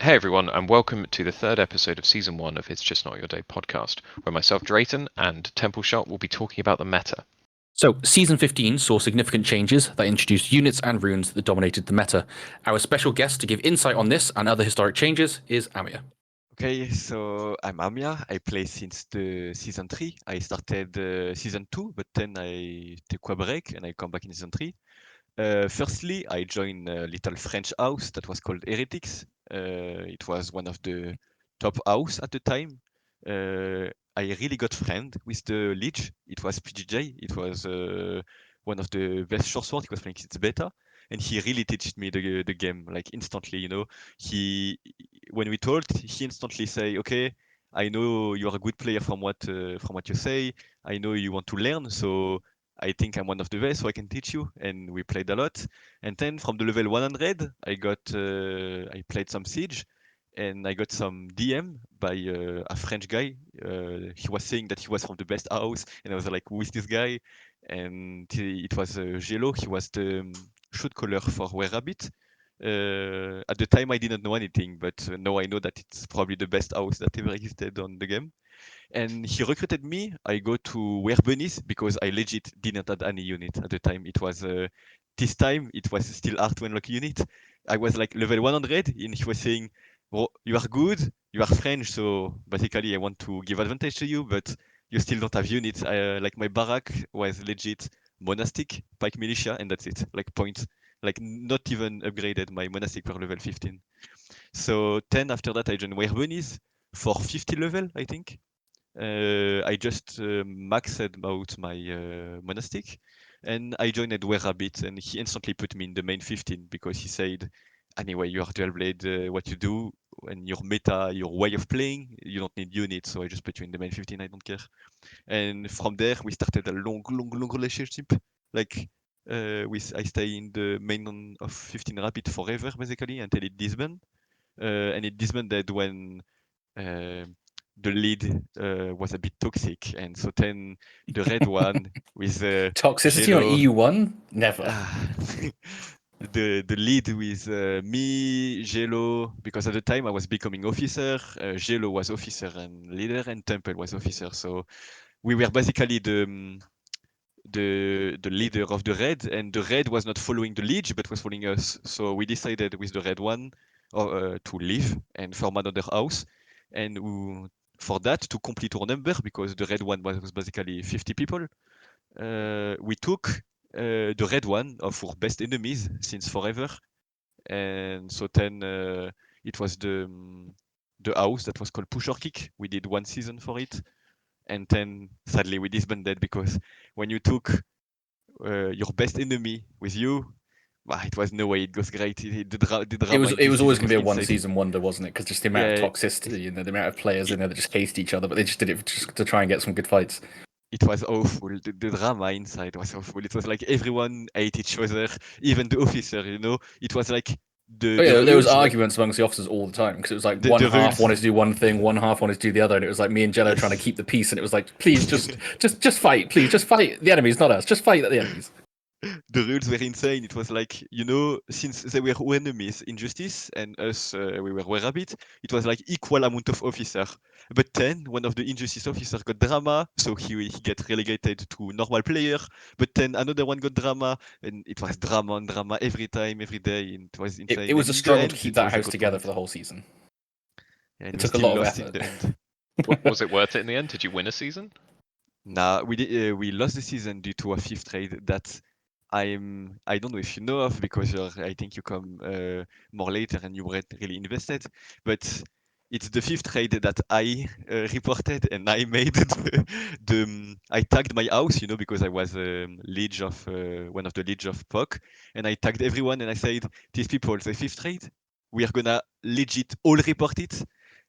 Hey everyone, and welcome to the third episode of Season 1 of It's Just Not Your Day podcast, where myself, Drayton, and Temple Shot will be talking about the meta. So, Season 15 saw significant changes that introduced units and runes that dominated the meta. Our special guest to give insight on this and other historic changes is Amya. Okay, so I'm Amya. I play since the season 3. I started season 2, but then I took a break and I come back in season 3. Firstly, I joined a little French house that was called Heretics. It was one of the top house at the time. I really got friend with the Lich. It was PGJ. It was one of the best short sword. He was playing its beta, and he really taught me the game like instantly. He when we talked, he instantly say, "Okay, I know you are a good player from what you say. I know you want to learn, so I think I'm one of the best, so I can teach you." And we played a lot. And then from the level 100, I played some Siege, and I got some DM by a French guy. He was saying that he was from the best house, and I was like, "Who is this guy?" And it was Gelo. He was the shoot caller for Were Rabbit. At the time, I didn't know anything, but now I know that it's probably the best house that ever existed on the game. And he recruited me. I go to Were Bunnies because I legit didn't have any unit at the time. It was this time it was still hard to unlock unit. I was like level 100, and he was saying, "Well, you are good, you are French, so basically I want to give advantage to you, but you still don't have units." Like my barrack was legit monastic, Pike militia, and that's it. Like points, like not even upgraded my monastic per level 15. So 10 after that I joined Were Bunnies for 50 level, I think. I just maxed out my monastic, and I joined Were Rabbit, and he instantly put me in the main 15 because he said, "Anyway, you are dual blade. What you do and your meta, your way of playing, you don't need units, so I just put you in the main 15. I don't care." And from there, we started a long relationship. Like I stay in the main of 15 Rabbit forever, basically, until it disbanded. And it disbanded when uh, the lead was a bit toxic, and so then the red one with Toxicity on Gelo, EU1? Never. the lead with me, Gelo, because at the time I was becoming officer, Gelo was officer and leader, and Temple was officer. So we were basically the leader of the red, and the red was not following the lead but was following us. So we decided with the red one to leave and form another house, and for that to complete our number, because the red one was basically 50 people, we took the red one of our best enemies since forever. And so then it was the house that was called Push or Kick. We did one season for it, and then sadly we disbanded because when you took your best enemy with you, it was no way it goes great. The drama It was always going to be a insane. one-season wonder, wasn't it? Because just the amount of toxicity, the amount of players in there that just hate each other, but they just did it just to try and get some good fights. It was awful. The drama inside was awful. It was like everyone ate each other, even the officer. It was like there was arguments amongst the officers all the time because it was like one half wanted to do one thing, one half wanted to do the other, and it was like me and Jello trying to keep the peace, and it was like, please just fight, please just fight the enemies, not us, just fight the enemies. The rules were insane. It was like, since they were enemies, Injustice, and us, we were Rabbit, it was like equal amount of officer. But then one of the Injustice officer got drama, so he get relegated to normal player. But then another one got drama, and it was drama and drama every time, every day, and it was insane. It was a struggle to keep that house together for the whole season. And it took a lot of effort. Was it worth it in the end? Did you win a season? Nah, we lost the season due to a fifth raid that I don't know if you know of, because I think you come more later and you weren't really invested, but it's the fifth raid that I reported, and I made I tagged my house, because I was liege of one of the liege of POC, and I tagged everyone and I said, "These people, the fifth raid, we are gonna legit all report it."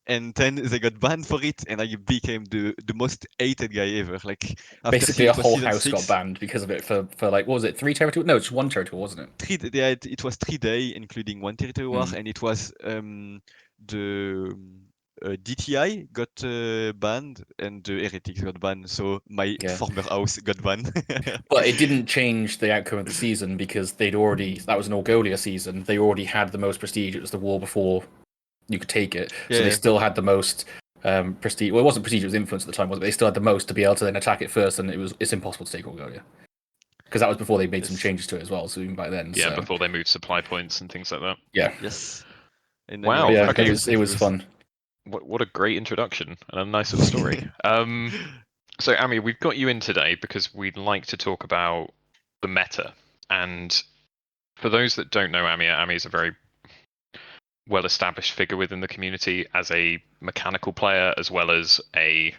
And then they got banned for it, and I became the most hated guy ever. Like basically, a whole house got banned because of it for like, what was it, 3 territory? No, it's 1 territory, wasn't it? It was 3 days, including 1 territory war, and it was the DTI got banned and the Heretics got banned. So my former house got banned. But it didn't change the outcome of the season because that was an Orgolia season. They already had the most prestige. It was the war before you could take it. So Yeah. they still had the most prestige. Well, it wasn't prestige; it was influence at the time, wasn't it? But they still had the most to be able to then attack it first, and it's impossible to take Orgolia because that was before they made some Yes. changes to it as well. So even back then, Yeah, so, before they moved supply points and things like that. yeah, Yes. And Wow, anyway, yeah, okay. it was fun. What a great introduction and a nice little story. So Amya, we've got you in today because we'd like to talk about the meta. And for those that don't know Amya is a very well-established figure within the community as a mechanical player as well as a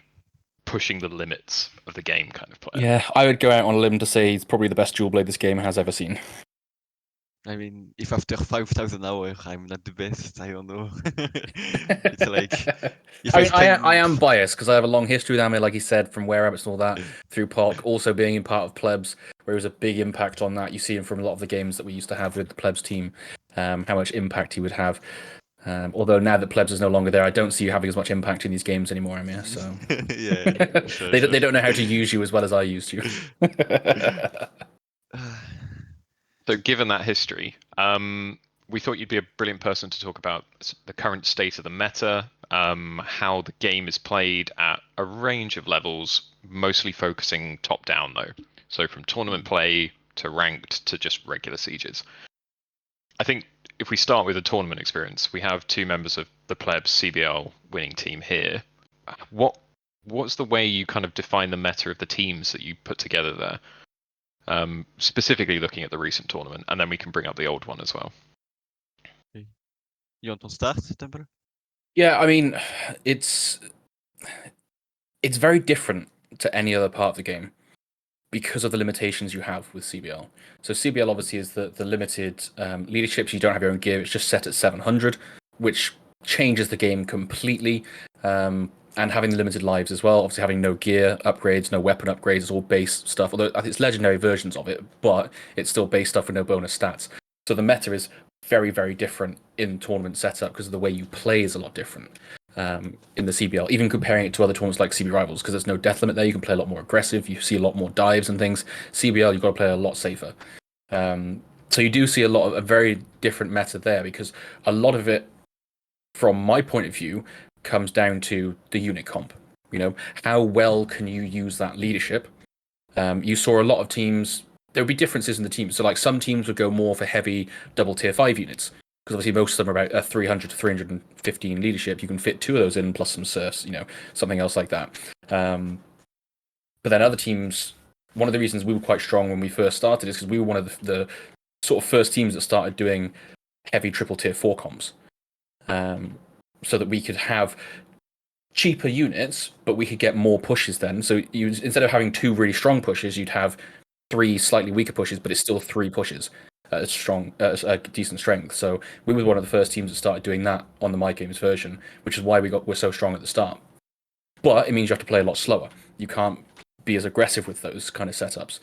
pushing the limits of the game kind of player. Yeah, I would go out on a limb to say he's probably the best dual blade this game has ever seen. I mean, if after 5,000 hours I'm not the best, I don't know. It's like if I mean, spend... I am biased because I have a long history with Amir, like he said, from Were Rabbits and all that, through Park, also being in part of Plebs, where it was a big impact on that. You see him from a lot of the games that we used to have with the Plebs team, how much impact he would have. Although now that Plebs is no longer there, I don't see you having as much impact in these games anymore, Amir. So Yeah, sure, they don't know how to use you as well as I used you. So given that history, we thought you'd be a brilliant person to talk about the current state of the meta, how the game is played at a range of levels, mostly focusing top down though. So from tournament play to ranked to just regular sieges. I think if we start with a tournament experience, we have two members of the Plebs CBL winning team here. What's the way you kind of define the meta of the teams that you put together there? Specifically looking at the recent tournament, and then we can bring up the old one as well. You want to start, Temple? Yeah, I mean, it's very different to any other part of the game because of the limitations you have with CBL. So CBL obviously is the limited leaderships. You don't have your own gear. It's just set at 700, which changes the game completely. And having the limited lives as well. Obviously having no gear upgrades, no weapon upgrades. It's all base stuff. Although I think it's legendary versions of it, but it's still base stuff with no bonus stats. So the meta is very, very different in tournament setup because of the way you play is a lot different. In the CBL, even comparing it to other tournaments like CB Rivals, because there's no death limit there, you can play a lot more aggressive. You see a lot more dives and things. CBL, you've got to play a lot safer. So you do see a very different meta there because a lot of it, from my point of view, comes down to the unit comp. You know, how well can you use that leadership? You saw a lot of teams. There would be differences in the teams. So like some teams would go more for heavy double tier 5 units because obviously most of them are about 300 to 315 leadership. You can fit 2 of those in plus some serfs, something else like that. But then other teams, one of the reasons we were quite strong when we first started is because we were one of the sort of first teams that started doing heavy triple tier 4 comps, so that we could have cheaper units, but we could get more pushes then. So instead of having 2 really strong pushes, you'd have 3 slightly weaker pushes, but it's still 3 pushes. A decent strength. So we were one of the first teams that started doing that on the My.Games version, which is why we're so strong at the start. But it means you have to play a lot slower. You can't be as aggressive with those kind of setups.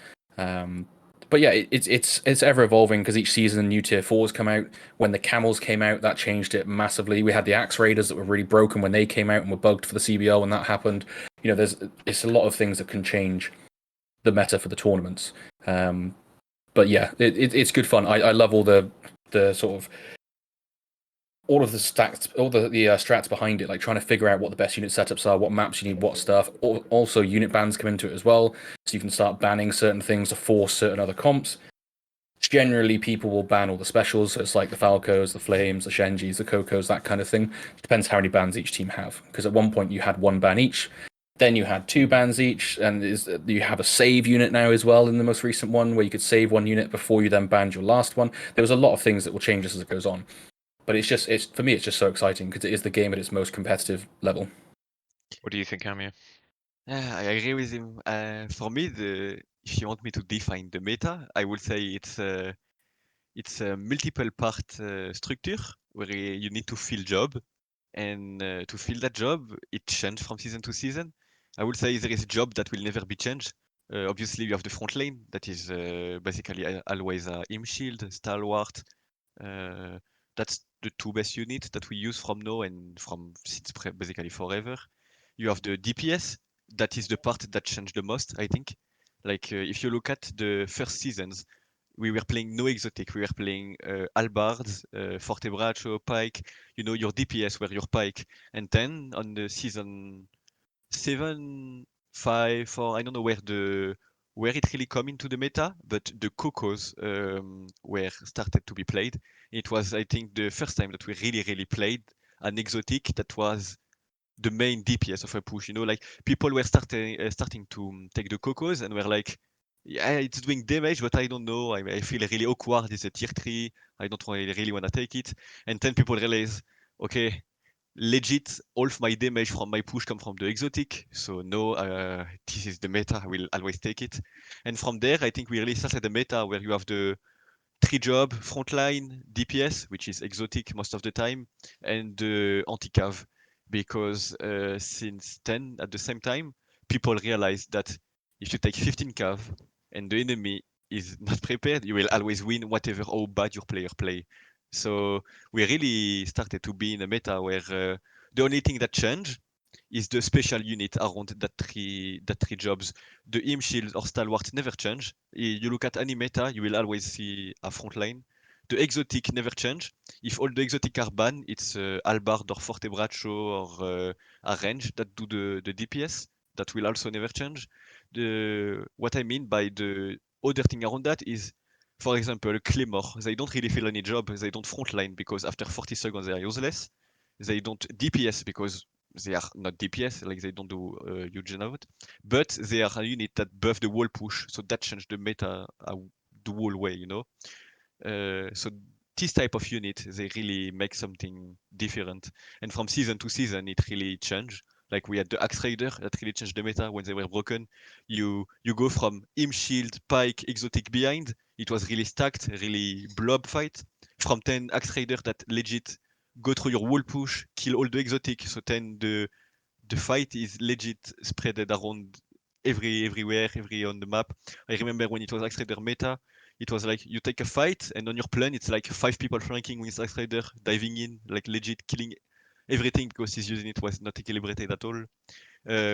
But yeah, it's ever evolving because each season new tier 4s come out. When the camels came out, that changed it massively. We had the axe raiders that were really broken when they came out and were bugged for the CBL when that happened. It's a lot of things that can change the meta for the tournaments. But yeah, it's good fun. I love all the sort of all of the stats, all the strats behind it, like trying to figure out what the best unit setups are, what maps you need, what stuff. Also, unit bans come into it as well, so you can start banning certain things to force certain other comps. Generally, people will ban all the specials, so it's like the Falcos, the Flames, the Shenjis, the Cocos, that kind of thing. Depends how many bans each team have, because at one point you had 1 ban each, then you had 2 bans each, and you have a save unit now as well in the most recent one, where you could save 1 unit before you then banned your last one. There was a lot of things that will change as it goes on. But for me, it's just so exciting because it is the game at its most competitive level. What do you think, Amya? Yeah, I agree with him. For me, if you want me to define the meta, I would say it's a multiple part structure where you need to fill job, and to fill that job, it changes from season to season. I would say there is a job that will never be changed. Obviously, you have the front lane that is basically always a Im Shield, Stalwart. That's the 2 best units that we use from now and from since basically forever. You have the DPS. That is the part that changed the most, I think. Like if you look at the first seasons, we were playing no exotic. We were playing halbards, fortebraccio, pike. You know, your DPS were your pike. And then on the season 7, 5, 4, I don't know where it really come into the meta, but the cocos were started to be played. It was, I think, the first time that we really played an exotic that was the main DPS of a push. You know, like people were starting to take the cocos and were like, yeah, it's doing damage, but I don't know. I feel really awkward. It's a tier 3. I don't really want to take it. And then people realize, okay, legit, all of my damage from my push come from the exotic. So no, this is the meta. I will always take it. And from there, I think we really started the meta where you have the 3 job, frontline, DPS, which is exotic most of the time, and the anti-cav. Because since then, at the same time, people realize that if you take 15 cav and the enemy is not prepared, you will always win whatever how bad your player play. So we really started to be in a meta where the only thing that changed is the special unit around that three jobs. The Im Shield or Stalwart never change. You look at any meta, you will always see a front line. The exotic never change. If all the exotic are banned, it's Albard or Fortebraccio or a range that do the DPS. That will also never change. What I mean by the other thing around that is, for example, Claymore. They don't really feel any job. They don't frontline because after 40 seconds they are useless. They don't DPS because they are not DPS, like they don't do huge amount, but they are a unit that buff the wall push, so that changed the meta the whole way, you know. So this type of unit, they really make something different, and from season to season, it really changed. Like we had the Axe Raider that really changed the meta when they were broken. You go from Im Shield, Pike, Exotic behind. It was really stacked, really blob fight. From 10 Axe Raider that legit go through your wall push, kill all the exotic. So then the fight is legit spreaded around everywhere, every on the map. I remember when it was Axe Raider meta, it was like you take a fight and on your plan it's like 5 people flanking with Axe Raider diving in, like legit killing everything because his unit was not equilibrated at all.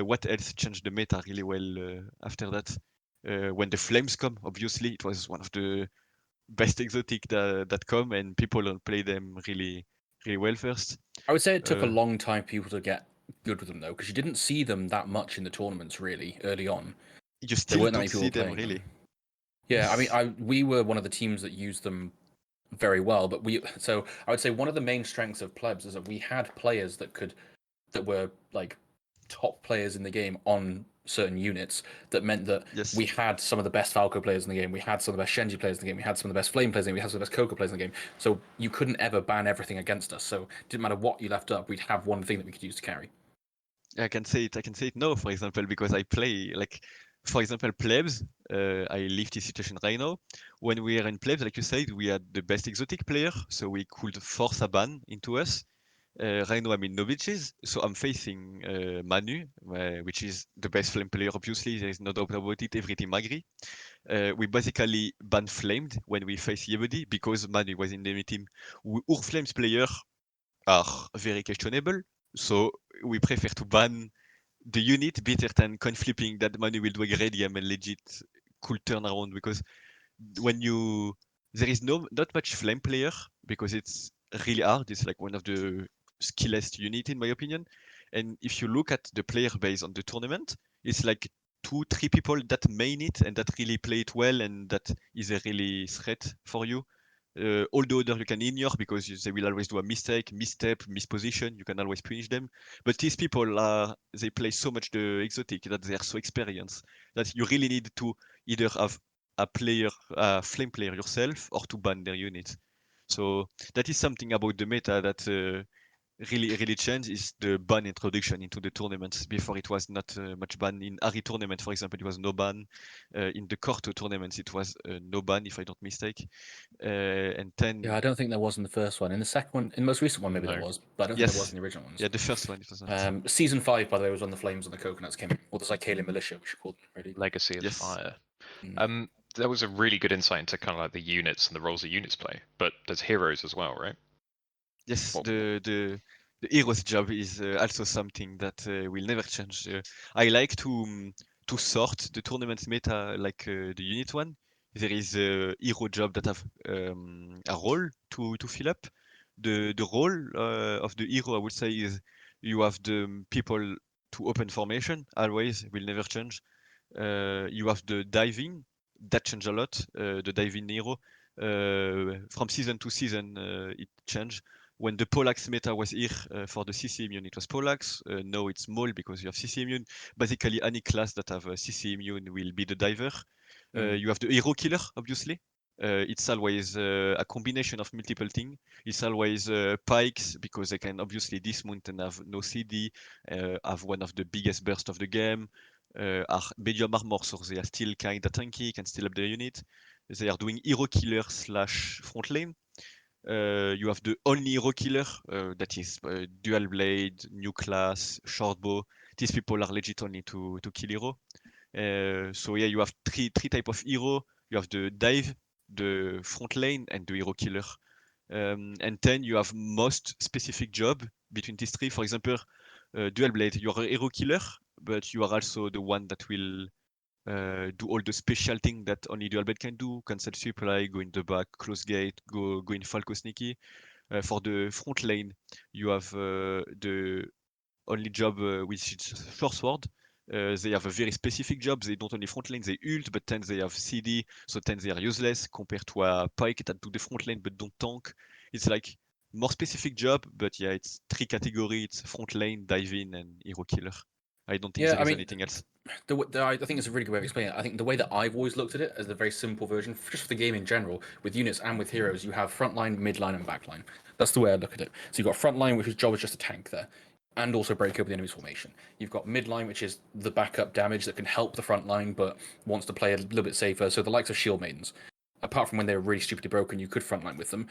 What else changed the meta really well after that? When the flames come, obviously it was one of the best exotic that come and people don't play them really well first. I would say it took a Uh, long time for people to get good with them though, because you didn't see them that much in the tournaments really early on. you There still weren't that don't many see people them playing them. really. Yeah, I mean, we were one of the teams that used them very well, but so I would say one of the main strengths of plebs is that we had players that were like top players in the game on certain units. That meant that Yes. we had some of the best Falco players in the game, we had some of the best Shenji players in the game, we had some of the best Flame players in the game, we had some of the best Coco players in the game. So you couldn't ever ban everything against us. So it didn't matter what you left up, we'd have one thing that we could use to carry. I can say it. I can say it now, for example, because I play like, for example, plebs. I live this situation right now. When we are in plebs, like you said, we had the best exotic player, so we could force a ban into us. Right now I'm in novices, so I'm facing Manu, which is the best flame player. Obviously, there is no doubt about it. Every team agree. We basically ban flamed when we face Yebudi because Manu was in the enemy team. Our flames player are very questionable, so we prefer to ban the unit better than coin flipping that Manu will do a great game and legit cool turnaround because when you there is not much flame player because it's really hard. It's like one of the skillest unit in my opinion. And if you look at the player base on the tournament, it's like 2, 3 people that main it and that really play it well and that is a really threat for you. All the other you can ignore because they will always do a mistake, misstep, misposition. You can always punish them. But these people are they play so much the exotic that they are so experienced that you really need to either have a flame player yourself, or to ban their unit. So that is something about the meta that really changed is the ban introduction into the tournaments. Before it was not much ban. In Ari tournament, for example, it was no ban. In the Korto tournaments, it was no ban, if I don't mistake. And then Yeah, I don't think there was in the first one. In the second one, in the most recent one, maybe there No. was, but I don't think there was yes, in the original ones. yeah, the first one it was not. Season 5, by the way, was when the flames and the coconuts came in. Or the Zycalian militia, we should call them, really. Legacy of Yes, Fire. Mm. That was a really good insight into kind of like the units and the roles that units play. But there's heroes as well, right? yes, What, the hero's job is also something that will never change. I like to sort the tournament meta like the unit one. there is a hero job that have a role to fill up. The role of the hero, I would say, is you have the people to open formation, always, will never change. You have the diving, that change a lot. The diving hero, from season to season, it changed. When the Pollax meta was here for the CC immune, it was Pollax. Now it's Maul because you have CC immune. Basically, any class that have a CC immune will be the diver. You have the hero killer, obviously. It's always a combination of multiple things. It's always pikes because they can obviously dismount and have no CD, have one of the biggest bursts of the game, are medium armor, so they are still kind of tanky, can still up their unit. They are doing hero killer slash front lane. You have the only hero killer that is dual blade, new class, shortbow. These people are legit only to kill hero. So yeah, you have three type of hero. You have the dive, the front lane, and the hero killer. And then you have most specific job between these three. For example, dual blade, you're a hero killer, but you are also the one that will do all the special thing that only dual blade can do. Cancel supply, go in the back, close gate, go in Falco sneaky. For the front lane, you have the only job which is ShortSword. They have a very specific job. They don't only front lane, they ult, but then they have CD, so then they are useless compared to a Pike that do the front lane but don't tank. It's like more specific job, but yeah, it's three category. It's front lane, dive in, and hero killer. I don't think Yeah, there I is mean, anything else. I think it's a really good way of explaining it. I think the way that I've always looked at it as the very simple version, just for the game in general, with units and with heroes, you have frontline, midline, and backline. That's the way I look at it. So you've got frontline, which is job is just a tank there, and also break open the enemy's formation. You've got midline, which is the backup damage that can help the front line, but wants to play a little bit safer. So the likes of Shield Maidens, apart from when they were really stupidly broken, you could frontline with them.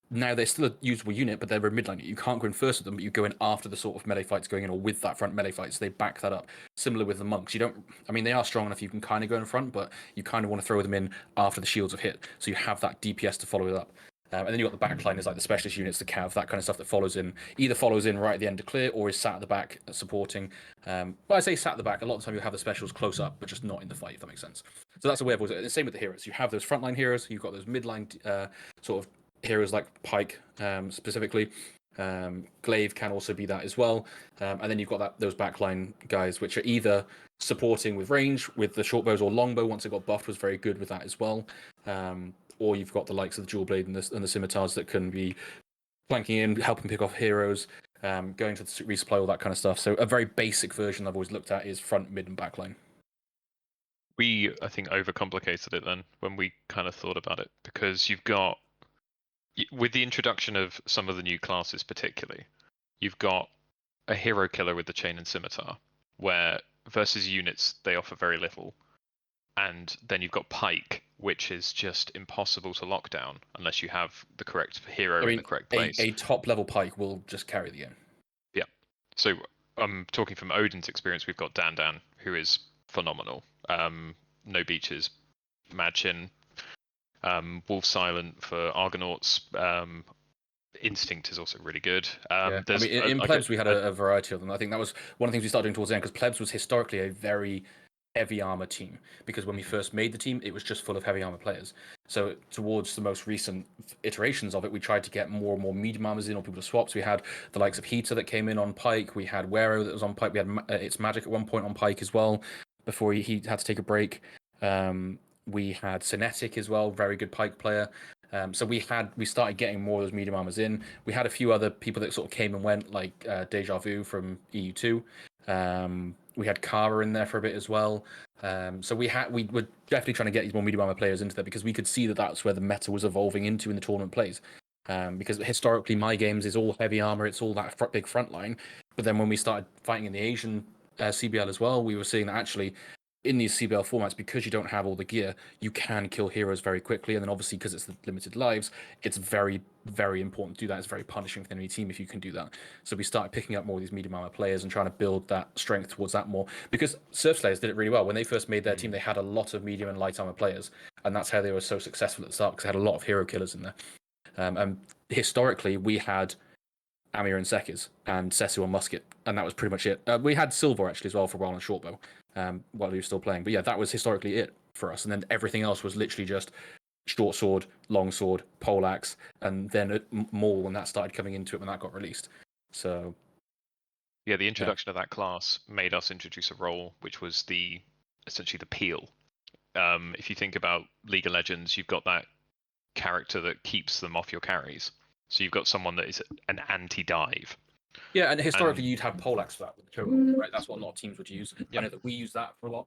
Now they're still a usable unit, but they're a midline. You can't go in first with them, but you go in after the sort of melee fights going in, or with that front melee fight. So they back that up. Similar with the monks, you don't. I mean, they are strong enough. You can kind of go in front, but you kind of want to throw them in after the shields have hit, so you have that DPS to follow it up. And then you've got the back line is like the specialist units, the cav, that kind of stuff that either follows in right at the end to clear, or is sat at the back supporting. But I say sat at the back. A lot of the time you have the specials close up, but just not in the fight. If that makes sense. So that's the way I've always. The same with the heroes. You have those frontline heroes. You've got those midline sort of heroes like Pike specifically. Glaive can also be that as well. And then you've got those backline guys, which are either supporting with range with the short bows, or Longbow, once it got buffed, was very good with that as well. Or you've got the likes of the dual blade and the scimitars that can be flanking in, helping pick off heroes, going to the resupply, all that kind of stuff. So a very basic version I've always looked at is front, mid, and backline. We, I think, overcomplicated it then when we kind of thought about it, because you've got, with the introduction of some of the new classes particularly, you've got a hero killer with the chain and scimitar, where versus units they offer very little. And then you've got Pike, which is just impossible to lock down unless you have the correct hero in the correct place. A top level Pike will just carry the game. Yeah. So I'm talking from Odin's experience. We've got Dan, who is phenomenal. No beaches, Madchin, Wolf Silent for Argonauts. Instinct is also really good. I mean, in plebs we had a variety of them. I think that was one of the things we started doing towards the end, because plebs was historically a very heavy armor team, because when we first made the team it was just full of heavy armor players. So towards the most recent iterations of it, we tried to get more and more medium armors in, or people to swap. So we had the likes of Heater that came in on Pike, we had Wero that was on Pike, we had It's Magic at one point on Pike as well before he had to take a break. We had Cinetic as well, very good Pike player. So we started getting more of those medium armors in. We had a few other people that sort of came and went, like Deja Vu from EU2. We had Kara in there for a bit as well. So we were definitely trying to get these more medium armor players into there, because we could see that that's where the meta was evolving into in the tournament plays. Because historically, My.Games is all heavy armor, it's all that big front line. But then when we started fighting in the Asian CBL as well, we were seeing that actually in these CBL formats, because you don't have all the gear, you can kill heroes very quickly. And then obviously, because it's the limited lives, it's very, very important to do that. It's very punishing for the enemy team if you can do that. So we started picking up more of these medium armor players and trying to build that strength towards that more. Because Surf Slayers did it really well. When they first made their team, they had a lot of medium and light armor players. And that's how they were so successful at the start, because they had a lot of hero killers in there. And historically, we had Amya and Sekis, and Sesu on Musket, and that was pretty much it. We had Silver actually as well for a while on Shortbow, while he was still playing. But yeah, that was historically it. for us, and then everything else was literally just short sword, long sword, poleaxe, and then Maul when that started coming into it when that got released. So yeah, the introduction of that class made us introduce a role which was essentially the peel. If you think about League of Legends, you've got that character that keeps them off your carries. So you've got someone that is an anti-dive. Yeah, and historically you'd have poleaxe for that with the choke, right? That's what a lot of teams would use. Yep. I know that we use that for a lot.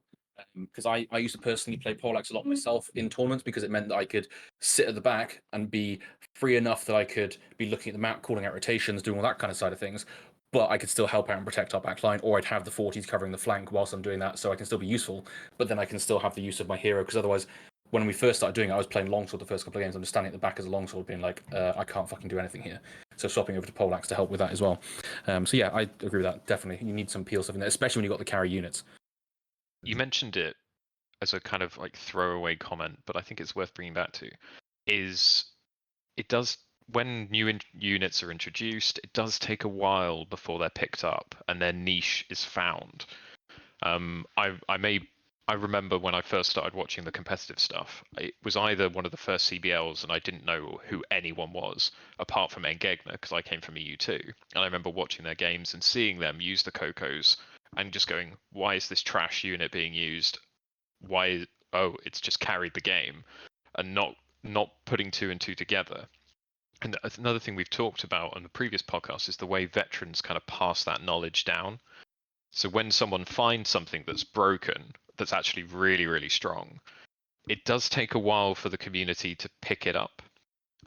Because I used to personally play poleaxe a lot myself in tournaments because it meant that I could sit at the back and be free enough that I could be looking at the map, calling out rotations, doing all that kind of side of things. But I could still help out and protect our back line, or I'd have the 40s covering the flank whilst I'm doing that, so I can still be useful. But then I can still have the use of my hero, because otherwise, when we first started doing it, I was playing longsword the first couple of games. I'm just standing at the back as a longsword, being like, I can't fucking do anything here. So swapping over to poleaxe to help with that as well. So yeah, I agree with that. Definitely, you need some peel stuff in there, especially when you got the carry units. You mentioned it as a kind of like throwaway comment, but I think it's worth bringing back to, is it does, when new units are introduced, it does take a while before they're picked up and their niche is found. I remember when I first started watching the competitive stuff, it was either one of the first CBLs and I didn't know who anyone was apart from Engegner because I came from EU2. And I remember watching their games and seeing them use the Cocos and just going, why is this trash unit being used? It's just carried the game, and not putting two and two together. And another thing we've talked about on the previous podcast is the way veterans kind of pass that knowledge down. So when someone finds something that's broken, that's actually really, really strong, it does take a while for the community to pick it up.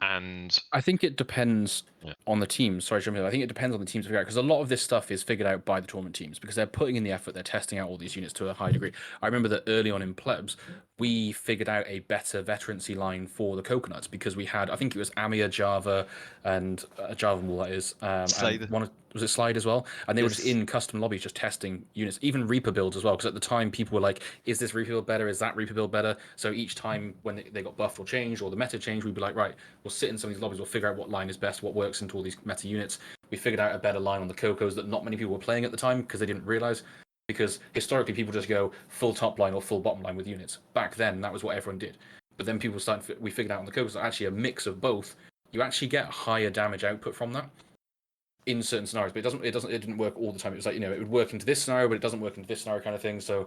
And I think it depends on the teams. Sorry, I think it depends on the teams to figure out, because a lot of this stuff is figured out by the tournament teams because they're putting in the effort, they're testing out all these units to a high degree. I remember that early on in plebs, we figured out a better veterancy line for the coconuts because we had, I think it was Amya, Java, and Java Maul, that is. Slide. And was it Slide as well? And they were just in custom lobbies just testing units, even Reaper builds as well, because at the time people were like, is this Reaper build better? Is that Reaper build better? So each time when they got buffed or changed or the meta changed, we'd be like, right, we'll sit in some of these lobbies, we'll figure out what line is best, what works into all these meta units. We figured out a better line on the Cocos that not many people were playing at the time because they didn't realize. Because historically people just go full top line or full bottom line with units. Back then that was what everyone did. But then people we figured out on the Cocos that actually a mix of both, you actually get higher damage output from that in certain scenarios, but it didn't work all the time. It was like, it would work into this scenario, but it doesn't work into this scenario kind of thing. So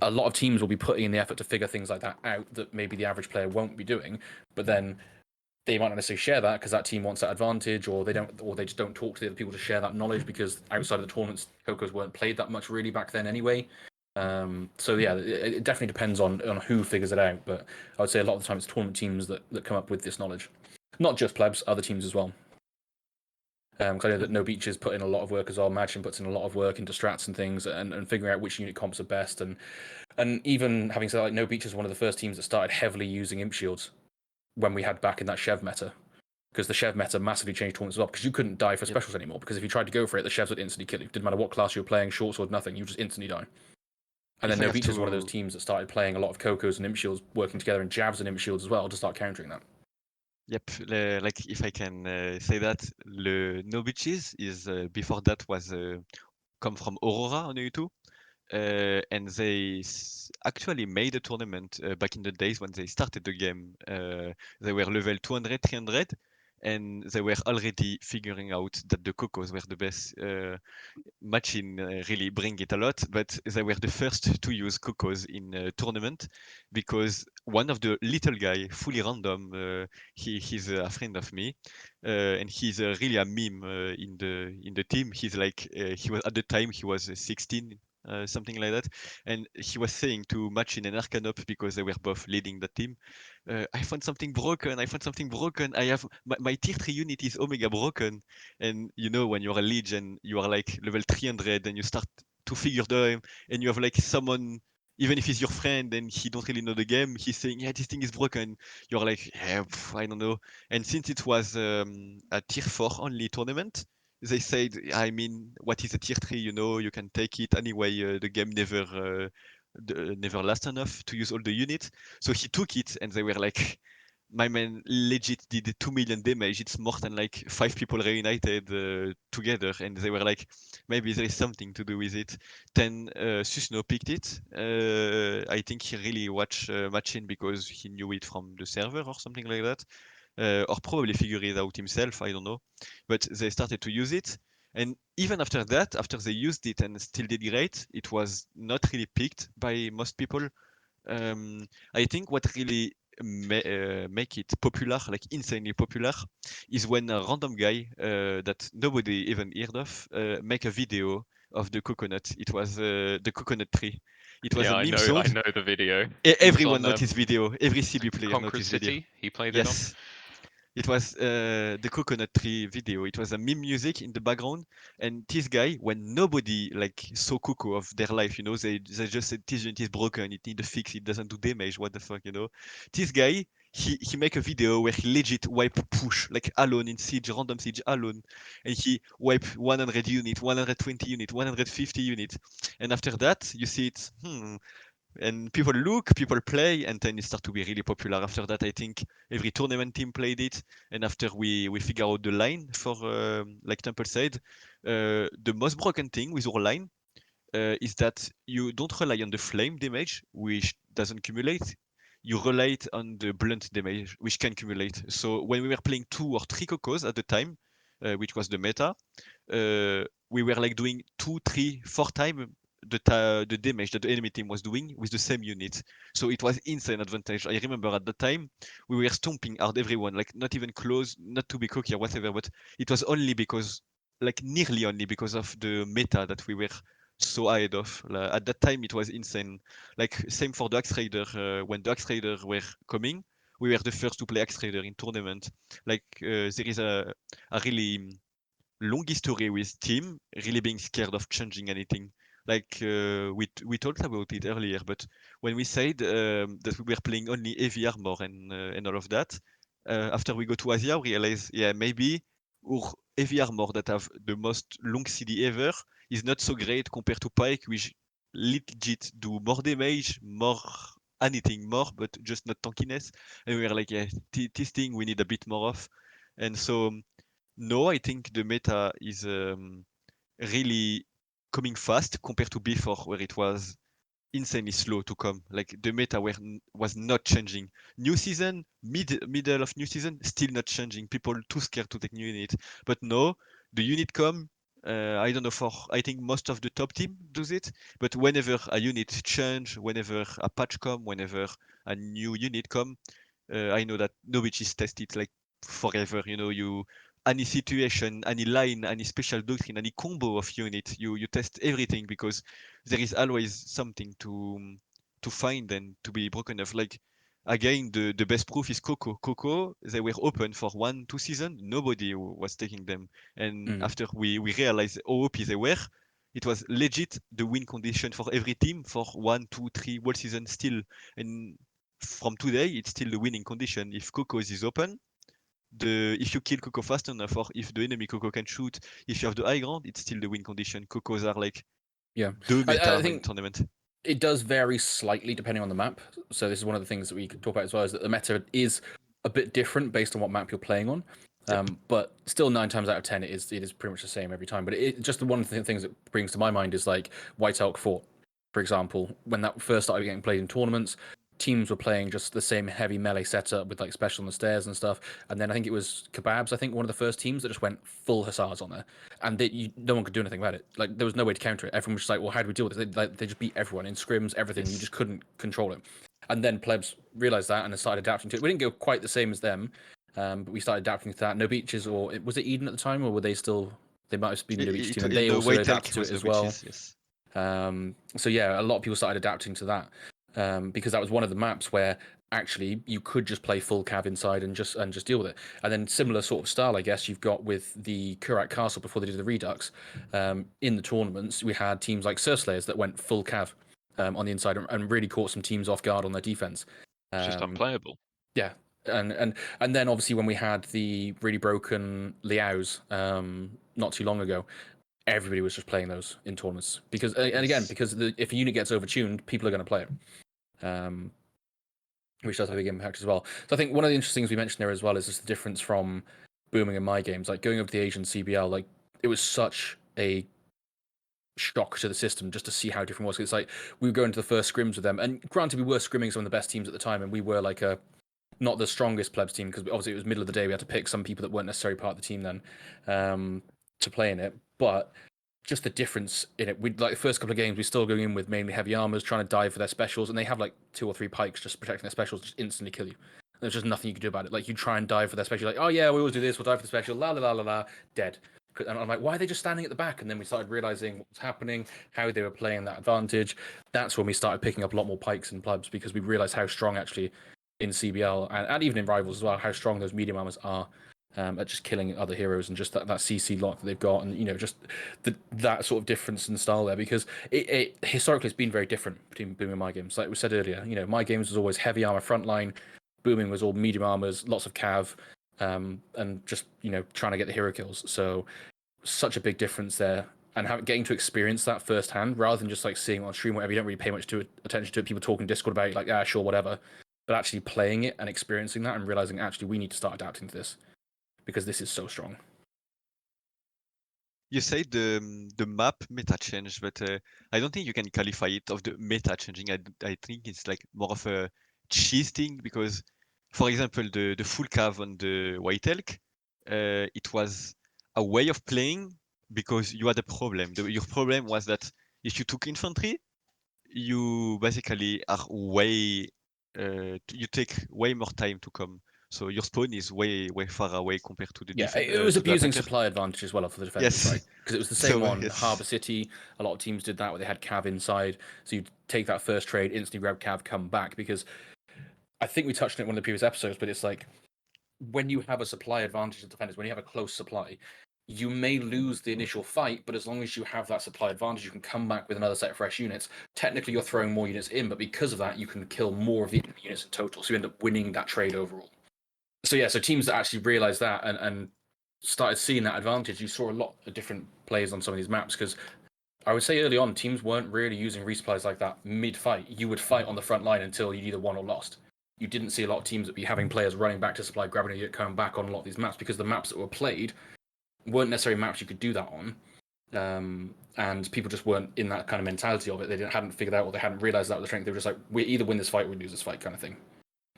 a lot of teams will be putting in the effort to figure things like that out that maybe the average player won't be doing, but then they might not necessarily share that because that team wants that advantage, or they just don't talk to the other people to share that knowledge because outside of the tournaments, Cocos weren't played that much really back then anyway. So yeah, it definitely depends on who figures it out, but I would say a lot of the time it's tournament teams that come up with this knowledge. Not just plebs, other teams as well. Because I know that No Beaches put in a lot of work as well. Magician puts in a lot of work into strats and things, and figuring out which unit comps are best. And even having said, like, No Beaches is one of the first teams that started heavily using imp shields when we had back in that Chev meta. Because the Chev meta massively changed tournaments as well. Because you couldn't die for specials anymore. Because if you tried to go for it, the Chevs would instantly kill you. Didn't matter what class you were playing, short sword, nothing. You just instantly die. And then No Beaches is one of those teams that started playing a lot of Cocos and imp shields, working together, and Javs and imp shields as well to start countering that. Yep, like if I can say that, the No Beaches is before that was come from Aurora on EU2, and they actually made a tournament back in the days when they started the game. They were level 200, 300, and they were already figuring out that the Cocos were the best. Machine really bring it a lot, but they were the first to use Cocos in a tournament because one of the little guy, fully random, he's a friend of me, and he's really a meme in the team. He's like he was at the time he was 16. Something like that, and he was saying to Machin and Arcanop because they were both leading the team. I found something broken. I found something broken. I have my tier 3 unit is Omega broken, and when you're a Legion, you are like level 300 and you start to figure them, and you have like someone, even if he's your friend and he don't really know the game, he's saying, yeah, this thing is broken. You're like, yeah, I don't know. And since it was a tier 4 only tournament, they said, I mean, what is a tier 3? You can take it anyway. The game never lasts enough to use all the units. So he took it, and they were like, my man legit did 2 million damage. It's more than like 5 people reunited together, and they were like, maybe there is something to do with it. Then Susno picked it. I think he really watched Matchin because he knew it from the server or something like that, or probably figured it out himself. I don't know, but they started to use it. And even after that, after they used it and still did great, it was not really picked by most people. I think what really make it popular, like insanely popular, is when a random guy that nobody even heard of make a video of the coconut. It was the coconut tree. It was Yeah, a I meme know. song. I know the video. It was Everyone on noticed video. Every CB player Conquerors noticed video. City. He played it on. Yes. It was the coconut tree video. It was a meme music in the background, and this guy, when nobody like saw Coco of their life, they just said this unit is broken, it need a fix, it doesn't do damage, what the fuck. This guy, he make a video where he legit wipe push like alone in siege, random siege alone, and he wipe 100 unit, 120 unit, 150 unit, and after that you see it. And people look, people play, and then it start to be really popular. After that, I think every tournament team played it, and after we figure out the line for like Temple said, the most broken thing with our line is that you don't rely on the flame damage, which doesn't cumulate. You rely on the blunt damage, which can cumulate. So when we were playing 2 or 3 Cocos at the time, which was the meta, we were like doing 2, 3, 4 times the damage that the enemy team was doing with the same unit. So it was insane advantage. I remember at the time we were stomping hard everyone, like not even close, not to be cocky or whatever, but it was only because, like nearly only because of the meta that we were so ahead of. Like, at that time it was insane. Like same for the Axe Raider. When the Axe Raider were coming, we were the first to play Axe Raider in tournament. Like there is a really long history with team really being scared of changing anything. Like we talked about it earlier, but when we said that we were playing only heavy armor and all of that, after we go to Asia, we realize yeah maybe our heavy armor that have the most long CD ever is not so great compared to Pike, which legit do more damage, more anything more, but just not tankiness. And we were like, yeah, this thing we need a bit more of. And so no, I think the meta is really coming fast compared to before, where it was insanely slow to come. Like the meta was not changing. New season, middle of new season, still not changing. People too scared to take new unit. But no, the unit come. I don't know for. I think most of the top team does it. But whenever a unit change, whenever a patch come, whenever a new unit come, I know that Novich is tested like forever. You any situation, any line, any special doctrine, any combo of unit, you test everything because there is always something to find and to be broken off. Like again, the best proof is Coco. Coco, they were open for 1, 2 seasons. Nobody was taking them, and after we realized how OP they were, it was legit the win condition for every team for 1, 2, 3 whole season still. And from today, it's still the winning condition. If Coco is open, if you kill Coco fast enough, or if the enemy Coco can shoot, if you have the high ground, it's still the win condition. Cocos are like the meta I in think tournament. it does vary slightly depending on the map. So this is one of the things that we could talk about as well, is that the meta is a bit different based on what map you're playing on. Yep. But still 9 times out of 10 it is pretty much the same every time. But just the one of the things that brings to my mind is like White Elk Fort, for example. When that first started getting played in tournaments, teams were playing just the same heavy melee setup with like special on the stairs and stuff. And then I think it was Kebabs, I think one of the first teams that just went full hussars on there, and no one could do anything about it. Like there was no way to counter it. Everyone was just like, well, how do we deal with it? They just beat everyone in scrims, everything. Yes. You just couldn't control it. And then plebs realized that and started adapting to it. We didn't go quite the same as them, but we started adapting to that. No Beaches, or was it Eden at the time, or were they still? They might have been the No Beach team, and they also White Elk adapted to was it no as well. bitches, yes. So yeah, a lot of people started adapting to that because that was one of the maps where actually you could just play full cav inside and just deal with it. And then similar sort of style, I guess, you've got with the Kurak Castle before they did the Redux. In the tournaments, we had teams like Surslayers that went full cav on the inside and really caught some teams off guard on their defense. It's just unplayable. Yeah, and then obviously when we had the really broken Liaos not too long ago, everybody was just playing those in tournaments because, and again, because if a unit gets overtuned, people are going to play it. which does have a big impact as well. So I think one of the interesting things we mentioned there as well is just the difference from booming and my games. Like going over to the Asian CBL, like it was such a shock to the system just to see how different it was. It's like we would go into the first scrims with them, and granted, we were scrimming some of the best teams at the time, and we were like a not the strongest plebs team because obviously it was middle of the day. We had to pick some people that weren't necessarily part of the team then to play in it, but just the difference in it. We like the first couple of games, we still going in with mainly heavy armors, trying to dive for their specials, and they have like 2 or 3 pikes just protecting their specials, just instantly kill you. There's just nothing you can do about it. Like you try and dive for their special, like oh yeah, we always do this. We'll dive for the special, la la la la la, dead. And I'm like, why are they just standing at the back? And then we started realizing what was happening, how they were playing that advantage. That's when we started picking up a lot more pikes and plebs because we realized how strong actually in CBL and even in Rivals as well, how strong those medium armors are at just killing other heroes and just that CC lot that they've got, and just that sort of difference in style there, because it historically has been very different between Boom and My Games. Like we said earlier, My Games was always heavy armor frontline, Booming was all medium armors, lots of cav, and just trying to get the hero kills. So such a big difference there. And getting to experience that firsthand rather than just like seeing it on stream, whatever, you don't really pay much attention to it. People talking Discord about it, like, sure, whatever. But actually playing it and experiencing that and realizing actually we need to start adapting to this because this is so strong. You say the map meta change, but I don't think you can qualify it of the meta changing. I think it's like more of a cheese thing because, for example, the full cav on the White Elk, it was a way of playing because you had a problem. Your problem was that if you took infantry, you basically are you take way more time to come. So your spawn is way far away compared to the it was abusing attacker. supply advantage as well for the defenders, Yes. right? Because it was the same So, on yes. Harbour City. A lot of teams did that where they had cav inside, so you'd take that first trade, instantly grab cav, come back. Because I think we touched on it in one of the previous episodes, but it's like when you have a supply advantage of defenders, when you have a close supply, you may lose the initial fight, but as long as you have that supply advantage, you can come back with another set of fresh units. Technically, you're throwing more units in, but because of that, you can kill more of the enemy units in total, so you end up winning that trade overall. So teams that actually realized that and started seeing that advantage, you saw a lot of different plays on some of these maps, because I would say early on, teams weren't really using resupplies like that mid-fight. You would fight on the front line until you either won or lost. You didn't see a lot of teams that be having players running back to supply, grabbing a unit, coming back on a lot of these maps, because the maps that were played weren't necessarily maps you could do that on. And people just weren't in that kind of mentality of it. They hadn't figured out, or they hadn't realized that was the strength. They were just like, we either win this fight or we lose this fight kind of thing.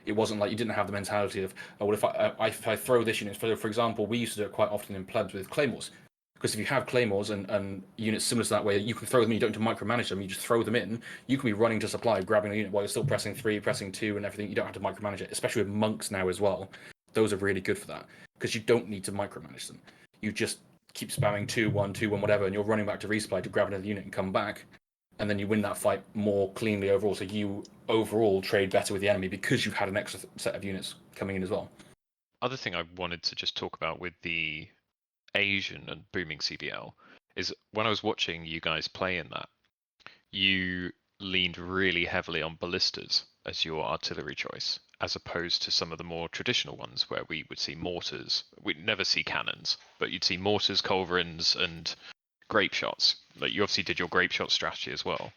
It wasn't like you didn't have the mentality of, oh, well, if I throw this unit, for example, we used to do it quite often in plebs with claymores. Because if you have claymores and units similar to that, where you can throw them in, you don't have to micromanage them, you just throw them in, you can be running to supply, grabbing a unit while you're still pressing 3, pressing 2 and everything. You don't have to micromanage it, especially with monks now as well. Those are really good for that, because you don't need to micromanage them. You just keep spamming 2-1, 2-1, whatever, and you're running back to resupply to grab another unit and come back. And then you win that fight more cleanly overall. So you overall trade better with the enemy because you've had an extra set of units coming in as well. Other thing I wanted to just talk about with the Asian and booming CBL is when I was watching you guys play in that, you leaned really heavily on ballistas as your artillery choice, as opposed to some of the more traditional ones where we would see mortars. We'd never see cannons, but you'd see mortars, culverins, and grape shots. Like you obviously did your grape shot strategy as well.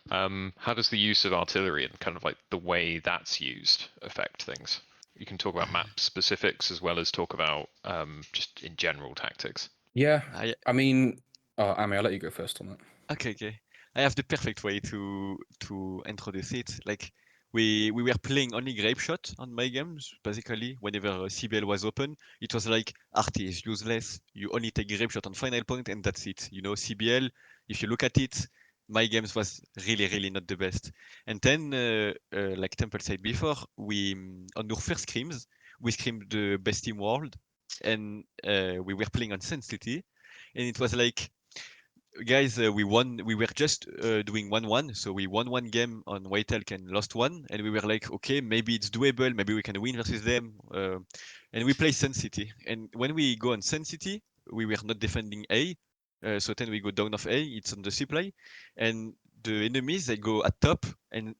How does the use of artillery and kind of like the way that's used affect things? You can talk about map specifics as well as talk about just in general tactics. Yeah, I mean, Amya, I'll let you go first on that. Okay. I have the perfect way to introduce it. Like we were playing only grape shot on my games. Basically, whenever CBL was open, it was like RT is useless. You only take grape shot on final point, and that's it. CBL. If you look at it, my games was really not the best. And then, like Temple said before, we on our first scrims, we screamed the best team world, and we were playing on Sun City, and it was like, guys, we won. We were just doing 1-1, so we won one game on White Elk and lost one, and we were like, okay, maybe it's doable. Maybe we can win versus them. And we play Sun City, and when we go on Sun City, we were not defending A, so then we go down of A. It's on the supply, and the enemies they go at top, and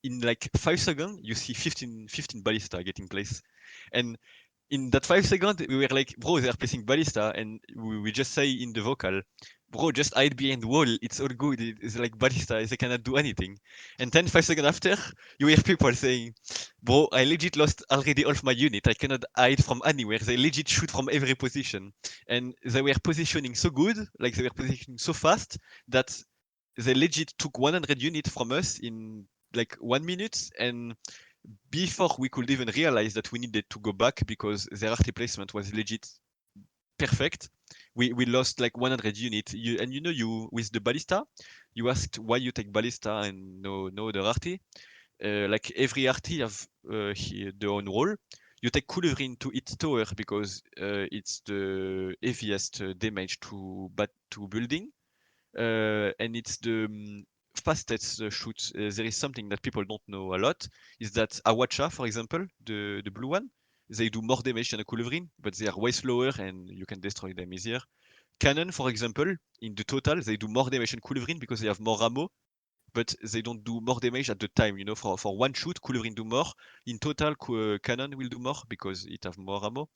in like 5 seconds, you see 15 ballista getting placed, and in that 5 seconds, we were like, bro, they are placing ballista, and we just say in the vocal, bro, just hide behind the wall. It's all good. It's like ballista. They cannot do anything. And then 5 seconds after, you hear people saying, bro, I legit lost already half my unit. I cannot hide from anywhere. They legit shoot from every position. And they were positioning so good, like they were positioning so fast that they legit took 100 units from us in like 1 minute. And before we could even realize that we needed to go back because their RT placement was legit perfect. We lost like 100 units. And you with the ballista, you asked why you take ballista and no other RT. Like every RT have their own role. You take Culverin to its tower because it's the heaviest damage to building, and it's the fastest shoot. There is something that people don't know a lot, is that Awacha, for example, the blue one, they do more damage than a Culverin, but they are way slower and you can destroy them easier. Cannon, for example, in the total, they do more damage than Culverin because they have more ammo, but they don't do more damage at the time. For one shoot, Culverin do more. In total, Cannon will do more because it have more ammo.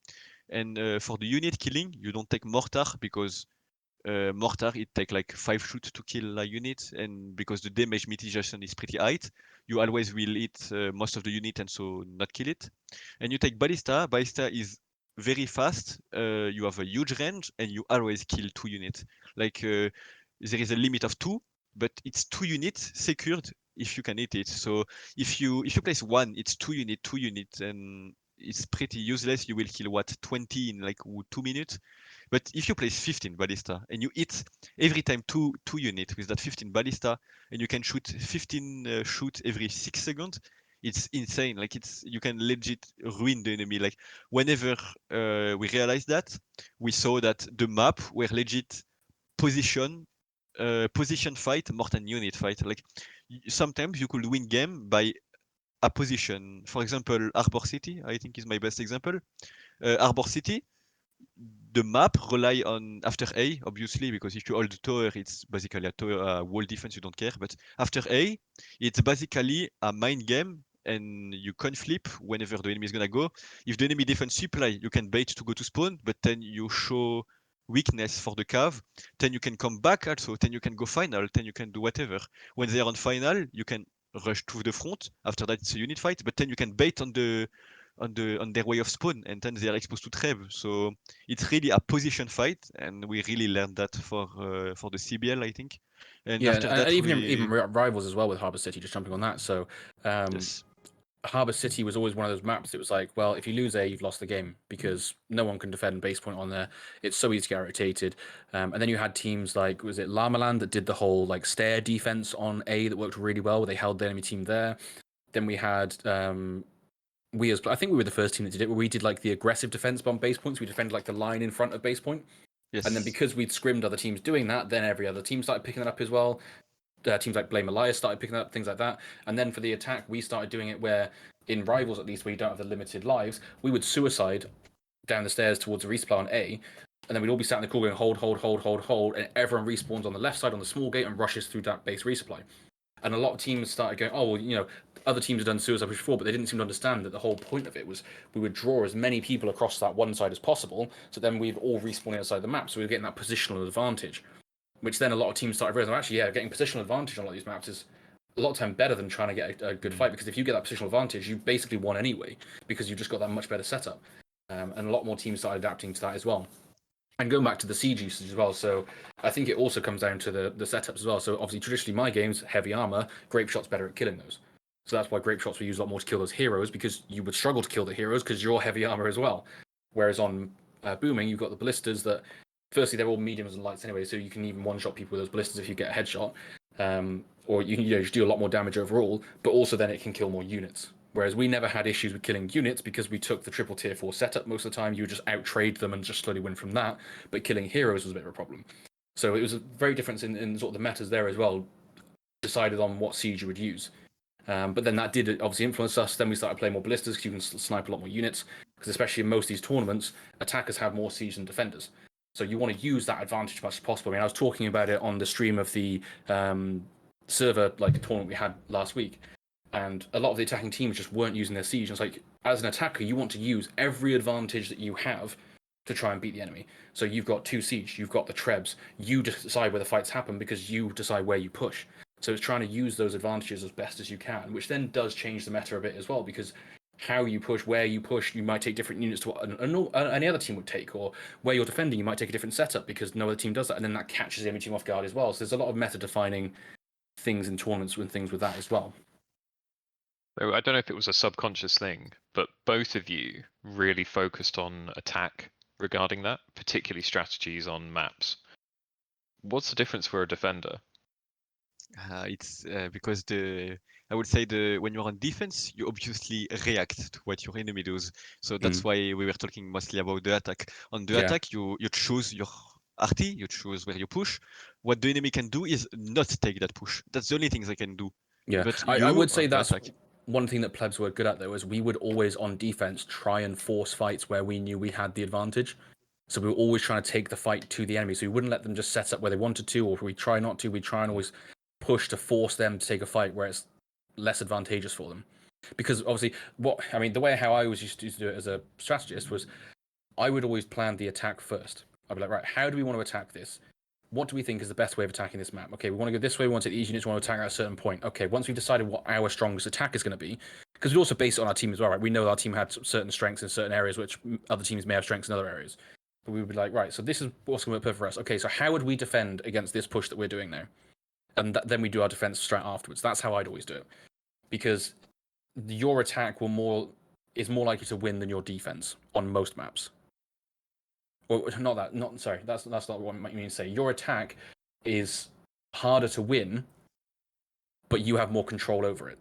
And for the unit killing, you don't take Mortar because Mortar, it take like 5 shoots to kill a unit, and because the damage mitigation is pretty high, you always will hit most of the unit and so not kill it. And you take Ballista. Ballista is very fast. You have a huge range, and you always kill 2 units. Like there is a limit of 2, but it's 2 units secured if you can hit it. So if you place 1, it's 2 units, and it's pretty useless. You will kill what 20 in like 2 minutes. But if you place 15 ballista and you hit every time two unit with that 15 ballista, and you can shoot 15 shoot every 6 seconds, it's insane. Like you can legit ruin the enemy. Like whenever we realized that, we saw that the map were legit position position fight more than unit fight. Like sometimes you could win game by a position. For example, Arbor City, I think is my best example. Arbor City, the map rely on after A, obviously, because if you hold the tower, it's basically a tower wall defense. You don't care. But after A, it's basically a mind game, and you can flip whenever the enemy is gonna go. If the enemy defense supply, you can bait to go to spawn, but then you show weakness for the cave. Then you can come back also. Then you can go final. Then you can do whatever. When they are on final, you can rush to the front. After that, it's a unit fight. But then you can bait on their way of spawn, and then they are exposed to treb. So it's really a position fight, and we really learned that for the CBL, I think. And Yeah, after and that, even Rivals as well with Harbour City. Just jumping on that, so yes, Harbour City was always one of those maps. It was like, well, if you lose A, you've lost the game because no one can defend base point on there. It's so easy to get rotated. And then you had teams like, was it Llamaland that did the whole like stair defense on A that worked really well, where they held the enemy team there. Then we had I think we were the first team that did it, where we did like the aggressive defense on base points. We defended like the line in front of base point. yes, And then because we'd scrimmed other teams doing that, then every other team started picking it up as well. Teams like Blame Elias started picking up things like that. And then for the attack, we started doing it where, in Rivals at least, where you don't have the limited lives, we would suicide down the stairs towards the resupply on A, and then we'd all be sat in the core going hold, and everyone respawns on the left side on the small gate and rushes through that base resupply. And a lot of teams started going, oh, well, other teams had done suicide push before, but they didn't seem to understand that the whole point of it was we would draw as many people across that one side as possible, so then we'd all respawn outside the map, so we were getting that positional advantage. Which then a lot of teams started realizing, actually, yeah, getting positional advantage on a lot of these maps is a lot of time better than trying to get a good fight, because if you get that positional advantage, you basically won anyway, because you've just got that much better setup. And a lot more teams started adapting to that as well. And going back to the siege usage as well, so I think it also comes down to the setups as well. So obviously, traditionally, my games, heavy armor, grape shot's better at killing those. So that's why grape shots were used a lot more to kill those heroes, because you would struggle to kill the heroes because you're heavy armor as well. Whereas on booming, you've got the ballistas that, firstly, they're all mediums and lights anyway, so you can even one-shot people with those ballistas if you get a headshot, or you can just do a lot more damage overall. But also, then it can kill more units. Whereas we never had issues with killing units because we took the triple tier 4 setup most of the time. You would just out-trade them and just slowly win from that. But killing heroes was a bit of a problem. So it was a very difference in sort of the metas there as well, decided on what siege you would use. But then that did obviously influence us. Then we started playing more ballistas because you can snipe a lot more units. Because especially in most of these tournaments, attackers have more siege than defenders. So you want to use that advantage as much as possible. I mean, I was talking about it on the stream of the server tournament we had last week. And a lot of the attacking teams just weren't using their siege. And it's like, as an attacker, you want to use every advantage that you have to try and beat the enemy. So you've got 2 siege, you've got the trebs. You decide where the fights happen because you decide where you push. So it's trying to use those advantages as best as you can, which then does change the meta a bit as well, because how you push, where you push, you might take different units to what any other team would take, or where you're defending, you might take a different setup because no other team does that, and then that catches the enemy team off guard as well. So there's a lot of meta-defining things in tournaments and things with that as well. So I don't know if it was a subconscious thing, but both of you really focused on attack regarding that, particularly strategies on maps. What's the difference for a defender? It's because I would say when you're on defense, you obviously react to what your enemy does. So that's why we were talking mostly about the attack. On the attack, you choose your arty, you choose where you push. What the enemy can do is not take that push. That's the only thing they can do. Yeah, but I would say that's attack. One thing that plebs were good at, though, is we would always on defense try and force fights where we knew we had the advantage. So we were always trying to take the fight to the enemy. So we wouldn't let them just set up where they wanted to, or if we try not to, we try and always push to force them to take a fight where it's less advantageous for them. Because obviously, the way how I always used to do it as a strategist was I would always plan the attack first. I'd be like, right, how do we want to attack this? What do we think is the best way of attacking this map? Okay, we want to go this way, we want to take these units, we want to attack at a certain point. Okay, once we've decided what our strongest attack is going to be, because we also base it on our team as well, right? We know our team had certain strengths in certain areas, which other teams may have strengths in other areas. But we would be like, right, so this is what's going to work perfect for us. Okay, so how would we defend against this push that we're doing now? And then we do our defense strat afterwards. That's how I'd always do it. Because your attack is more likely to win than your defense on most maps. Or that's not what you mean to say. Your attack is harder to win, but you have more control over it.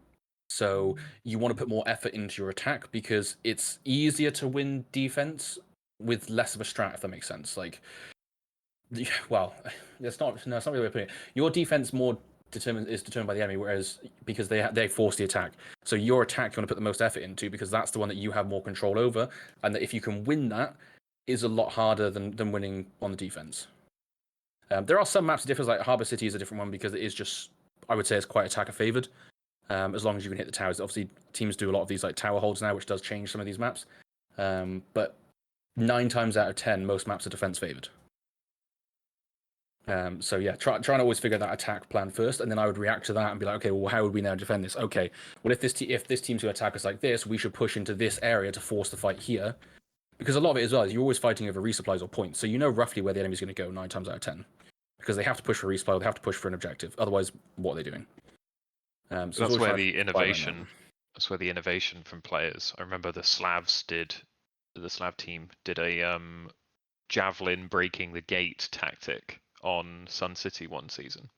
So you want to put more effort into your attack because it's easier to win defense with less of a strat, if that makes sense. Like, well, it's not really the way of putting it. Your defense is determined by the enemy, whereas because they force the attack. So your attack you want to put the most effort into because that's the one that you have more control over, and that if you can win that, is a lot harder than winning on the defense. There are some maps that differ, like Harbour City is a different one because it is just, I would say it's quite attacker favored. As long as you can hit the towers. Obviously, teams do a lot of these like tower holds now, which does change some of these maps. But 9 times out of 10, most maps are defense favored. So yeah, try to always figure that attack plan first, and then I would react to that and be like, okay, well, how would we now defend this? Okay, well, if this team's to attack us like this, we should push into this area to force the fight here. Because a lot of it as well is you're always fighting over resupplies or points, so you know roughly where the enemy's going to go 9 times out of 10. Because they have to push for a resupply, or they have to push for an objective. Otherwise, what are they doing? So that's where the innovation. That's where the innovation from players. I remember the Slav team did a javelin breaking the gate tactic on Sun City one season,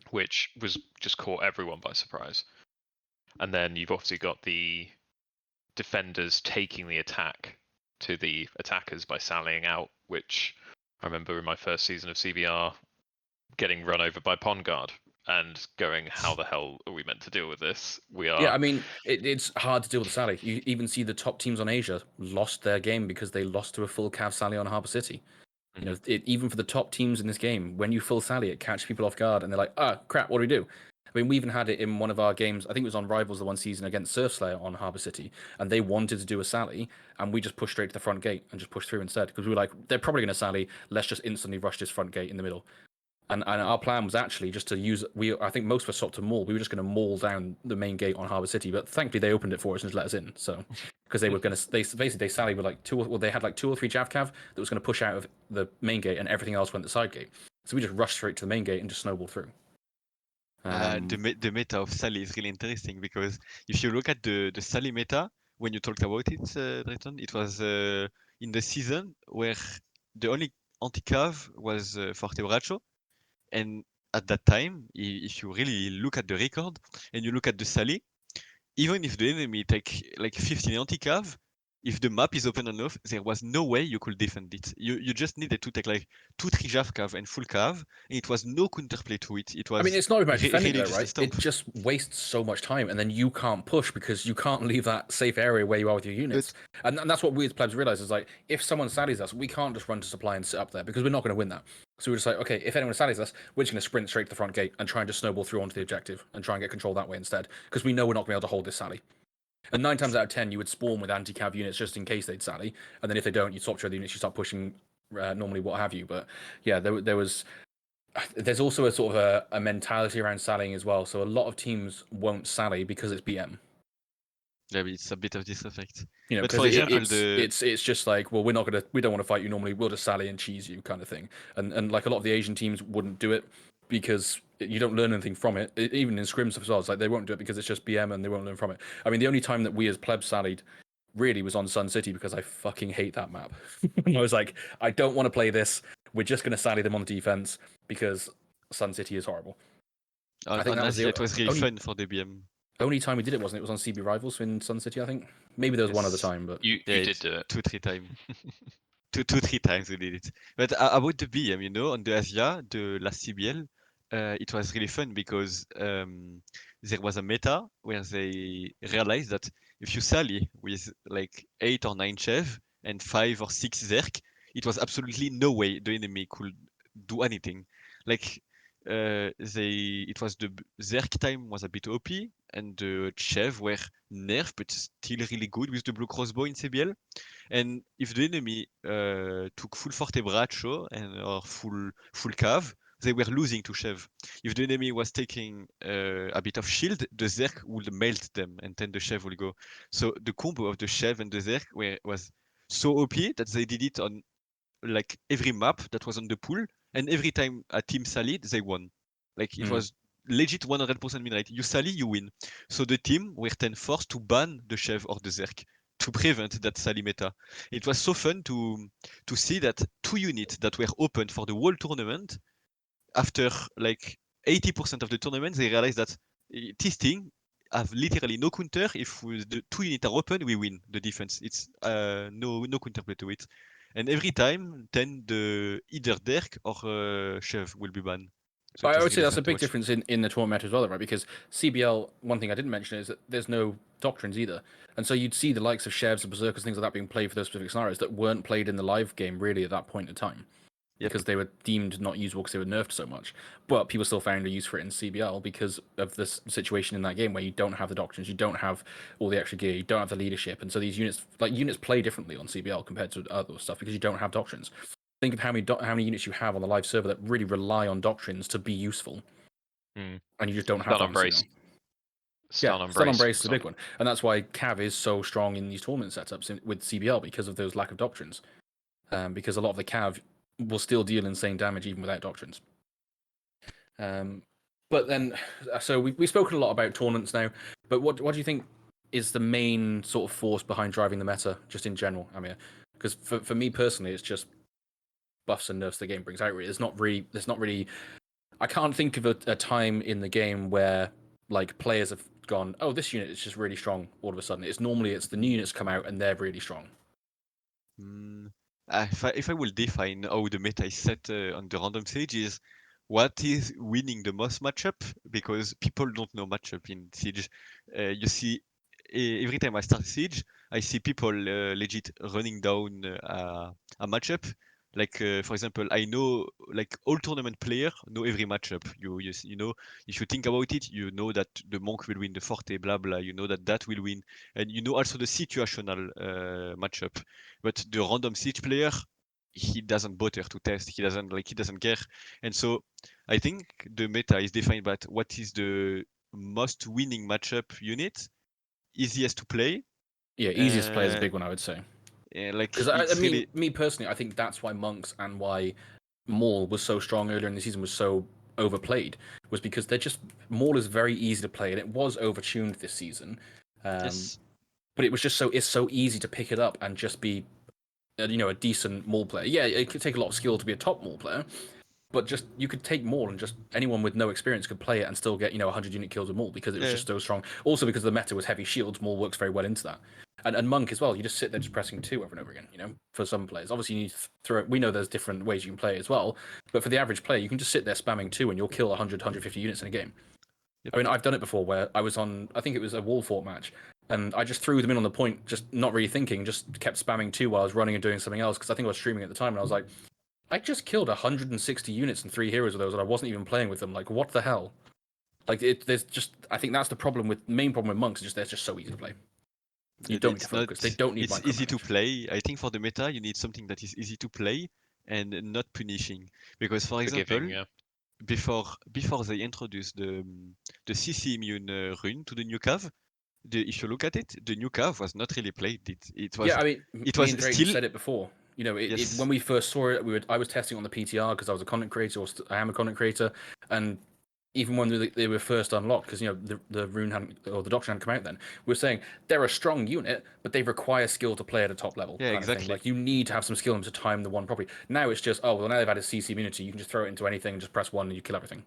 which was just caught everyone by surprise. And then you've obviously got the defenders taking the attack to the attackers by sallying out, which I remember in my first season of CBR getting run over by Pond Guard and going, how the hell are we meant to deal with this? Yeah, I mean, it's hard to deal with the sally. You even see the top teams on Asia lost their game because they lost to a full cav sally on Harbour City. You know, even for the top teams in this game, when you full sally, it catches people off guard, and they're like, crap, what do we do? I mean, we even had it in one of our games, I think it was on Rivals the one season against Surfslayer on Harbour City, and they wanted to do a sally, and we just pushed straight to the front gate and just pushed through instead, because we were like, they're probably going to sally, let's just instantly rush this front gate in the middle. And our plan was actually just to use, I think most of us stopped to maul, we were just going to maul down the main gate on Harbour City, but thankfully they opened it for us and just let us in, so, because they were going to, they sallied with like they had like 2 or 3 Jav Cav that was going to push out of the main gate, and everything else went the side gate. So we just rushed straight to the main gate and just snowballed through. The meta of Sally is really interesting because if you look at the Sally meta, when you talked about it, Drayton, it was in the season where the only anti-cav was Forte Bracho. And at that time, if you really look at the record and you look at the Sally, even if the enemy take like 15 anti-cav, if the map is open enough, there was no way you could defend it. You just needed to take like 2-3 Jav cav and full cav, and it was no counterplay to it. It was. I mean, it's not about defending really though, right? It just wastes so much time, and then you can't push because you can't leave that safe area where you are with your units. And that's what we as plebs realize is like, if someone sallies us, we can't just run to supply and sit up there because we're not going to win that. So we're just like, okay, if anyone sallies us, we're just going to sprint straight to the front gate and try and just snowball through onto the objective and try and get control that way instead, because we know we're not going to be able to hold this sally. And 9 times out of 10, you would spawn with anti-cav units just in case they'd sally, and then if they don't, you swap to other units, you start pushing normally what have you. But yeah, there's also a sort of a mentality around sallying as well. So a lot of teams won't sally because it's BM. Yeah, it's a bit of disrespect. You know, But because for example, it's just like, well, we don't want to fight you normally. We'll just sally and cheese you, kind of thing. And like a lot of the Asian teams wouldn't do it because you don't learn anything from it. Even in scrims as well, it's like they won't do it because it's just BM and they won't learn from it. I mean, the only time that we as plebs sallied really was on Sun City because I fucking hate that map. And I was like, I don't want to play this. We're just going to sally them on the defense because Sun City is horrible. I think that was it was really fun for the BM. Only time we did it, wasn't it? It was on CB Rivals in Sun City, I think. Maybe there was one other time, but you did do it 2-3 times. two, 3 times we did it. But about the BM, you know, on the Asia, the last CBL, it was really fun because there was a meta where they realized that if you sally with like 8 or 9 Chev and 5 or 6 Zerk, it was absolutely no way the enemy could do anything. Like it was the Zerk time was a bit OP and the Chev were nerfed but still really good with the blue crossbow in CBL. And if the enemy took full forte braccio or full cav, they were losing to Chev. If the enemy was taking a bit of shield, the Zerk would melt them and then the Chev will go. So the combo of the Chev and the Zerk was so OP that they did it on like every map that was on the pool, and every time a team sallied, they won. Like it was legit 100% win rate. You sally, you win. So the team were then forced to ban the Chev or the Zerk to prevent that sally meta. It was so fun to see that 2 units that were open for the whole tournament, after like 80% of the tournament, they realized that testing have literally no counter. If the 2 units are open, we win the defense. It's no counterplay to it. And every time, then the either Derk or Chev will be banned. So I would say really that's a fun to big watch. difference in the tournament as well, right? Because CBL, one thing I didn't mention is that there's no doctrines either. And so you'd see the likes of Chevs and Berserkers, things like that being played for those specific scenarios that weren't played in the live game really at that point in time. Yep. Because they were deemed not usable because they were nerfed so much. But people still found a use for it in CBL because of this situation in that game where you don't have the doctrines, you don't have all the extra gear, you don't have the leadership. And so these units play differently on CBL compared to other stuff because you don't have doctrines. Think of how many units you have on the live server that really rely on doctrines to be useful. And you just don't have Stun that Embrace. Stun Embrace is a big one. And that's why Cav is so strong in these tournament setups with CBL because of those lack of doctrines. Because a lot of the Cav will still deal insane damage even without doctrines. But then, so we've spoken a lot about tournaments now, but what do you think is the main sort of force behind driving the meta, just in general, Amya? Because for me personally, it's just buffs and nerfs the game brings out. There's not really. I can't think of a time in the game where like players have gone, oh, this unit is just really strong all of a sudden. It's the new units come out and they're really strong. If I will define how the meta is set on the random stage is what is winning the most matchup, because people don't know matchup in Siege. You see, every time I start Siege, I see people legit running down a matchup. Like for example, I know like all tournament player know every matchup. You know, if you think about it, you know that the monk will win the forte, blah blah. You know that will win, and you know also the situational matchup. But the random Siege player, he doesn't bother to test. He doesn't care. And so I think the meta is defined by what is the most winning matchup unit, easiest to play. Yeah, easiest to play is a big one, I would say. Like Because it's I mean, really me personally, I think that's why Monks and why Maul was so strong earlier in the season, was so overplayed, was because Maul is very easy to play, and it was overtuned this season. yes. But it was just it's so easy to pick it up and just be, a decent Maul player. Yeah, it could take a lot of skill to be a top Maul player, but just you could take Maul and just anyone with no experience could play it and still get 100 unit kills with Maul because it was just so strong. Also because the meta was heavy shields, Maul works very well into that. And Monk as well. You just sit there just pressing 2 over and over again. For some players, obviously you need to throw it. We know there's different ways you can play it as well, but for the average player, you can just sit there spamming 2 and you'll kill 100, 150 units in a game. Yep. I mean, I've done it before where I was on, I think it was a wall fort match, and I just threw them in on the point, just not really thinking, just kept spamming 2 while I was running and doing something else because I think I was streaming at the time, and I was like, I just killed 160 units and 3 heroes of those, and I wasn't even playing with them. Like, what the hell? Like, there's just, I think that's the main problem with monks, is just they're just so easy to play. You don't need It's to focus. They don't need it's easy to micromanage. play. I think for the meta, you need something that is easy to play and not punishing. Because, for example, Forgiving, yeah. before they introduced the CC immune rune to the new cav, if you look at it, the new cav was not really played. Yeah, I mean, It me was and Drayton still said it before. You know, yes. when we first saw it, I was testing on the PTR because I was a content creator, I am a content creator, and even when they were first unlocked, because you know the rune hadn't or the doctrine hadn't come out then, we were saying they're a strong unit, but they require skill to play at a top level, Yeah, kind of thing. exactly. Like you need to have some skill to time the one properly. Now it's just, oh well, now they've added CC immunity, you can just throw it into anything and just press one and you kill everything.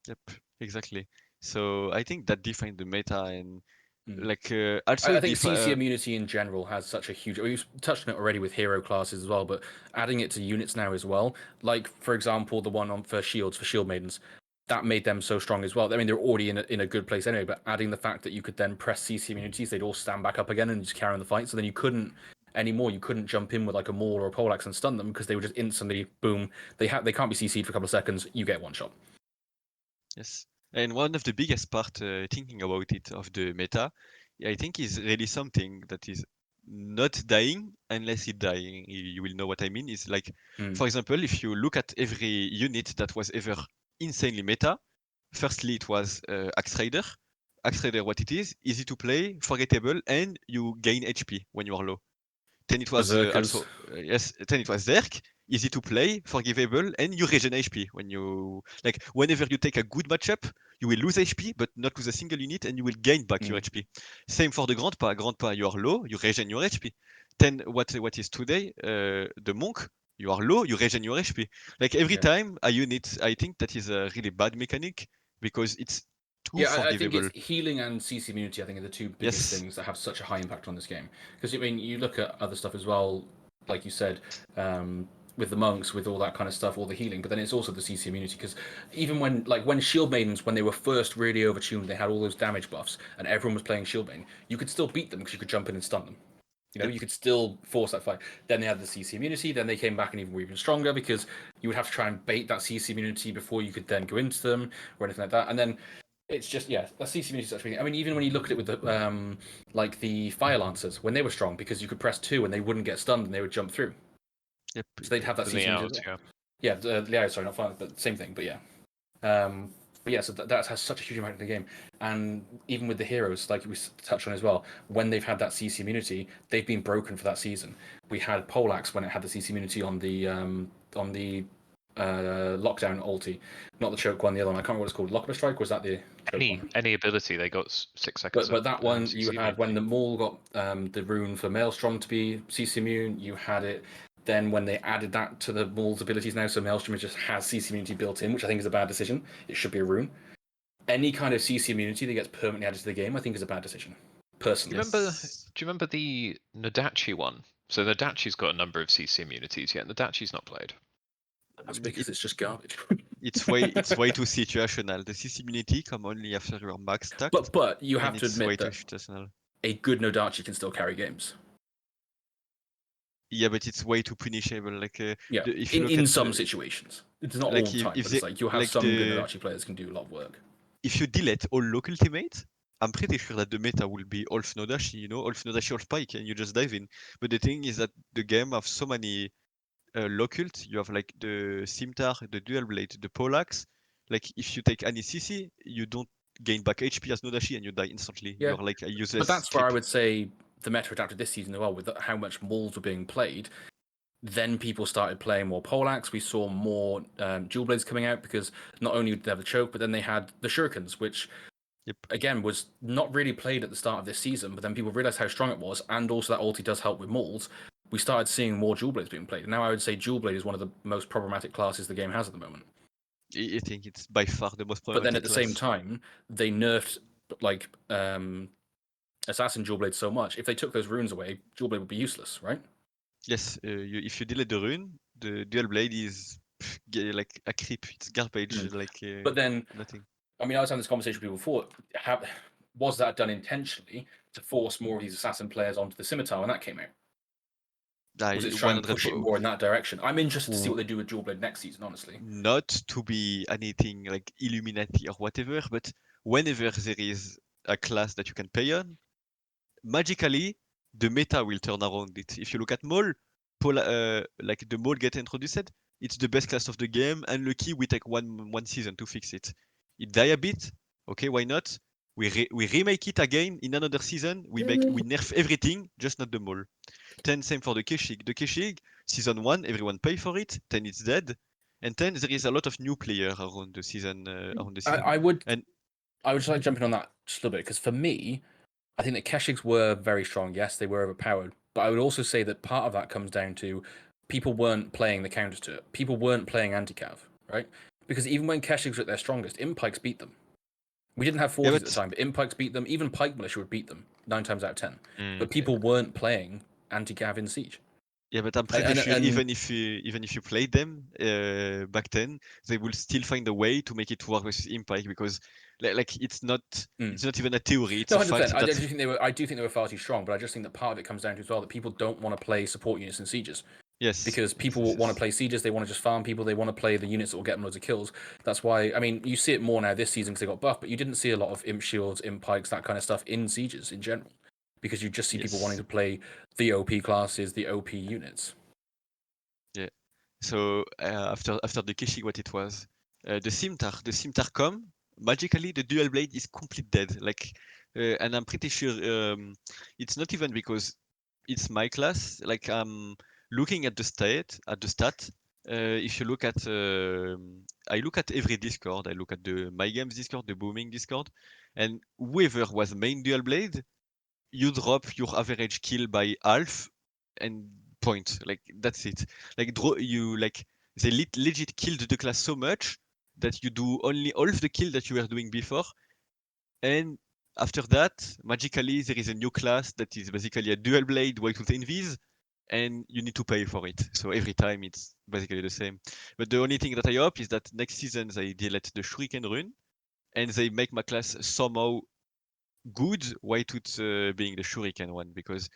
Yep, exactly. So I think that defined the meta and Mm. like also I think CC immunity in general has such a huge. We've touched on it already with hero classes as well, but adding it to units now as well. Like for example, the one on for shields for shield maidens, that made them so strong as well. I mean, they're already in a good place anyway. But adding the fact that you could then press CC immunities, they'd all stand back up again and just carry on the fight. So then you couldn't anymore. You couldn't jump in with like a maul or a poleaxe and stun them because they would just instantly boom. They can't be CC'd for a couple of seconds. You get one shot. yes. And one of the biggest part thinking about it of the meta, I think is really something that is not dying unless it dying. You will know what I mean. Is like, Mm. for example, if you look at every unit that was ever insanely meta, firstly it was Axe Raider. Axe Raider, what it is, easy to play, forgettable, and you gain HP when you are low. Then it was Berserkers. also yes. Then it was Zerk, easy to play, forgivable, and you regen HP when you like. Whenever you take a good matchup, you will lose HP, but not lose a single unit, and you will gain back your Mm. HP. Same for the Grandpa. Grandpa, you are low, you regen your HP. Then what is today? The Monk, you are low, you regen your HP. Like every Yeah. time a unit, I think that is a really bad mechanic because it's too Yeah, I think it's forgivable. healing and CC immunity. I think are the two biggest Yes. things that have such a high impact on this game. Because I mean, you look at other stuff as well, like you said, with the monks, with all that kind of stuff, all the healing. But then it's also the CC immunity. Because even when Shield Maidens, when they were first really overtuned, they had all those damage buffs, and everyone was playing Shield Maiden. You could still beat them because you could jump in and stun them. You know, Yep. you could still force that fight. Then they had the CC immunity. Then they came back and were even stronger because you would have to try and bait that CC immunity before you could then go into them or anything like that. And then it's just that CC immunity is such a thing. I mean, even when you look at it with the like the fire lancers when they were strong because you could press two and they wouldn't get stunned and they would jump through. Yep. So they'd have that The CC immunity layout, as well. yeah. Yeah, sorry, not fire, but same thing. But yeah. But yeah, so that has such a huge impact in the game, and even with the heroes, like we touched on as well, when they've had that CC immunity, they've been broken for that season. We had Polax when it had the CC immunity on the lockdown ulti, not the choke one, the other one. I can't remember what it's called. Lockdown strike, or was that the choke one? Any ability, they got 6 seconds of But that one you CC had when immunity. the Maul got the rune for Maelstrom to be CC immune. You had it then when they added that to the Maul's abilities now, so Maelstrom just has CC immunity built in, which I think is a bad decision. It should be a rune. Any kind of CC immunity that gets permanently added to the game, I think is a bad decision. Do you Personally. remember? Yes. Do you remember the Nodachi one? So Nodachi's got a number of CC immunities, yet Nodachi's not played. That's because it's just garbage. It's way too situational. The CC immunity come only after you're max stacked, but you and have to it's way admit too that situational. a good Nodachi can still carry games. Yeah, but it's way too punishable. Like Yeah, if you look in at some situations. It's not all like the time, if but it's they like you'll have like some good the Nodachi players can do a lot of work. if you delete all local teammates, I'm pretty sure that the meta will be Olf Nodashi, Olf Nodashi or Pike, and you just dive in. But the thing is that the game have so many locult. You have like the Scimitar, the Dual Blade, the Poleaxe. Like if you take any CC, you don't gain back HP as Nodashi and you die instantly. You Yeah, are like a but useless that's where I creep. would say the meta adapted this season as well, with how much Mauls were being played. Then people started playing more Poleaxe. We saw more Dual Blades coming out because not only did they have the choke, but then they had the Shurikens, which Yep. again was not really played at the start of this season. But then people realized how strong it was, and also that ulti does help with Mauls. We started seeing more Dual Blades being played. And now I would say Dual Blade is one of the most problematic classes the game has at the moment. I think it's by far the most But then problematic at the same class. time, they nerfed like Assassin Dual Blade so much. If they took those runes away, Dual Blade would be useless, right? Yes, if you delete the rune, the Dual Blade is like a creep. It's garbage, Mm. like But then, nothing. I mean, I was having this conversation with people before. Was that done intentionally to force more of these assassin players onto the scimitar when that came out? Was it to try and push it 100. more in that direction? I'm interested to see what they do with Dual Blade next season, honestly. Not to be anything like Illuminati or whatever, but whenever there is a class that you can pay on, magically the meta will turn around it. If you look at Maul, like the Maul get introduced, it's the best class of the game. Unlucky, we take one season to fix it. It die a bit, okay, why not? We remake it again in another season. We nerf everything, just not the Maul. Then same for the Keshig. The Keshig, season 1, everyone pay for it. Then it's dead. And then there is a lot of new player around the season. I would And just like jumping on that just a little bit, because for me, I think that Keshigs were very strong. Yes, they were overpowered. But I would also say that part of that comes down to people weren't playing the counter to it. People weren't playing anti-cav, right? Because even when Keshigs were at their strongest, Impikes beat them. We didn't have 40s at the time, but Impikes beat them. Even Pike Militia would beat them 9 times out of 10. But people weren't playing anti-cav in Siege. Yeah, but I'm pretty sure even if you played them back then, they will still find a way to make it work with Impike, because like it's not even a theory. It's no, a fact. I do think they were far too strong, but I just think that part of it comes down to as well that people don't want to play support units in Sieges. Yes. Because people want to play Sieges, they want to just farm people, they want to play the units that will get them loads of kills. That's why, I mean, you see it more now this season because they got buffed, but you didn't see a lot of Imp Shields, Imp Pikes, that kind of stuff in Sieges in general. Because you just see people wanting to play the OP classes, the OP units. Yeah. So after the Keshig, what it was, the Scimitar come magically. The dual blade is complete dead. Like, and I'm pretty sure it's not even because it's my class. Like I'm looking at the stat. If you look at, I look at every Discord. I look at the My.Games Discord, the Booming Discord, and whoever was main dual blade, you drop your average kill by half and point. Like that's it. Like they legit killed the class so much that you do only half the kill that you were doing before, and after that, magically there is a new class that is basically a dual blade white with invis, and you need to pay for it. So every time it's basically the same. But the only thing that I hope is that next season they delete the Shuriken rune and they make my class somehow good Whitewood being the Shuriken one, because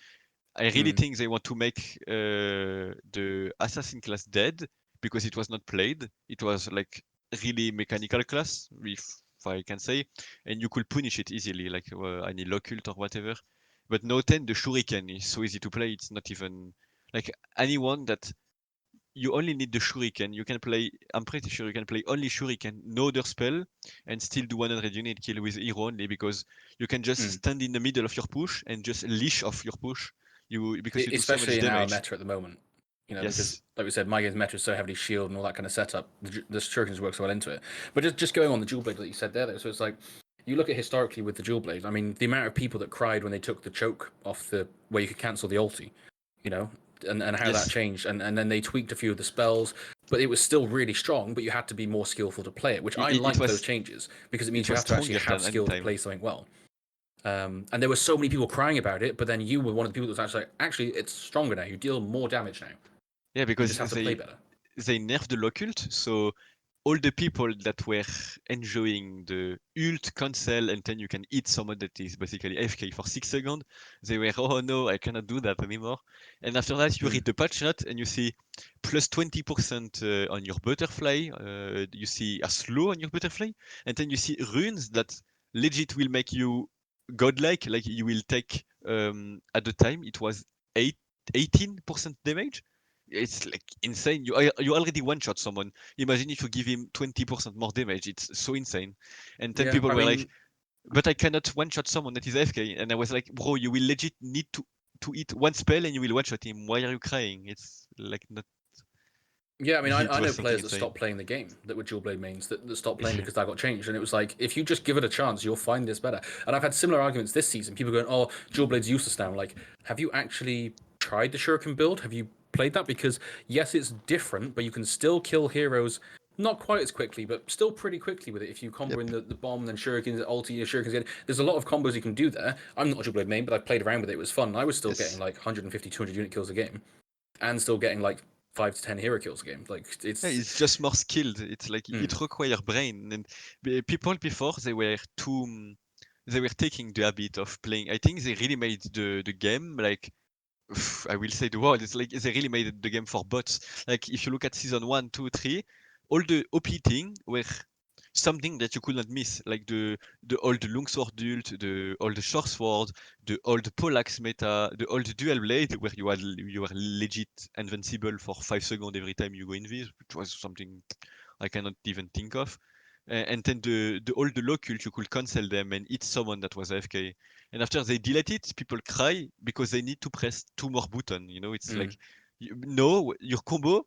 I really think they want to make the assassin class dead because it was not played. It was like really mechanical class, if I can say, and you could punish it easily, like any Locult or whatever. But no 10, the Shuriken is so easy to play. It's not even like anyone that you only need the Shuriken. You can play, I'm pretty sure you can play only Shuriken, no other spell, and still do 100 unit kill with hero only, because you can just stand in the middle of your push and just leash off your push. Because you do so much damage. Especially in our meta at the moment. You know, because like we said, My.Games meta is so heavily shield and all that kind of setup. The Shurikens work so well into it. But just going on the dual blade that you said there, though, so it's like you look at historically with the dual blade. I mean, the amount of people that cried when they took the choke off the where you could cancel the ulti, you know, and how that changed, and then they tweaked a few of the spells, but it was still really strong. But you had to be more skillful to play it, which I like those changes because it means you have to actually have skill to play something well. And there were so many people crying about it, but then you were one of the people that was actually it's stronger now. You deal more damage now. Yeah, because you just have to play better. They nerfed the Locult, so all the people that were enjoying the ult cancel and then you can hit someone that is basically AFK for 6 seconds, they were, oh no, I cannot do that anymore. And after that, you read the patch note and you see plus 20% on your butterfly, you see a slow on your butterfly, and then you see runes that legit will make you godlike, like you will take, at the time, it was 18% damage. It's like insane. You already one shot someone. Imagine if you give him 20% more damage. It's so insane. And then people were like, "But I cannot one shot someone that is AFK." And I was like, "Bro, you will legit need to hit one spell and you will one shot him. Why are you crying? It's like not." Yeah, I mean, I know players that stopped playing the game that were dual blade mains that stopped playing because that got changed, and it was like, if you just give it a chance, you'll find this better. And I've had similar arguments this season. People going, "Oh, dual blade's useless now." I'm like, have you actually tried the Shuriken build? Have you played that? Because yes, it's different, but you can still kill heroes not quite as quickly, but still pretty quickly with it. If you combo in the bomb, then Shurikens, ulti, Shurikens again. There's a lot of combos you can do there. I'm not a dual blade main, but I played around with it. It was fun. I was still getting like 150, 200 unit kills a game, and still getting like 5 to 10 hero kills a game. Like it's just more skilled. It's like it requires brain. And people before they were taking the habit of playing. I think they really made the game like, I will say the word. It's like they really made the game for bots. Like if you look at season 1, 2, 3, all the OP thing where something that you could not miss, like the old longsword ult, the old shortsword, the old poleaxe meta, the old dual blade, where you were legit invincible for 5 seconds every time you go invis, which was something I cannot even think of. And then the old low cult, you could cancel them and hit someone that was AFK. And after they delete it, people cry because they need to press 2 more buttons. You know, it's like, no, your combo,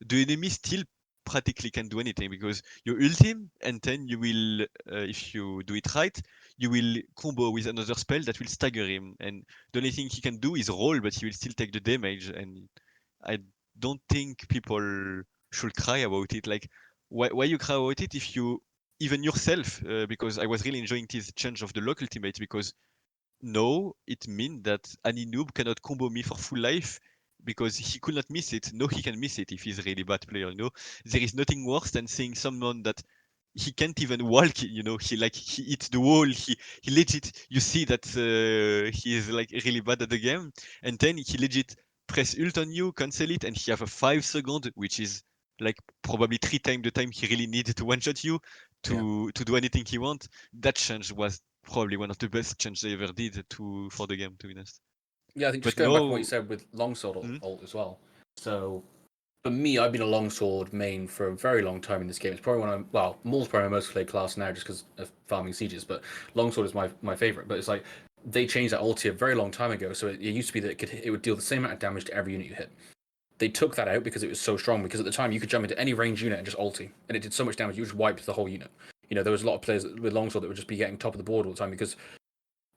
the enemy still practically can do anything because you ult him and then you will, if you do it right, you will combo with another spell that will stagger him. And the only thing he can do is roll, but he will still take the damage. And I don't think people should cry about it. Like, why you cry about it if you even yourself? Because I was really enjoying this change of the lock ultimate because no, it means that any noob cannot combo me for full life because he could not miss it. No, he can miss it if he's a really bad player. You know, there is nothing worse than seeing someone that he can't even walk. You know, he hits the wall. He legit. You see that he is like really bad at the game, and then he legit press ult on you, cancel it, and he have a 5 second, which is like probably 3 times the time he really needed to one shot you to do anything he want. That change was probably one of the best changes they ever did for the game, to be honest. Yeah, I think just But going back on what you no, said with longsword ult as well. So for me, I've been a longsword main for a very long time in this game. It's probably Maul's probably my most played class now just because of farming sieges, but longsword is my favorite. But it's like they changed that ulti a very long time ago. So it used to be that it would deal the same amount of damage to every unit you hit. They took that out because it was so strong. Because at the time you could jump into any range unit and just ulti, and it did so much damage you just wiped the whole unit. You know, there was a lot of players with longsword that would just be getting top of the board all the time because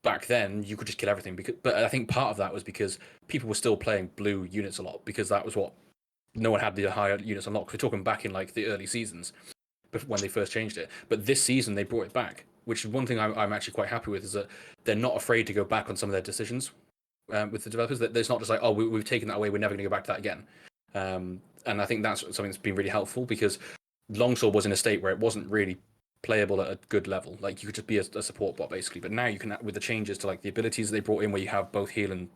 back then you could just kill everything. But I think part of that was because people were still playing blue units a lot because that was what no one had the higher units unlocked. We're talking back in like the early seasons when they first changed it. But this season they brought it back, which is one thing I'm actually quite happy with is that they're not afraid to go back on some of their decisions with the developers. That it's not just like, oh, we've taken that away, we're never going to go back to that again. And I think that's something that's been really helpful because Longsword was in a state where it wasn't really playable at a good level. Like you could just be a support bot basically. But now you can, with the changes to like the abilities they brought in, where you have both heal and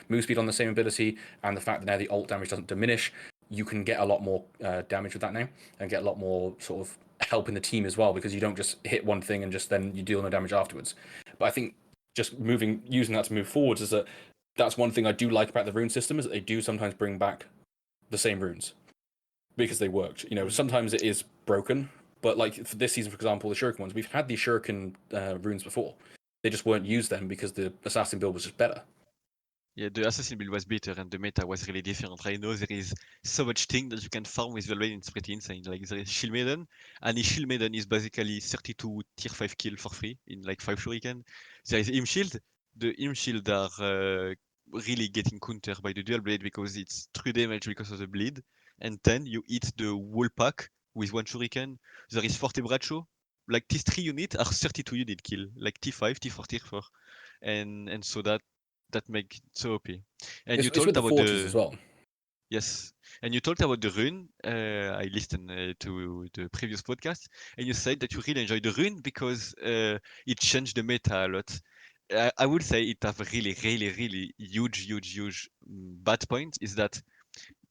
Movespeed on the same ability, and the fact that now the ult damage doesn't diminish, you can get a lot more damage with that now, and get a lot more sort of help in the team as well because you don't just hit one thing and just then you deal no damage afterwards. But I think just using that to move forwards is that's one thing I do like about the rune system is that they do sometimes bring back the same runes because they worked. You know, sometimes it is broken, but like for this season, for example, the Shuriken ones, we've had these Shuriken runes before. They just weren't used then because the assassin build was just better. yeah, the assassin build was better and the meta was really different. Right now there is so much thing that you can farm with the blade, it's pretty insane. Like there is Shield Maiden, and the Shield Maiden is basically 32 tier 5 kill for free in like 5 shuriken. There is Imp Shield. The Imp Shield are really getting countered by the dual blade because it's 3 damage because of the bleed. And then you hit the wall pack with 1 shuriken. There is Forte Bracho. Like these 3 units are 32 unit kill, like T5, T4, T4. And so that make it so OP. And you It's with talked the about forges as well. yes, and you talked about the rune. I listened to the previous podcast, and you said that you really enjoyed the rune because it changed the meta a lot. I would say it have a really, really, really huge bad point is that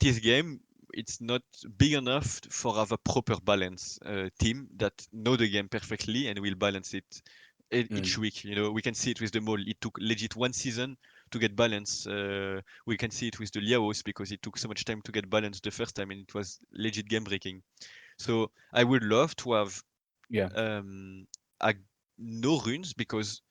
this game it's not big enough for have a proper balance team that know the game perfectly and will balance it each week. You know, we can see it with the Maul. It took legit 1 season to get balance. We can see it with the Liaos because it took so much time to get balance the first time and it was legit game breaking. So I would love to have Yeah. a, no runes because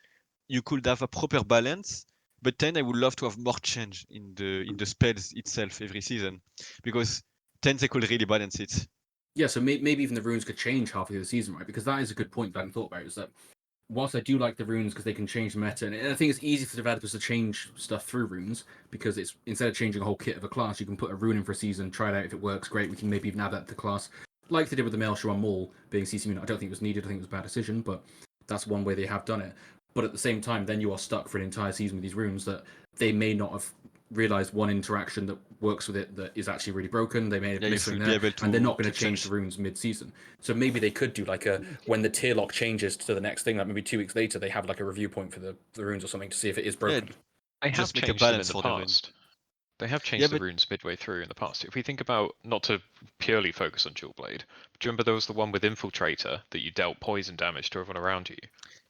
you could have a proper balance. But then I would love to have more change in the spells itself every season because then they could really balance it. Yeah, so maybe even the runes could change halfway through the season, right? Because that is a good point that I hadn't thought about. Is that whilst I do like the runes because they can change the meta, and I think it's easy for developers to change stuff through runes because it's instead of changing a whole kit of a class, you can put a rune in for a season, try it out. If it works, great. We can maybe even add that to the class, like they did with the Maelstrom on Maul being CC unit. I don't think it was needed. I think it was a bad decision, but that's one way they have done it. But at the same time, then you are stuck for an entire season with these runes that they may not have realized one interaction that works with it that is actually really broken. They may have missed something there, and they're not going to change the runes mid-season. So maybe they could do like when the tier lock changes to the next thing, like maybe 2 weeks later, they have like a review point for the runes or something to see if it is broken. They have Just make a changed them in balance the for the rune. past. They have changed the runes midway through in the past. If we think about, not to purely focus on Dual Blade, but do you remember there was the one with Infiltrator that you dealt poison damage to everyone around you?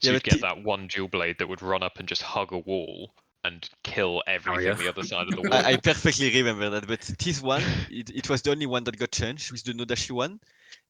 So you'd get that one Dual Blade that would run up and just hug a wall and kill everything the other side of the wall. I perfectly remember that, but this one, it was the only one that got changed with the Nodachi one,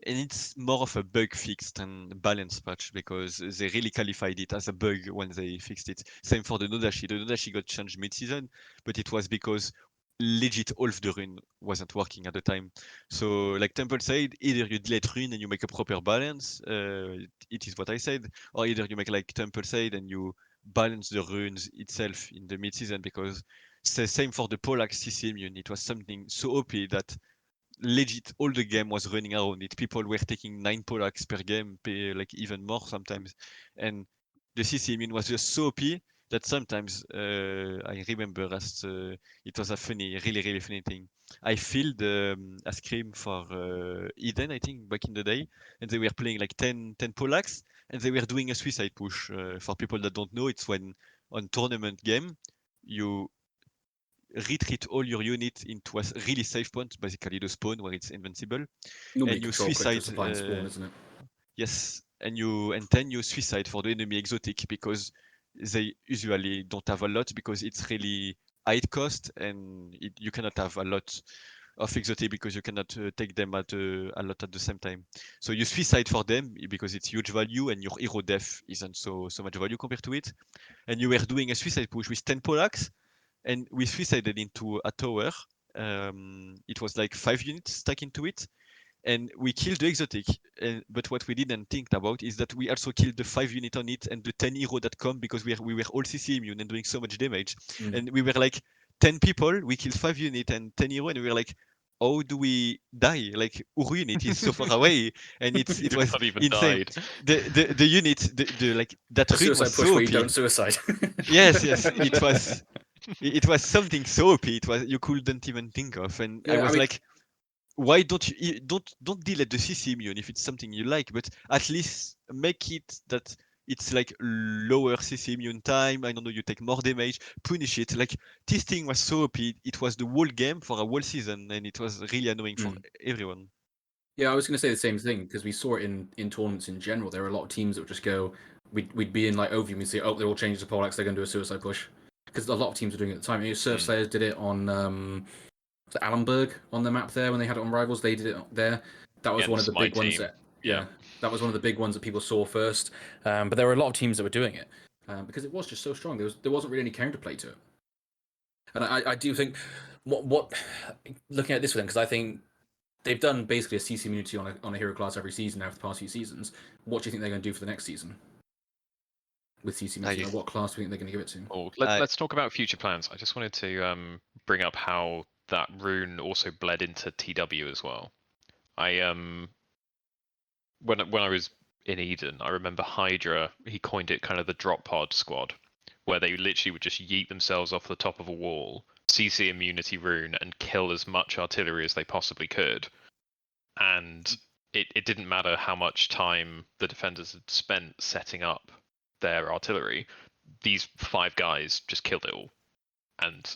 and it's more of a bug fix than balance patch because they really qualified it as a bug when they fixed it. Same for the Nodachi. The Nodachi got changed mid-season, but it was because legit all of the rune wasn't working at the time. So like Temple said, either you delete rune and you make a proper balance, it is what I said, or either you make like Temple said and you balance the runes itself in the mid-season, because it's the same for the Pollax CC immune. It was something so OP that legit all the game was running around it. People were taking 9 Pollax per game, like even more sometimes, and the CC immune was just so OP that sometimes I remember as it was a funny, really funny thing. I filled a scrim for Eden, I think, back in the day, and they were playing like 10 Pollax, and they were doing a suicide push. For people that don't know, it's when on tournament game you retreat all your units into a really safe point, basically the spawn where it's invincible, Normally and you control quick suicide. supply and spawn, isn't it? Yes, and then you suicide for the enemy exotic because they usually don't have a lot because it's really high cost and you cannot have a lot of exotic because you cannot take them at a lot at the same time. So you suicide for them because it's huge value and your hero death isn't so much value compared to it. And you were doing a suicide push with 10 Pollax and we suicided into a tower. It was like 5 units stuck into it and we killed the exotic. But what we didn't think about is that we also killed the 5 unit on it and the 10 hero that come because we were all CC immune and doing so much damage. And we were like 10 people, we killed 5 unit and 10 hero, and we were like, how do we die? Like Uru unit is so far away, and it was Not even insane. died. The unit, the like that A rune was suicide push so where OP. you don't suicide. Yes, it was something so OP. It was you couldn't even think of, and I was like, why don't you don't delete the CC immune if it's something you like, but at least make it that it's like lower CC immune time. I don't know, you take more damage, punish it. Like this thing was so OP. It was the whole game for a whole season, and it was really annoying for everyone. Yeah, I was going to say the same thing because we saw it in tournaments in general. There were a lot of teams that would just go, we'd be in like overview and we'd say, oh, they're all changed to Pollax, they're going to do a suicide push. Because a lot of teams were doing it at the time. Surf Slayers did it on was it Allenberg on the map there when they had it on Rivals. They did it there. That was one of the big ones. That was one of the big ones that people saw first. But there were a lot of teams that were doing it because it was just so strong. There wasn't really any counterplay to it. And I do think what looking at this with them, because I think they've done basically a CC immunity on a hero class every season now for the past few seasons. What do you think they're going to do for the next season with CC immunity? What class do you think they're going to give it to? Oh, let's talk about future plans. I just wanted to bring up how that rune also bled into TW as well. When I was in Eden, I remember Hydra. He coined it kind of the drop pod squad, where they literally would just yeet themselves off the top of a wall, CC immunity rune, and kill as much artillery as they possibly could. And it didn't matter how much time the defenders had spent setting up their artillery. These 5 guys just killed it all, and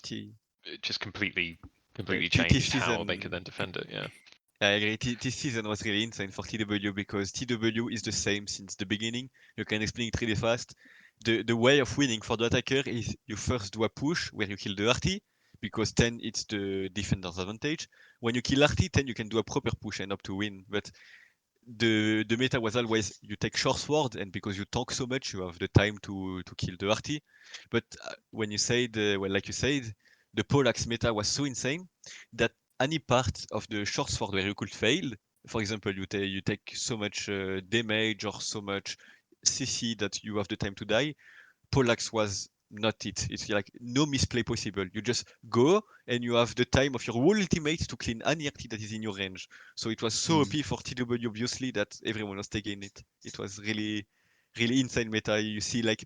it just completely changed how they could then defend it. Yeah. I agree. This season was really insane for TW because TW is the same since the beginning. You can explain it really fast. The way of winning for the attacker is you first do a push where you kill the arty, because 10 it's the defender's advantage. When you kill arty, 10 you can do a proper push and up to win. But the meta was always you take ShortSword, and because you tank so much, you have the time to kill the arty. But when you said, well, like you said, the Pollax meta was so insane that any part of the ShortSword where you could fail, for example, you take so much damage or so much CC that you have the time to die, Pollax was not it. It's like no misplay possible. You just go and you have the time of your whole ultimate to clean any arty that is in your range. So it was so OP for TW, obviously, that everyone was taking it. It was really, really insane meta. You see, like,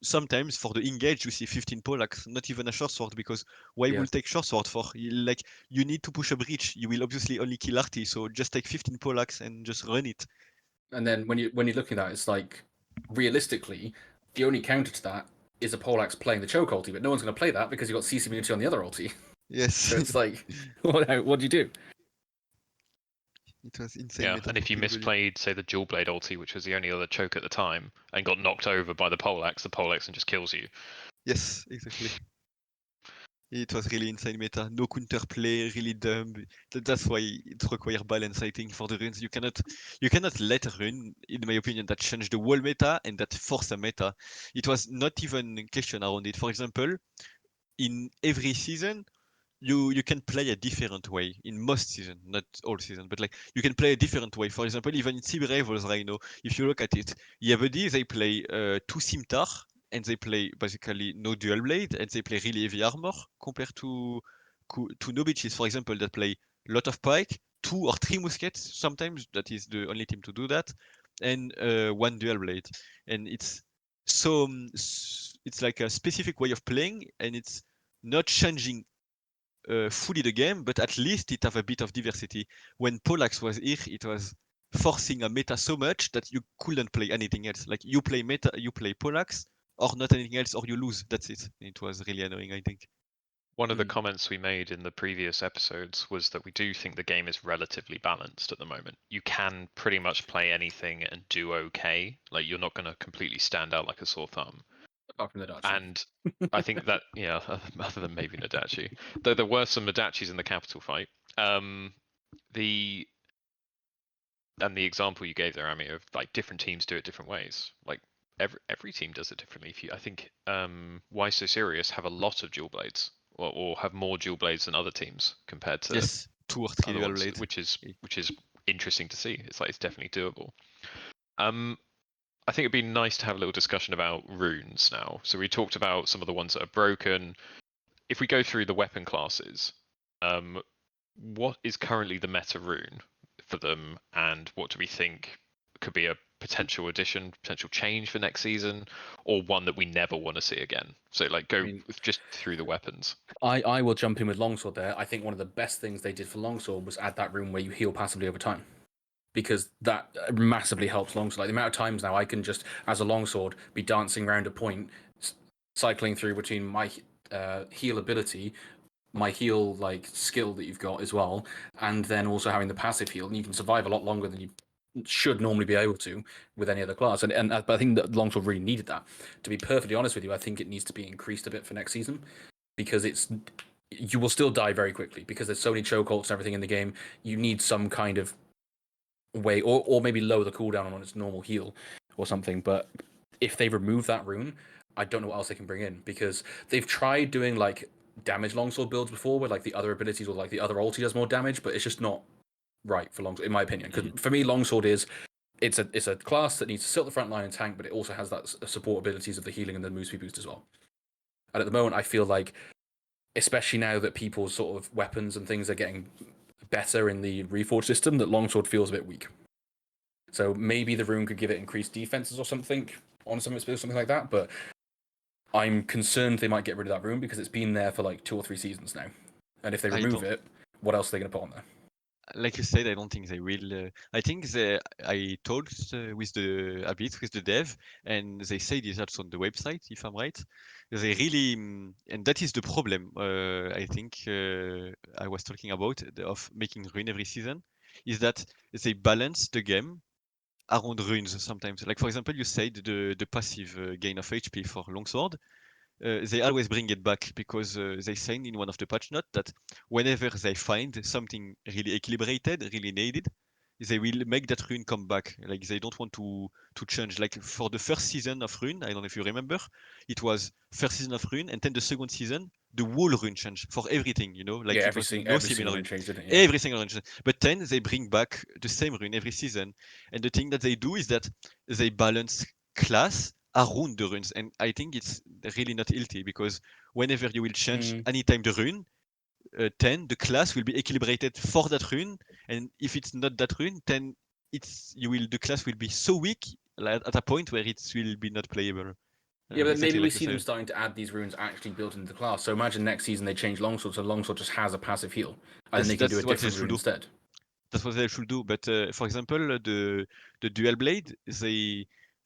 sometimes for the engage, you see 15 Pollax, not even a short sword, because why will take short sword for? Like, you need to push a breach. You will obviously only kill arty, so just take 15 Pollax and just run it. And then when you're looking at that, it's like, realistically, the only counter to that is a Pollax playing the choke ulti, but no one's going to play that because you've got CC immunity on the other ulti. Yes. So it's like, what do you do? It was insane Yeah, meta and for if you everybody. misplayed, say, the dual blade ulti, which was the only other choke at the time, and got knocked over by the poleaxe and just kills you. Yes, exactly. It was really insane meta. No counterplay, really dumb. That's why it requires balance, I think, for the runes. You cannot let a rune, in my opinion, that change the whole meta and that force a meta. It was not even a question around it. For example, in every season, you can play a different way in most season, not all season, but like you can play a different way. For example, even in Sea Rivals Rhino, if you look at it, Yabadi they play two Simtar and they play basically no dual blade and they play really heavy armor compared to no bitches, for example, that play lot of pike, two or three muskets sometimes. That is the only team to do that, and one dual blade, and so it's like a specific way of playing, and it's not changing fully the game, but at least it have a bit of diversity. When Pollax was here, it was forcing a meta so much that you couldn't play anything else. Like you play meta, you play Pollax, or not anything else, or you lose. That's it. It was really annoying, I think. One of the comments we made in the previous episodes was that we do think the game is relatively balanced at the moment. You can pretty much play anything and do okay. Like you're not going to completely stand out like a sore thumb. Apart from the Nodachi. And I think that, yeah, other than maybe Nodachi, though there were some Nodachis in the capital fight. The example you gave there, Amy, of like different teams do it different ways. Like every team does it differently. If you, I think, Why So Serious have a lot of dual blades, or have more dual blades than other teams compared to Yes, two or three other dual ones, blade. which is interesting to see. It's like it's definitely doable. I think it'd be nice to have a little discussion about runes now. So we talked about some of the ones that are broken. If we go through the weapon classes, what is currently the meta rune for them, and what do we think could be a potential addition, potential change for next season, or one that we never want to see again? So like go just through the weapons. I will jump in with Longsword there. I think one of the best things they did for Longsword was add that rune where you heal passively over time, because that massively helps Longsword. Like the amount of times now I can just, as a Longsword, be dancing around a point, cycling through between my heal ability, my heal like skill that you've got as well, and then also having the passive heal, and you can survive a lot longer than you should normally be able to with any other class. And but I think that Longsword really needed that. To be perfectly honest with you, I think it needs to be increased a bit for next season, because you will still die very quickly because there's so many choke ults and everything in the game. You need some kind of way, or maybe lower the cooldown on its normal heal or something. But if they remove that rune, I don't know what else they can bring in, because they've tried doing like damage longsword builds before, where like the other abilities or like the other ulti does more damage, but it's just not right for longsword, in my opinion. Because for me, longsword it's a class that needs to sit at the front line and tank, but it also has that support abilities of the healing and the Movespeed boost as well. And at the moment, I feel like, especially now that people's sort of weapons and things are getting better in the Reforged system, that longsword feels a bit weak. So maybe the rune could give it increased defenses or something on some of its builds, something like that. But I'm concerned they might get rid of that rune because it's been there for like 2 or 3 seasons now. And if they remove it, what else are they going to put on there? Like you said, I don't think they will. I think I talked with a bit with the dev, and they say this also on the website, if I'm right. They really, and that is the problem. I think I was talking about of making rune every season, is that they balance the game around runes sometimes. Like for example, you said the passive gain of HP for longsword. They always bring it back because they say in one of the patch notes that whenever they find something really equilibrated, really needed, they will make that rune come back. Like they don't want to change. Like for the first season of rune, I don't know if you remember, it was first season of rune, and then the second season, the whole rune changed for everything. Like Yeah, it was no every similar single rune rune. changed, didn't it? Yeah. Every single rune changed. But then they bring back the same rune every season, and the thing that they do is that they balance class around the runes, and I think it's really not healthy because whenever you will change anytime the rune, then the class will be equilibrated for that rune, and if it's not that rune, then the class will be so weak at a point where it will be not playable. Yeah, but Exactly maybe we like you see them said. starting to add these runes actually built into the class. So imagine next season they change Longsword, so Longsword just has a passive heal, and then Yes, they can do a that's what they different should rune do. instead. That's what they should do. But for example, the dual blade,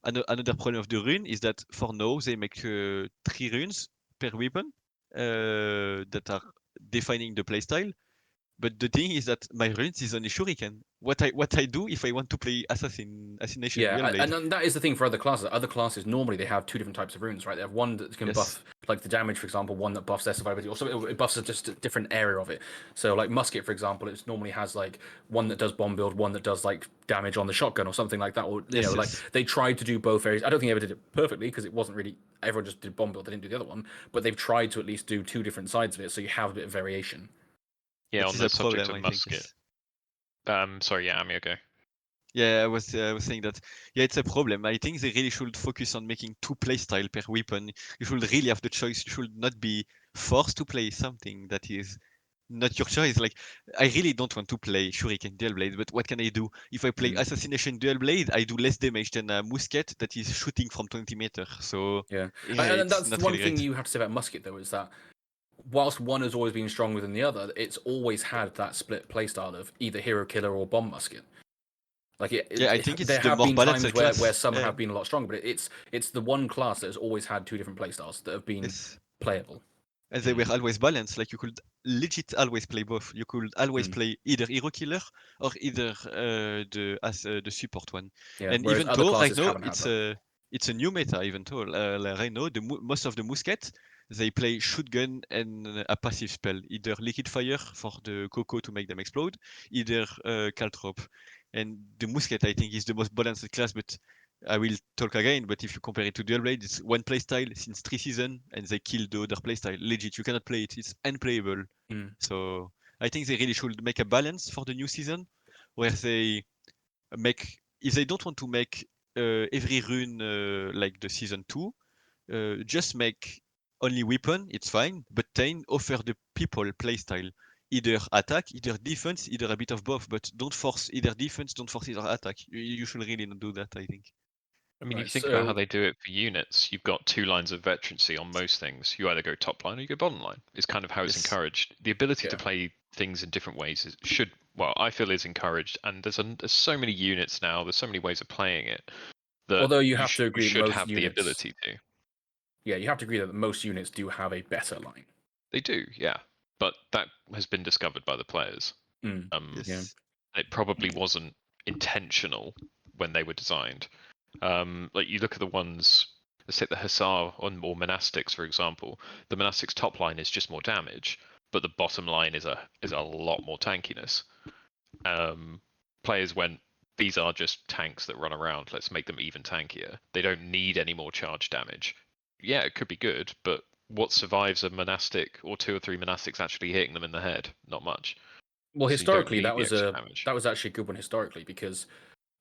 another problem of the rune is that for now they make 3 runes per weapon that are defining the playstyle. But the thing is that my runes is only shuriken. What I do if I want to play assassination dual blade? and that is the thing for other classes. Other classes normally they have two different types of runes, right? They have one that can Yes. buff like the damage, for example, one that buffs their survivability, also it buffs just a different area of it. So like Musket, for example, it normally has like one that does bomb build, one that does like damage on the shotgun or something like that. Or Yes, like yes. they tried to do both areas. I don't think they ever did it perfectly because it wasn't really everyone just did bomb build. They didn't do the other one, but they've tried to at least do two different sides of it, so you have a bit of variation. Yeah, That on is the a subject problem, of I think. Musket. Yes. Sorry, yeah, Amya, go. Yeah, I was saying that. Yeah, it's a problem. I think they really should focus on making two playstyle per weapon. You should really have the choice. You should not be forced to play something that is not your choice. Like, I really don't want to play Shuriken Dual Blade, but what can I do? If I play Assassination Dual Blade, I do less damage than a Musket that is shooting from 20 meters. So, Yeah, yeah, and it's that's the not one really thing right. you have to say about Musket though is that whilst one has always been stronger than the other, it's always had that split playstyle of either hero killer or bomb musket. Like Yeah, I think it's there the have more been times balanced where class. some Yeah, have been a lot stronger, but it's the one class that has always had two different playstyles that have been yes. playable. And they were always balanced. Like you could legit always play both. You could always Mm. play either hero killer or either the support one. Yeah, And whereas even other though right classes now haven't had that. it's a new meta, even though right now most of the musket they play shotgun and a passive spell, either liquid fire for the coco to make them explode, either caltrop. And the musket I think is the most balanced class, but I will talk again, but if you compare it to Dual Blade, it's one playstyle since 3 seasons, and they killed the other playstyle. Legit, you cannot play it. It's unplayable. Mm. So I think they really should make a balance for the new season, where they make, if they don't want to make every rune like the season 2, just make only weapon, it's fine, but then offer the people playstyle. Either attack, either defense, either a bit of both, but don't force either defense, don't force either attack. You should really not do that, I think. I mean, you Right, think about how so they do it for units. You've got two lines of veterancy on most things. You either go top line or you go bottom line. It's kind of how it's Yes. encouraged. The ability to yeah, play things in different ways should, well, I feel is encouraged. And there's so many units now. There's so many ways of playing it that although you you have to you agree should most have the units, ability to. yeah, you have to agree that most units do have a better line. They do, yeah. But that has been discovered by the players. Mm. Yeah, Yes. It probably wasn't intentional when they were designed. Like you look at the ones, let's take the Hussar or Monastics for example. The Monastics top line is just more damage, but the bottom line is a lot more tankiness. Players went, these are just tanks that run around. Let's make them even tankier. They don't need any more charge damage. Yeah, it could be good, but what survives a monastic or two or three monastics actually hitting them in the head? Not much. well, So you don't historically need the extra damage. that was actually a good one historically because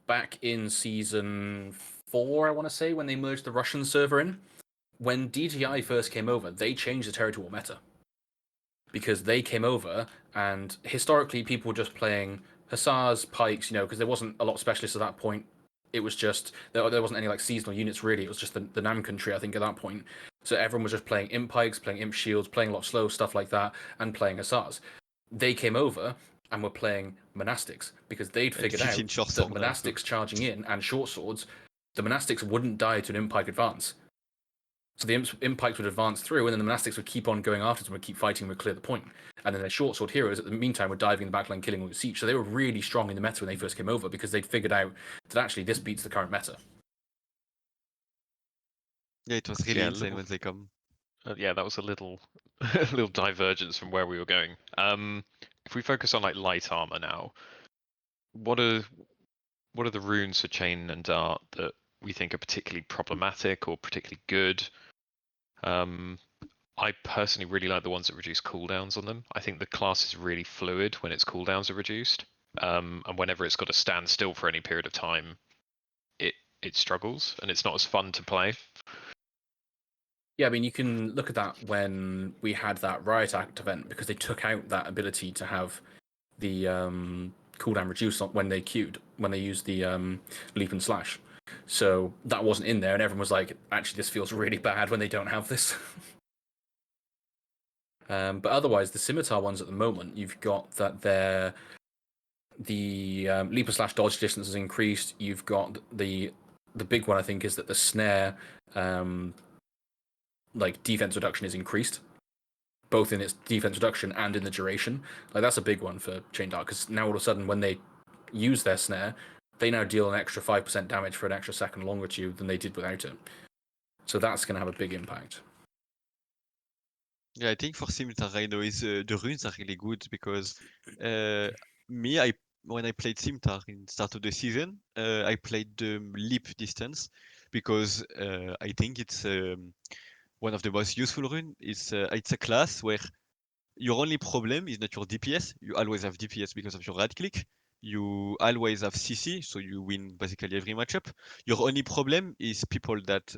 back in season 4, I want to say, when they merged the Russian server in, when DGI first came over, they changed the territorial meta because they came over and historically people were just playing hussars, pikes, because there wasn't a lot of specialists at that point. It was just there wasn't any like seasonal units really. It was just the Nam country, I think, at that point. So everyone was just playing imp pikes, playing imp shields, playing a lot of slow stuff like that, and playing hussars. They came over and were playing monastics because they'd And figured out 15 short that sword also. monastics charging in and short swords, the monastics wouldn't die to an imp pike advance. So the imp pikes would advance through, and then the monastics would keep on going after them, would keep fighting, would clear the point. And then their short sword heroes, at the meantime, were diving in the backline, killing all the siege. So they were really strong in the meta when they first came over because they'd figured out that actually this beats the current meta. Yeah, it was So really yeah, insane when they come. yeah, that was a little a little divergence from where we were going. If we focus on like light armor now, what are the runes for chain and dart that we think are particularly problematic or particularly good? I personally really like the ones that reduce cooldowns on them. I think the class is really fluid when its cooldowns are reduced, and whenever it's got to stand still for any period of time, it struggles and it's not as fun to play. Yeah, I mean, you can look at that when we had that Riot Act event because they took out that ability to have the cooldown reduced when they queued, when they used the leap and slash. So that wasn't in there, and everyone was like, actually, this feels really bad when they don't have this. But otherwise, the scimitar ones at the moment, you've got that the leap and slash dodge distance has increased. You've got the big one, I think, is that the snare like defense reduction is increased. both in its defense reduction and in the duration. Like that's a big one for Chain Dart, because now all of a sudden when they use their snare, they now deal an extra 5% damage for an extra second longer to you than they did without it. So that's going to have a big impact. Yeah, I think for Scimitar Rhino is the runes are really good because me, when I played Scimitar in start of the season, I played the leap distance because I think it's one of the most useful rune. It's a class where your only problem is not your DPS. You always have DPS because of your right click. You always have CC, so you win basically every matchup. Your only problem is people that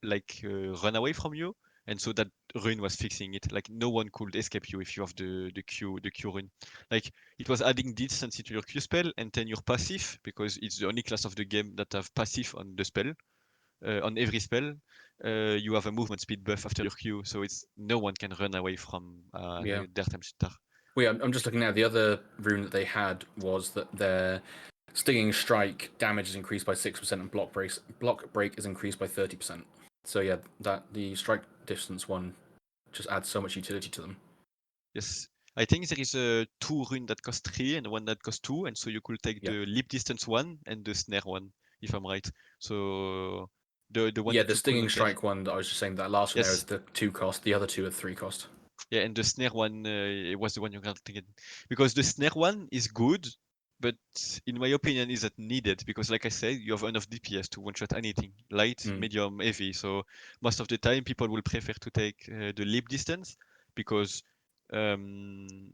run away from you, and so that rune was fixing it. Like no one could escape you if you have the Q rune. Like it was adding distance into your Q spell and then your passive, because it's the only class of the game that have passive on the spell. On every spell, you have a movement speed buff after your Q, so it's no one can run away from their Temstar. Well, yeah, I'm just looking now. The other rune that they had was that their Stinging Strike damage is increased by 6% and block break is increased by 30%. So yeah, that the strike distance one just adds so much utility to them. Yes. I think there is a two rune that cost 3 and one that cost 2, and so you could take the leap distance one and the snare one, if I'm right. So the one that the you Stinging couldn't get. Strike one that I was just saying, that last one there is the 2 cost, the other 2 are 3 cost. Yeah, and the snare one it was the one you got to get, because the snare one is good, but in my opinion isn't needed, because like I said, you have enough DPS to one shot anything, light, medium, heavy. So most of the time people will prefer to take the leap distance, because in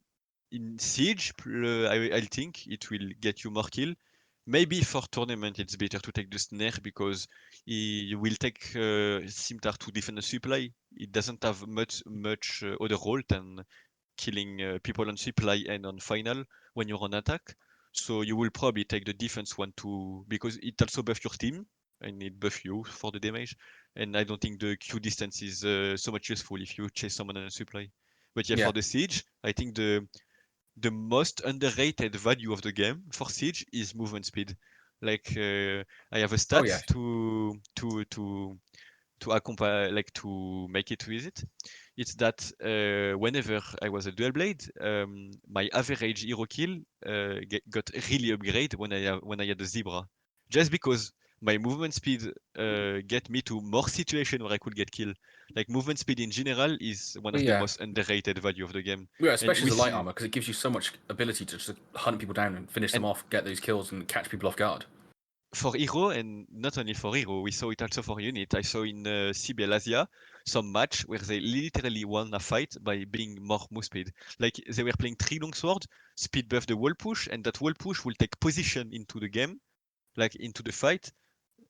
siege I think it will get you more kill. Maybe for tournament it's better to take the snare, because you will take Scimitar to defend the supply. It doesn't have much other role than killing people on supply and on final when you're on attack. So you will probably take the defense one too, because it also buff your team and it buff you for the damage. And I don't think the Q distance is so much useful if you chase someone on a supply. But yeah, for the siege, I think the most underrated value of the game for siege is movement speed. Like I have a stat to accompany, like to make it with it. It's that whenever I was a dual blade, my average hero kill got really upgraded when I had the zebra, just because my movement speed get me to more situation where I could get kill. Like movement speed in general is one of the most underrated value of the game. Yeah, especially as a light armor, because it gives you so much ability to just hunt people down and finish them off, get those kills, and catch people off guard. For hero, and not only for hero, we saw it also for unit. I saw in CBL Asia some match where they literally won a fight by being more move speed. Like they were playing 3 longsword, speed buff the wall push, and that wall push will take position into the game, like into the fight.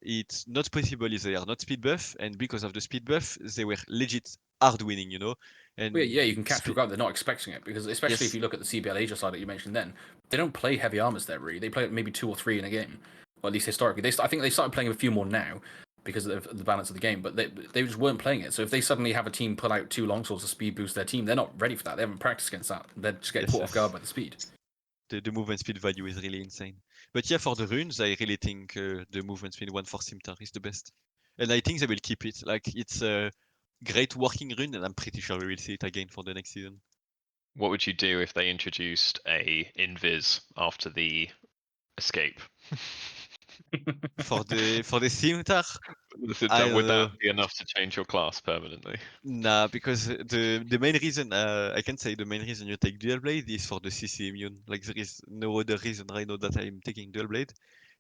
It's not possible if they are not speed buff, and because of the speed buff, they were legit hard winning, you know. And yeah, you can catch people out. They're not expecting it, because especially if you look at the CBL Asia side that you mentioned, then they don't play heavy armors there really. They play maybe 2 or 3 in a game, or at least historically. I think they started playing a few more now because of the balance of the game, but they just weren't playing it. So if they suddenly have a team pull out 2 longswords to speed boost their team, they're not ready for that. They haven't practiced against that. They're just getting caught off guard by the speed. The movement speed value is really insane. But yeah, for the runes, I really think the movement speed one for Scimitar is the best. And I think they will keep it. Like, it's a great working rune, and I'm pretty sure we will see it again for the next season. What would you do if they introduced a invis after the escape? For the Scimitar, would that be enough to change your class permanently? Nah, because the main reason I can say the main reason you take dual blade is for the CC immune. Like there is no other reason right now that I'm taking dual blade.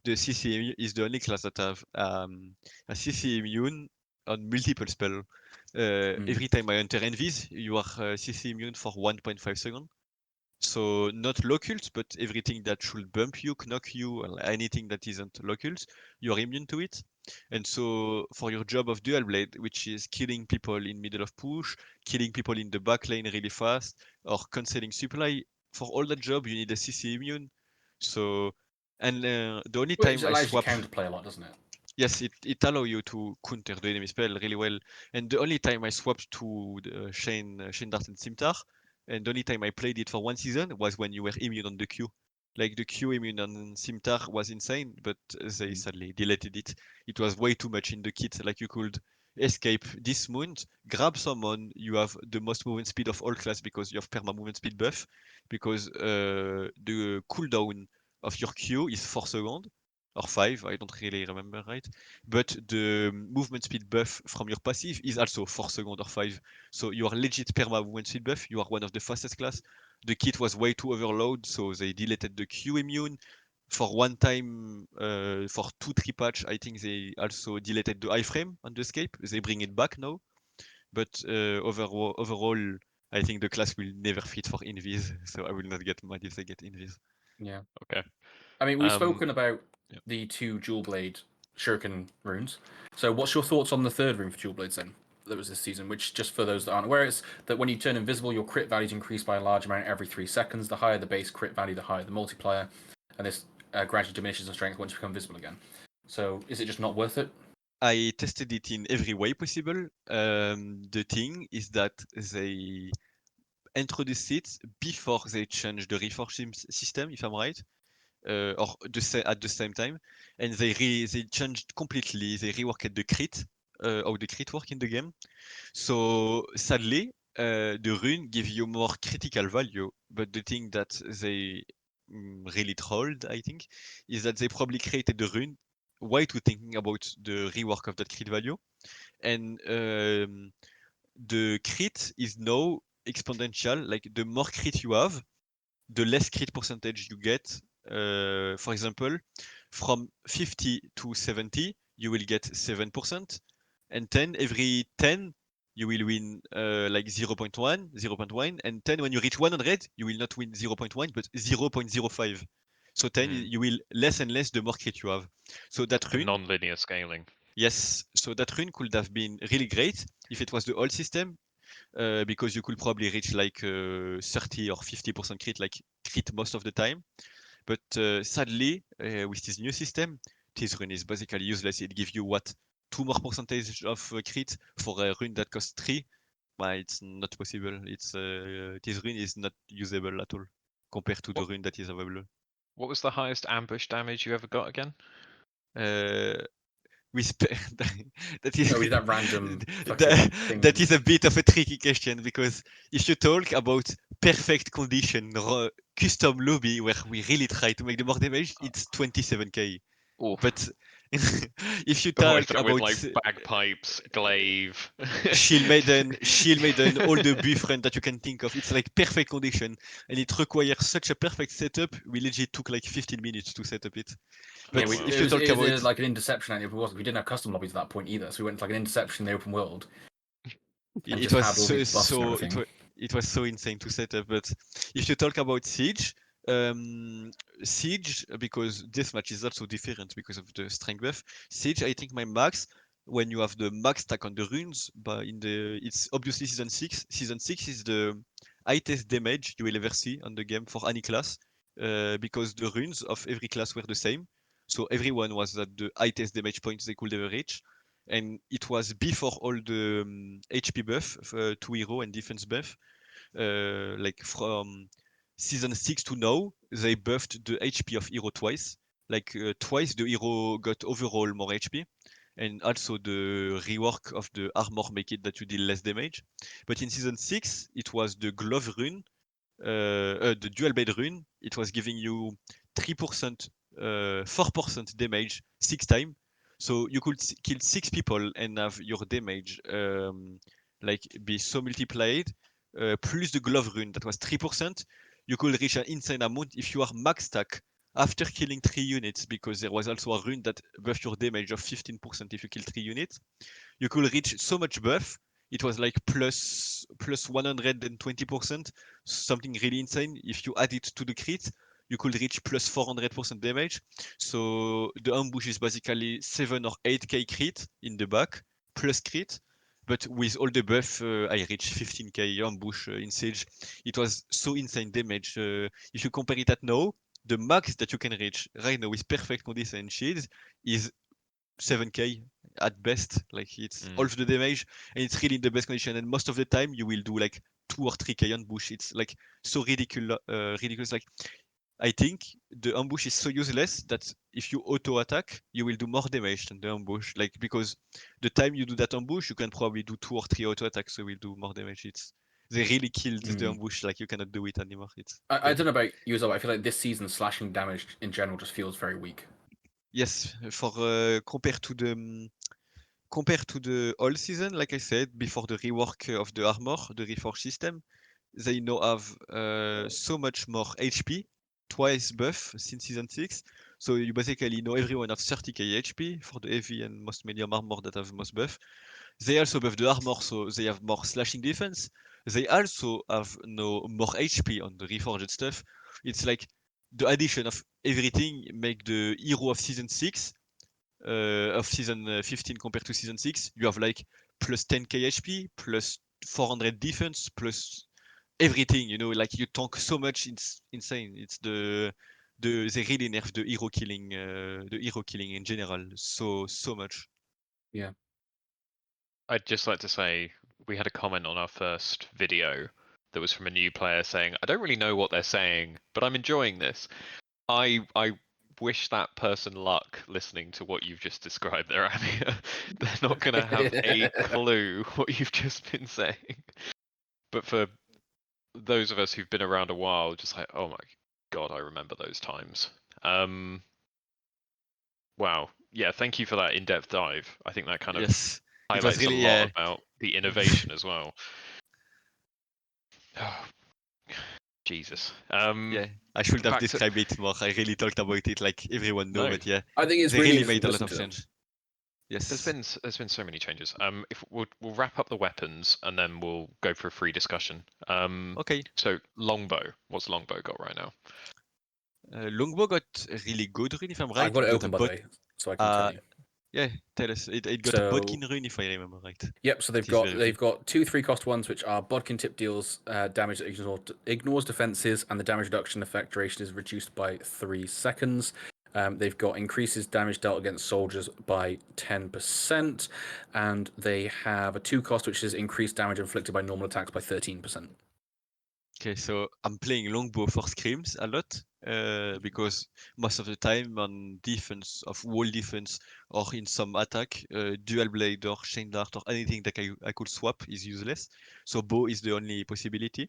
The CC immune is the only class that have a CC immune on multiple spell. Every time I enter Envis, you are CC immune for 1.5 seconds. So not locult, but everything that should bump you, knock you, or anything that isn't locult, you're immune to it. And so for your job of dual blade, which is killing people in middle of push, killing people in the back lane really fast, or cancelling supply, for all that job you need a CC immune. So, and the only time I swap, it allows you to counterplay a lot, doesn't it? Yes, it allows you to counter the enemy spell really well. And the only time I swapped to the Shane Dart and Scimitar, and the only time I played it for one season was when you were immune on the Q. Like the Q immune on Scimitar was insane, but they sadly deleted it. It was way too much in the kit. Like you could escape, dismount, grab someone. You have the most movement speed of all class because you have perma movement speed buff. Because the cooldown of your Q is 4 seconds or 5, I don't really remember right. But the movement speed buff from your passive is also 4 seconds or 5. So you are legit perma movement speed buff. You are one of the fastest class. The kit was way too overload, so they deleted the Q immune. For one time, for 2-3 patch, I think they also deleted the iframe on the escape. They bring it back now. But overall, I think the class will never fit for invis, so I will not get mad if they get invis. Yeah. Okay. I mean, we've spoken about yeah. the 2 dual blade shuriken runes. So, what's your thoughts on the 3rd rune for dual blades then? That was this season, which, just for those that aren't aware, it's that when you turn invisible, your crit values increase by a large amount every 3 seconds. The higher the base crit value, the higher the multiplier, and this gradually diminishes in strength once you become visible again. So, is it just not worth it? I tested it in every way possible. The thing is that they introduced it before they changed the reforging system, if I'm right, or at the same time, and they changed completely. They reworked the crit, how the crit work in the game. So sadly, the rune give you more critical value, but the thing that they really trolled, I think, is that they probably created the rune while to thinking about the rework of that crit value, and the crit is now exponential. Like the more crit you have, the less crit percentage you get. For example, from 50 to 70, you will get 7%, and 10 every 10 you will win like 0.1, 0.1, and 10 when you reach 100, you will not win 0.1 but 0.05. So 10 you will less and less the more crit you have. So that A rune, non-linear scaling. yes, so that rune could have been really great if it was the old system, because you could probably reach like 30 or 50% crit, like crit most of the time. But sadly, with this new system, this rune is basically useless. It gives you what, 2 more percentage of crit for a rune that costs 3. Well, it's not possible. It's this rune is not usable at all compared to the rune that is available. What was the highest ambush damage you ever got again? With that is with that random fucking thing. that is a bit of a tricky question, because if you talk about perfect condition custom lobby where we really try to make the more damage, it's 27k. Oof. But if you Oh, I talk thought with about like bagpipes, glaive. Shield Maiden, all the buff run that you can think of, it's like perfect condition, and it requires such a perfect setup. We legit took like 15 minutes to set up it. But Yeah, if you talk it about was like an interception, and we didn't have custom lobbies at that point either. So we went to like an interception in the open world, and it just was had all these buffs and everything. it was so insane to set up. But if you talk about Siege, Siege, because deathmatch is also different because of the strength buff. Siege, I think my max, when you have the max stack on the runes, but it's obviously season 6. Season 6 is the highest damage you will ever see on the game for any class, because the runes of every class were the same. So everyone was at the highest damage points they could ever reach, and it was before all the HP buff to hero and defense buff. Like from season 6 to now, they buffed the HP of hero twice. Like twice the hero got overall more HP, and also the rework of the armor make it that you deal less damage. But in season 6, it was the glove rune, the dual blade rune. It was giving you 3%, 4% damage 6 times. So you could kill 6 people and have your damage like be so multiplied. Plus the glove rune that was 3%. You could reach an insane amount if you are max stack after killing 3 units, because there was also a rune that buffed your damage of 15% if you kill 3 units. You could reach so much buff. It was like plus 120%, something really insane. If you add it to the crit, you could reach plus 400% damage. So the ambush is basically 7 or 8k crit in the back, plus crit. But with all the buff, I reached 15k ambush in Siege. It was so insane damage. If you compare it at now, the max that you can reach right now with perfect condition and shields is 7k at best. Like it's half the damage, and it's really in the best condition. And most of the time, you will do like 2 or 3k ambush. It's like so ridiculous. Ridiculous. Like I think the ambush is so useless that if you auto attack, you will do more damage than the ambush. Like because the time you do that ambush, you can probably do 2 or 3 auto attacks, so will do more damage. They really killed the ambush. Like you cannot do it anymore. I don't know about you, but I feel like this season slashing damage in general just feels very weak. Yes, for compared to the old season, like I said before the rework of the armor, the reforge system, they now have so much more HP, twice buff since season 6. So you basically know everyone have 30k HP for the heavy and most medium armor that have most buff. They also buff the armor, so they have more slashing defense. They also have no more HP on the reforged stuff. It's like the addition of everything make the hero of season 6 of season 15 compared to season 6. You have like plus 10k HP, plus 400 defense, plus everything, like you tank so much, it's insane. It's they really nerf the hero killing in general so much. Yeah. I'd just like to say we had a comment on our first video that was from a new player saying, I don't really know what they're saying, but I'm enjoying this. I wish that person luck listening to what you've just described there, Amya. They're not going to have a clue what you've just been saying. But for those of us who've been around a while, just like, oh my god, I remember those times. Wow. Yeah, thank you for that in-depth dive. I think that kind of Yes, it was highlights really a lot about the innovation as well. Oh, Jesus. yeah, I should have back to- described it more. I really talked about it like everyone know, No. but yeah, I think it's they really really made a lot interesting of to them. change. Yes. There's been so many changes. If we'll wrap up the weapons and then we'll go for a free discussion. Okay. So Longbow, what's Longbow got right now? Longbow got a really good rune, if I'm right. I've got it It got open, a by the way, so I can tell you. Yeah, tell us. It got a Bodkin rune, if I remember right. Yep. So they've got 2 3-cost ones, which are Bodkin tip deals damage that ignores defenses, and the damage reduction effect duration is reduced by 3 seconds. They've got increases damage dealt against soldiers by 10%, and they have a 2-cost, which is increased damage inflicted by normal attacks by 13%. Okay, so I'm playing Longbow for scrims a lot because most of the time on defense, of wall defense, or in some attack, dual blade or chain dart or anything that I could swap is useless. So bow is the only possibility.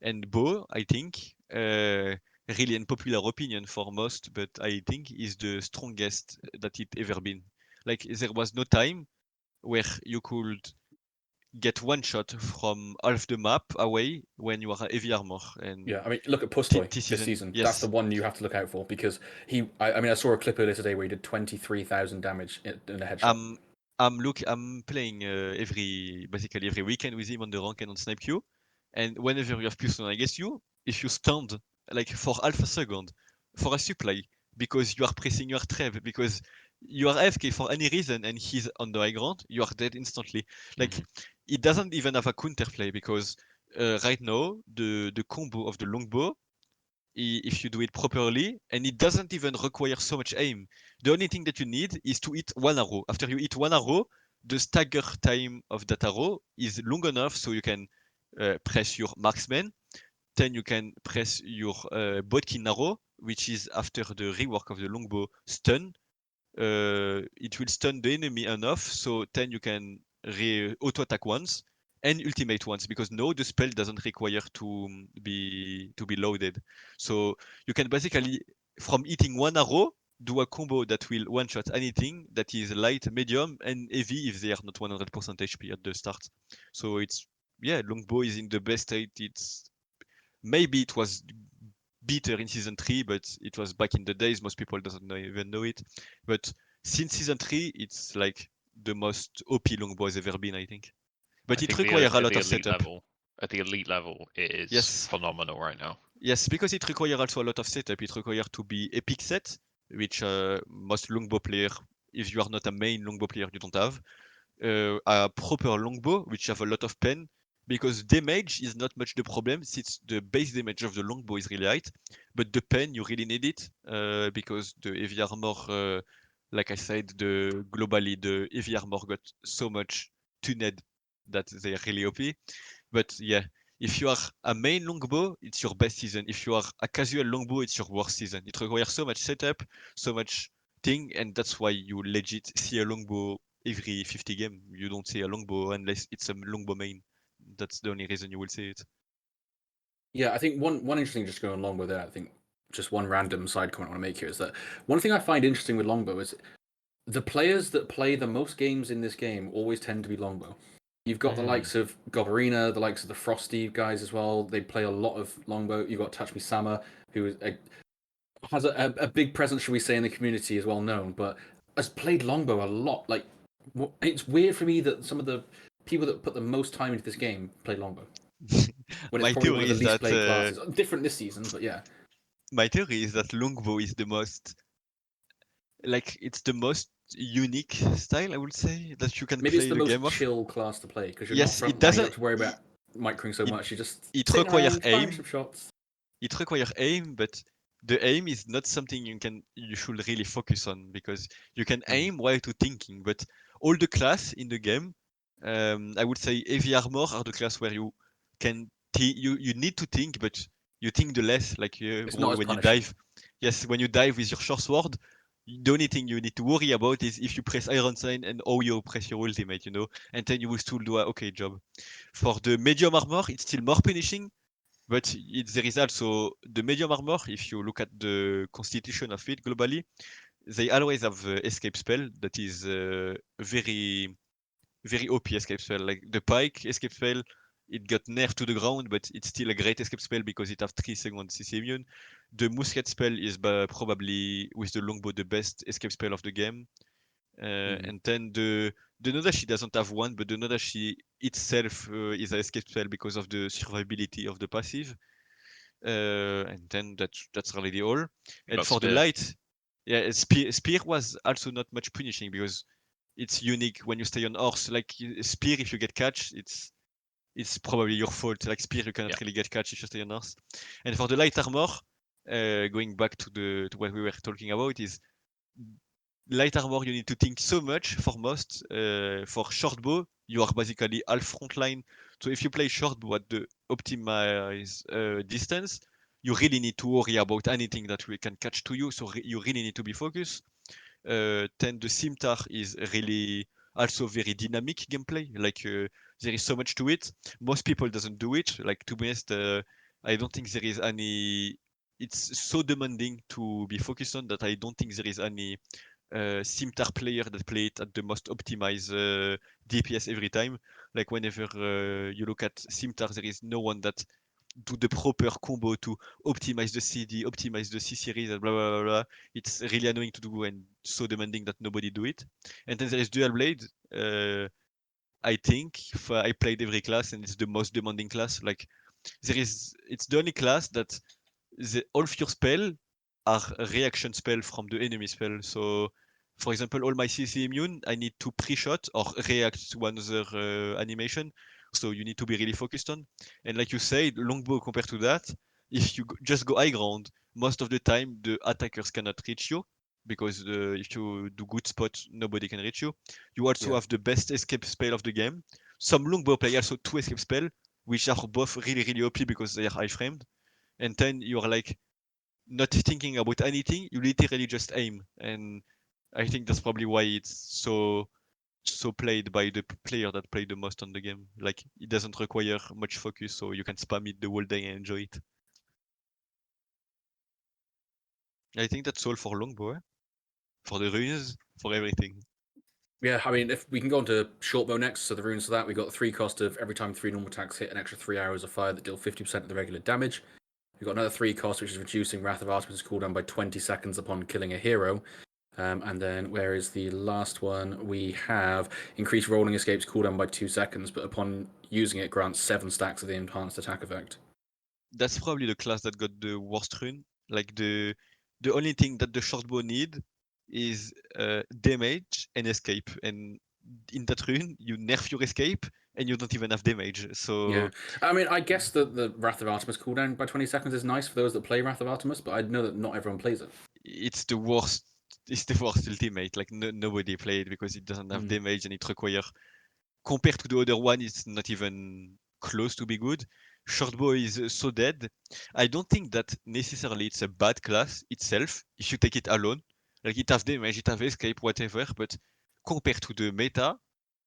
And bow, I think, really unpopular opinion for most, but I think is the strongest that it ever been. Like there was no time where you could get one shot from half the map away when you are heavy armor. And yeah, I mean, look at Pustoy this this season. yes. That's the one you have to look out for because I saw a clip earlier today where he did 23,000 damage in a headshot. I'm playing basically every weekend with him on the rank and on snipe queue, and whenever you have Pustoy against you, if you stand like for half a second for a supply because you are pressing your trap because you are AFK for any reason and he's on the high ground, you are dead instantly. Like it doesn't even have a counterplay because right now the combo of the longbow, if you do it properly, and it doesn't even require so much aim. The only thing that you need is to hit one arrow. After you hit one arrow, the stagger time of that arrow is long enough so you can press your marksman. Then you can press your Bodkin arrow, which is after the rework of the longbow stun. It will stun the enemy enough, so then you can auto attack once and ultimate once because no, the spell doesn't require to be loaded. So you can basically from hitting one arrow do a combo that will one shot anything that is light, medium, and heavy if they are not 100% HP at the start. So it's longbow is in the best state. It's maybe it was better in season 3, but it was back in the days. Most people doesn't even know it. But since season 3, it's like the most OP longbow has ever been, I think. But it requires a lot of setup. At the elite level, it is phenomenal right now. Yes, because it requires also a lot of setup. It requires to be epic set, which most longbow player, if you are not a main longbow player, you don't have. A proper longbow, which have a lot of pen, because damage is not much the problem since the base damage of the longbow is really high, but the pen you really need it because the heavy armor, like I said, globally the heavy armor got so much tuned that they are really OP. But yeah, If you are a main longbow, it's your best season. If you are a casual longbow, it's your worst season. It requires so much setup, so much thing, and that's why you legit see a longbow every 50 game. You don't see a longbow unless it's a longbow main. That's the only reason you will see it. Yeah, I think one interesting, just going along with that, I think just one random side comment I want to make here is that one thing I find interesting with Longbow is the players that play the most games in this game always tend to be Longbow. You've got the likes of Gobarina, the likes of the Frosty guys as well. They play a lot of Longbow. You've got Touch Me Sama, who has a big presence, should we say, in the community, is well known, but has played Longbow a lot. Like, it's weird for me that some of the people that put the most time into this game play Longbow when it's My probably one theory of the is least that played classes. Different this season, but yeah. my theory is that longbow is the most like it's the most unique style I would say that you can Maybe it's play the the most game of. chill class to play because you're not Yes, front it lining. You don't doesn't. have to worry about microing so It much. You're just it sitting requires around, firing aim. some shots. It requires aim, but the aim is not something you should really focus on because you can aim while to thinking. But all the class in the game, I would say heavy armor are the class where you can you need to think, but you think the less. Like It's not bro, as when you punishing. dive, yes, when you dive with your short sword, the only thing you need to worry about is if you press Iron Sign and how you press your ultimate, and then you will still do a okay job. For the medium armor, it's still more punishing, but there is also the medium armor. If you look at the constitution of it globally, they always have escape spell that is very very OP escape spell. Like the Pike escape spell, it got nerfed to the ground, but it's still a great escape spell because it has 3 seconds CC immune. The Musket spell is probably with the Longbow the best escape spell of the game. And then the Nodachi doesn't have one, but the Nodachi itself is an escape spell because of the survivability of the passive. And then that's really all. And Got for the spear. light, yeah, spear was also not much punishing because it's unique when you stay on horse. Like spear, if you get catch, it's probably your fault. Like spear, you cannot Yeah. really get catch if you stay on horse. And for the light armor, going back to what we were talking about, is light armor. You need to think so much for most. For shortbow, you are basically half frontline. So if you play shortbow at the optimized distance, you really need to worry about anything that we can catch to you. So you really need to be focused. Then the scimitar is really also very dynamic gameplay. Like there is so much to it. Most people doesn't do it. Like to be honest, I don't think there is any. It's so demanding to be focused on that I don't think there is any scimitar player that play it at the most optimized DPS every time. Like whenever you look at scimitar, there is no one that do the proper combo to optimize the CD, optimize the C series, and blah blah blah blah. It's really annoying to do and so demanding that nobody do it. And then there is dual blade. I think if I played every class and it's the most demanding class. Like it's the only class that all of your spell are a reaction spell from the enemy spell. So, for example, all my CC immune, I need to pre-shot or react to another animation. So you need to be really focused on. And like you said, longbow compared to that, if you just go high ground, most of the time the attackers cannot reach you because if you do good spot, nobody can reach you. You also have the best escape spell of the game. Some longbow play also two escape spell, which are both really really OP because they are high framed. And then you're like not thinking about anything, you literally just aim. And I think that's probably why it's so played by the player that play the most on the game. Like it doesn't require much focus, so you can spam it the whole day and enjoy it. I think that's all for longbow, for the runes, for everything. Yeah, I mean, if we can go on to Shortbow next, so the runes for that, we got the 3 cost of every time 3 normal attacks hit, an extra 3 arrows of fire that deal 50% of the regular damage. We've got another 3 cost, which is reducing Wrath of Artemis' cooldown by 20 seconds upon killing a hero. And then, where is the last one? We have increased rolling escapes cooldown by 2 seconds, but upon using it, grants 7 stacks of the enhanced attack effect. That's probably the class that got the worst rune. Like the only thing that the shortbow need is damage and escape. And in that rune, you nerf your escape and you don't even have damage. Yeah, So I mean, I guess that the Wrath of Artemis cooldown by 20 seconds is nice for those that play Wrath of Artemis, but I know that not everyone plays it. it's the worst. It's the worst ultimate. Like nobody played because it doesn't have damage and it requires compared to the other one, it's not even close to be good. Shortbow is so dead. I don't think that necessarily it's a bad class itself if you take it alone. Like it has damage, it has escape, whatever, but compared to the meta,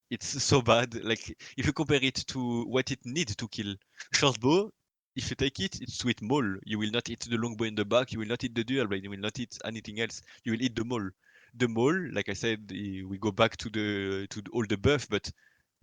it's so bad. Like if you compare it to what it needs to kill Shortbow, if you take it, it's with Maul. You will not hit the Longbow in the back, you will not hit the dual blade, you will not hit anything else. You will hit the Maul. The Maul, like I said, we go back to all the buff, but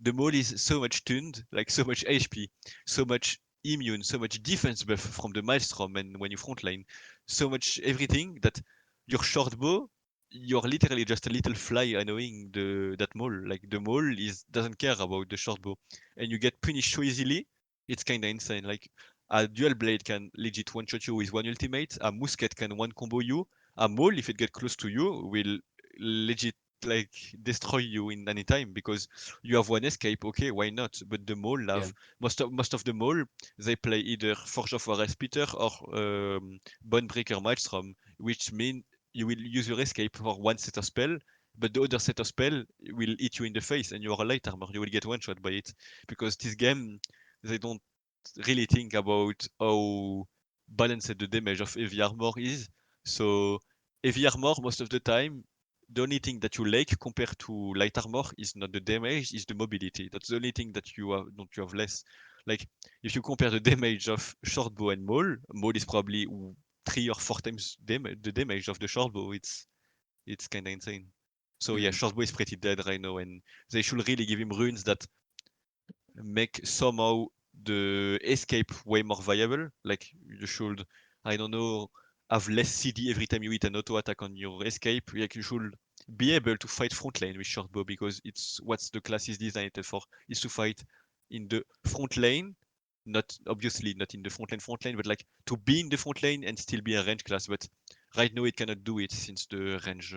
the Maul is so much tuned, like so much HP, so much immune, so much defense buff from the Maelstrom and when you frontline, so much everything that your Shortbow you're literally just a little fly annoying that mole. Like the mole doesn't care about the short bow, and you get punished so easily. It's kind of insane. Like a dual blade can legit one shot you with one ultimate. A musket can one combo you. A mole, if it get close to you, will legit like destroy you in any time because you have one escape. Okay, why not? But the mole Yeah. have most of the mole they play either Forge of War Repeater or Bonebreaker Maelstrom, which mean you will use your escape for one set of spell, but the other set of spell will hit you in the face and you are a light armor. You will get one shot by it. Because this game, they don't really think about how balanced the damage of heavy armor is. So heavy armor most of the time, the only thing that you like compared to light armor is not the damage, is the mobility. That's the only thing that you have less. Like if you compare the damage of shortbow and maul, maul is probably 3 or 4 times the damage of the shortbow. It's kind of insane. So yeah, shortbow is pretty dead right now, and they should really give him runes that make somehow the escape way more viable. Like you should, I don't know, have less CD every time you hit an auto attack on your escape. Like you should be able to fight front lane with shortbow because it's what the class is designed for, is to fight in the front lane. Not obviously not in the front lane, but like to be in the front lane and still be a range class. But right now it cannot do it since the range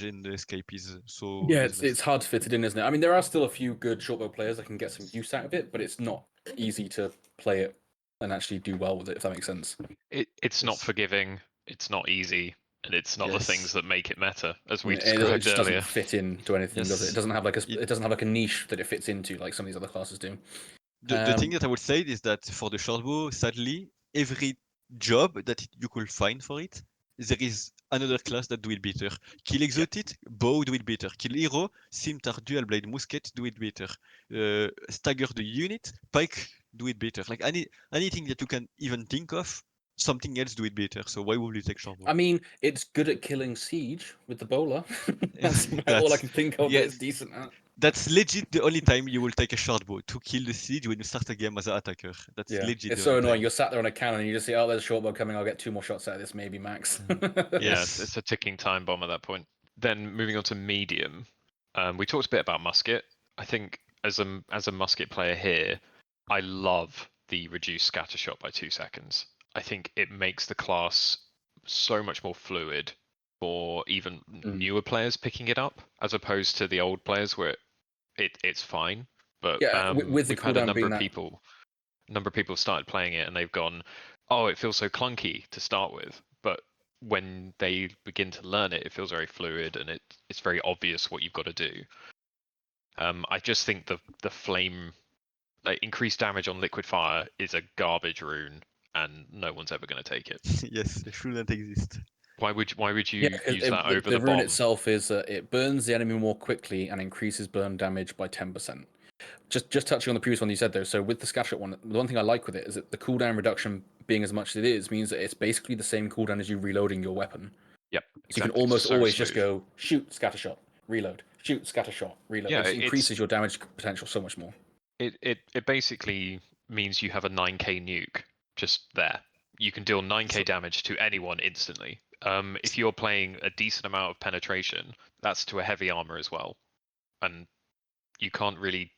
and the escape is so Yeah, useless. it's hard to fit it in, isn't it? I mean, there are still a few good shortbow players that can get some use out of it, but it's not easy to play it and actually do well with it, if that makes sense. It's not Yes. forgiving, it's not easy, and it's not the things Yes. that make it meta, as we It described just earlier. doesn't fit into anything, does it? It Yes. doesn't have like It, it doesn't have like a niche that it fits into like some of these other classes do. the thing that I would say is that for the shortbow, sadly, every job that you could find for it, there is another class that do it better. Kill Yeah. Exotic, Bow do it better. Kill Hero, Scimitar, Dual Blade, Musket do it better. Stagger the unit, Pike do it better. Like anything that you can even think of, something else do it better. So why would you take shortbow? I mean, it's good at killing siege with the bowler. That's about all I can think of that yeah, it's decent at. that's legit the only time you will take a shortbow to kill the siege when you start a game as an attacker. That's Yeah, legit it's the so only annoying. time. You're sat there on a cannon and you just see, oh, there's a shortbow coming. I'll get 2 more shots out of this, maybe max. Yeah, Yes. it's a ticking time bomb at that point. Then moving on to medium, we talked a bit about musket. I think as a musket player here, I love the reduced scatter shot by 2 seconds. I think it makes the class so much more fluid for even newer players picking it up, as opposed to the old players where it's fine. But Yeah, with the we've had a cooldown number being of that. people started playing it and they've gone, oh, it feels so clunky to start with, but when they begin to learn it, it feels very fluid and it's very obvious what you've got to do. I just think the flame, like increased damage on liquid fire, is a garbage rune, and no one's ever going to take it. Yes, it shouldn't exist. Why would Yeah, you 'cause use that over the the rune bomb? itself is it burns the enemy more quickly and increases burn damage by 10%. Just touching on the previous one you said though, so with the scatter one, the one thing I like with it is that the cooldown reduction being as much as it is means that it's basically the same cooldown as you reloading your weapon. Yep, So you can exactly. almost So always just smooth. go shoot, scatter shot, reload, shoot, scatter shot, reload. It Yeah, just increases your damage potential so much more. it basically means you have a 9k nuke just there. You can deal 9k So, damage to anyone instantly. If you're playing a decent amount of penetration, that's to a heavy armor as well, and you can't really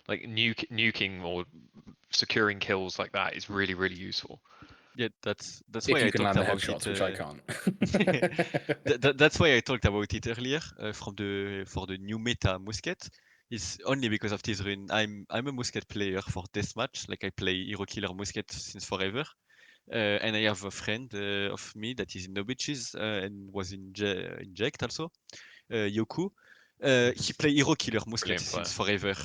like nuking or securing kills like that is really really useful. yeah, that's If why you I can talked land the about it. headshots, which I can't. That's why I talked about it earlier for the new meta musket. Is only because of this rune. I'm a musket player for deathmatch. Like I play hero killer musket since forever. And I have a friend of me that is in Novices and was in Inject also, Yoku. He play hero killer Musket Brilliant player. since forever.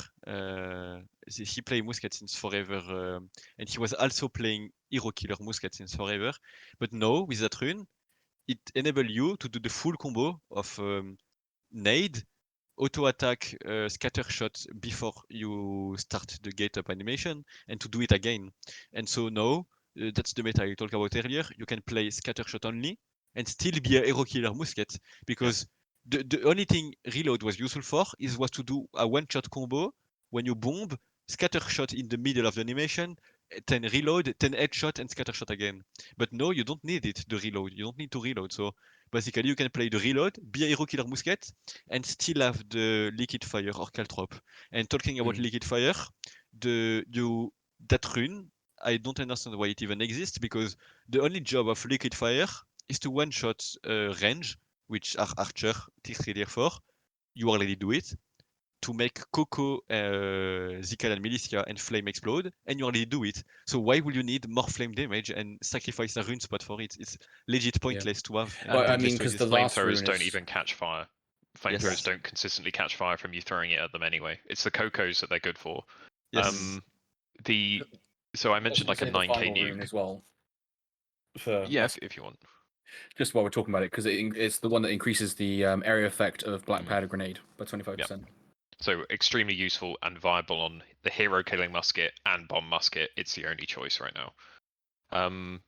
He play Musket since forever, and he was also playing hero killer Musket since forever. But now with that rune, it enable you to do the full combo of nade, auto attack, scatter shot before you start the gate up animation, and to do it again. And so now that's the meta I talked about earlier. You can play scatter shot only and still be a hero killer Musket because the only thing reload was useful for was to do a one shot combo when you bomb, scatter shot in the middle of the animation, then reload, then headshot and scatter shot again. But no, you don't need it, the reload. You don't need to reload. So basically you can play the reload, be a hero killer Musket, and still have the liquid fire or caltrop. And talking about liquid fire, that rune, I don't understand why it even exists because the only job of liquid fire is to one shot range, which are archer, tier 3, tier 4. You already do it. To make Coco, Zikal and Militia and Flame explode, and you already do it. So why will you need more flame damage and sacrifice a rune spot for it? It's legit pointless to have. And Well, I pointless mean, to because exist. the last Flamethrowers rune don't is... even catch fire. Flamethrowers Yes. don't consistently catch fire from you throwing it at them anyway. It's the Cocos that they're good for. Yes. So I mentioned like a 9k rune nuke. as well. For Yeah, if you want. just while we're talking about it, because it's the one that increases the area effect of black powder grenade by 25%. So extremely useful and viable on the hero killing musket and bomb musket. It's the only choice right now.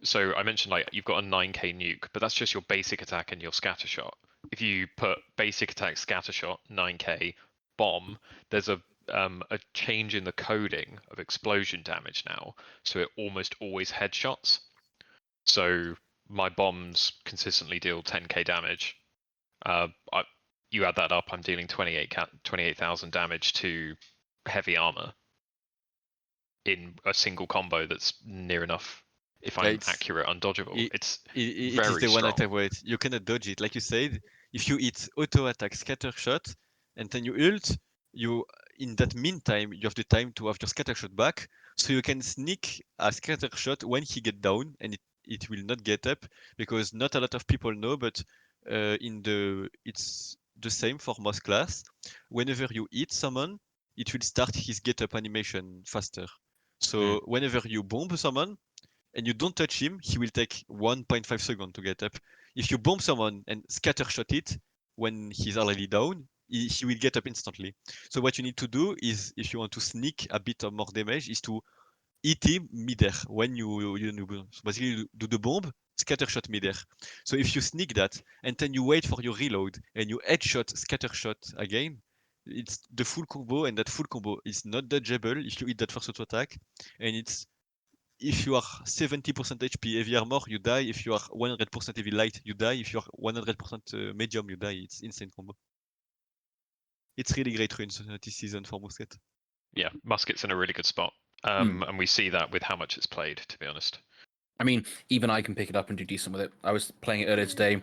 So I mentioned like you've got a 9k nuke, but that's just your basic attack and your scatter shot. If you put basic attack, scatter shot, 9k, bomb, there's a change in the coding of explosion damage now, so it almost always headshots. So my bombs consistently deal 10k damage. You add that up, I'm dealing 28,000 damage to heavy armor in a single combo that's near enough, if I'm accurate, undodgeable. It's it very is the one strong. attack where you cannot dodge it. Like you said, if you hit auto attack, scatter shot, and then you ult, you in that meantime you have the time to have your scatter shot back, so you can sneak a scatter shot when he get down, and it will not get up because not a lot of people know, but it's the same for most class. Whenever you hit someone, it will start his get up animation faster. So whenever you bomb someone and you don't touch him, he will take 1.5 seconds to get up. If you bomb someone and scatter shot it when he's already down, he will get up instantly. So what you need to do is, if you want to sneak a bit of more damage, is to hit him midair when you so basically you do the bomb, scatter shot midair. So if you sneak that and then you wait for your reload and you headshot, scatter shot again, it's the full combo, and that full combo is not dodgeable if you hit that first auto attack, and it's if you are 70% HP heavy armor, you die. If you are 100% heavy light, you die. If you are 100% medium, you die. It's insane combo. It's really great runes this season for Musket. Yeah, Musket's in a really good spot. And we see that with how much it's played, to be honest. I mean, even I can pick it up and do decent with it. I was playing it earlier today,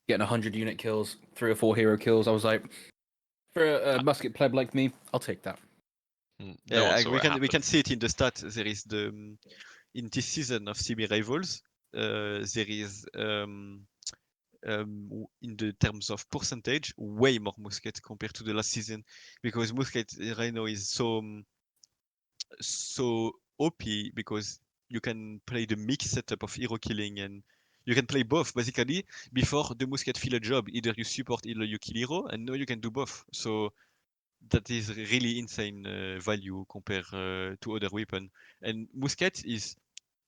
getting 100 unit kills, 3 or 4 hero kills. I was like, for a musket pleb like me, I'll take that. We can see it in the stats. There is in this season of CB Rivals, there is in the terms of percentage, way more Musket compared to the last season, because Musket right now is so OP because you can play the mix setup of hero killing, and you can play both basically. Before, the Musket fill a job, either you support, either you kill hero, and now you can do both. So that is really insane value compared to other weapon. And Musket is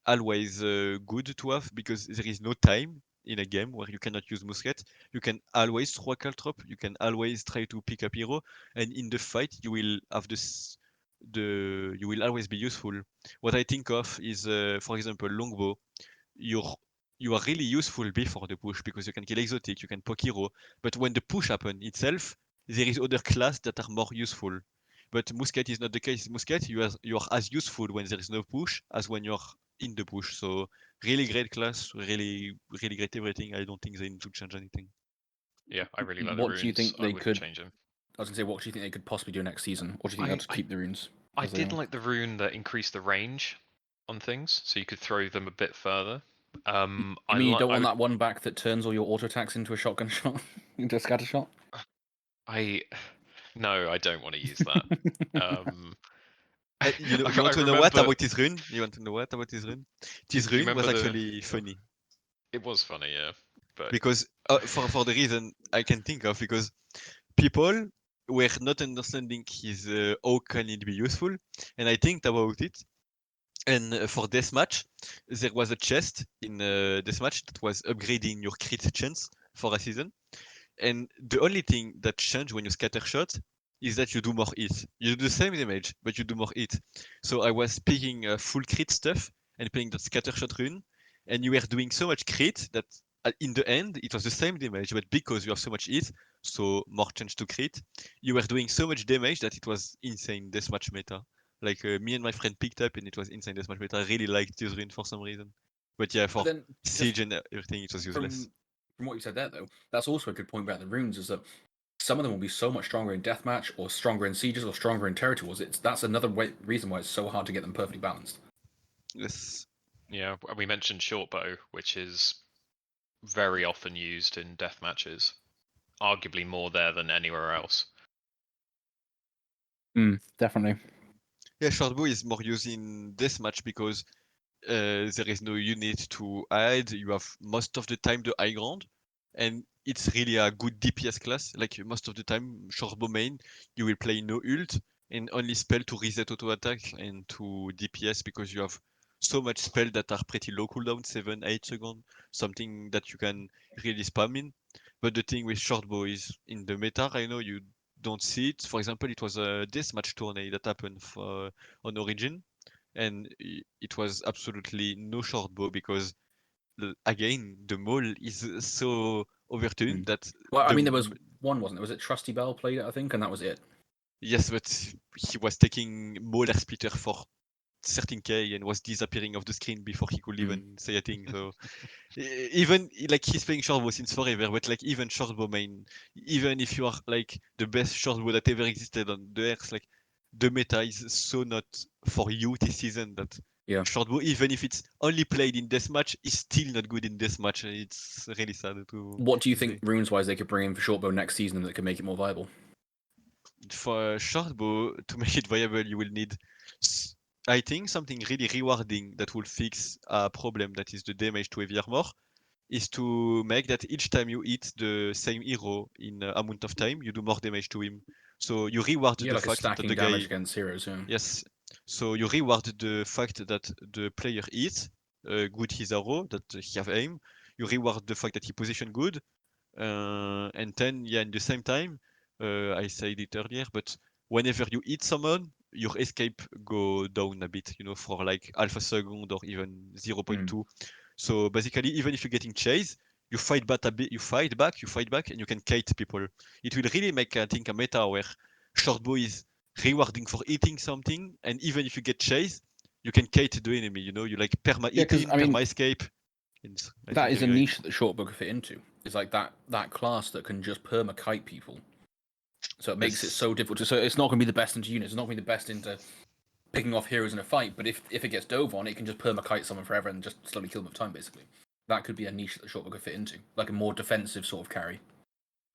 always good to have because there is no time in a game where you cannot use Musket. You can always throw a caltrop, you can always try to pick up hero, and in the fight you will have you will always be useful. What I think of is, for example, Longbow. You're you are really useful before the push because you can kill exotic, you can poke hero, but when the push happen itself, there is other class that are more useful. But Musket is not the case. Musket, you are as useful when there is no push as when you're in the push. So really great class, really great everything. I don't think they need to change anything. Yeah, I really like the What runes. do you think I they wouldn't could change them. I was gonna say, what do you think they could possibly do next season? Or do you think they'll just keep the runes? I did like the rune that increased the range on things, so you could throw them a bit further. I mean, you don't want that one back that turns all your auto attacks into a shotgun shot, into a scatter shot. No, I don't want to use that. You I want to know what remember- about his rune? You want to know what about his rune? His Do you rune was remember actually funny It was funny, yeah. But because for the reason I can think of, because people were not understanding his how can it be useful, and I think about it. And for deathmatch, there was a chest in deathmatch that was upgrading your crit chance for a season. And the only thing that changed when you scatter shot is that you do more hit. You do the same damage, but you do more hit. So I was picking full crit stuff and playing that scatter shot rune, and you were doing so much crit that in the end it was the same damage, but because you have so much hit, so more chance to crit, you were doing so much damage that it was insane deathmatch meta. Like me and my friend picked up, and it was insane deathmatch meta. I really liked this rune for some reason. But yeah, for then siege and everything, it was useless. From what you said there, though, that's also a good point about the runes. Is that some of them will be so much stronger in deathmatch, or stronger in sieges, or stronger in territory wars. That's another reason why it's so hard to get them perfectly balanced. Yes. yeah, we mentioned Shortbow, which is very often used in death matches, arguably more there than anywhere else. Definitely. Yeah, Shortbow is more used in deathmatch because there is no unit to hide. You have most of the time the high ground, and it's really a good DPS class. Like most of the time, Shortbow main, you will play no ult and only spell to reset auto attack and to DPS because you have so much spell that are pretty low cooldown, 7, 8 seconds, something that you can really spam in. But the thing with Shortbow is in the meta, I know you don't see it. For example, it was a deathmatch tourney that happened on Origin, and it was absolutely no Shortbow because again the Maul is so overtuned that Well, I mean, there the was one, wasn't there? Was it Trusty Bell played it, I think, and that was it. yes, but he was taking Maul air splitter for 13k and was disappearing off the screen before he could even say a thing. So even like he's playing shortbow since forever, but like even shortbow main, even if you are like the best shortbow that ever existed on the earth, like the meta is so not for you this season that Yeah. shortbow, even if it's only played in deathmatch, is still not good in deathmatch. It's really sad to. What do you to think say. runes wise they could bring in for Shortbow next season that could make it more viable? For shortbow to make it viable, you will need, I think, something really rewarding that will fix a problem that is the damage to heavy armor. Is to make that each time you hit the same hero in amount of time, you do more damage to him. So you reward Yeah, the like a fact that stacking the damage guy, against heroes. Yeah. yes. So you reward the fact that the player hits good his arrow, that he have aim. You reward the fact that he position good, and then yeah, in the same time, I said it earlier, but whenever you hit someone, your escape go down a bit, for like half a second or even 0.2. So basically, even if you're getting chased, you fight back a bit, you fight back, and you can kite people. It will really make, I think, a meta where shortbow is rewarding for eating something, and even if you get chased, you can kite the enemy. You like perma Yeah, because eating, I mean, perma escape. I that think is a very great. niche that Shortbow could fit into. It's like that class that can just perma kite people. So it makes it Yes. so difficult. So it's not going to be the best into units. It's not going to be the best into picking off heroes in a fight. But if it gets dove on, it can just perma kite someone forever and just slowly kill them with time. Basically, that could be a niche that Shortbow could fit into, like a more defensive sort of carry.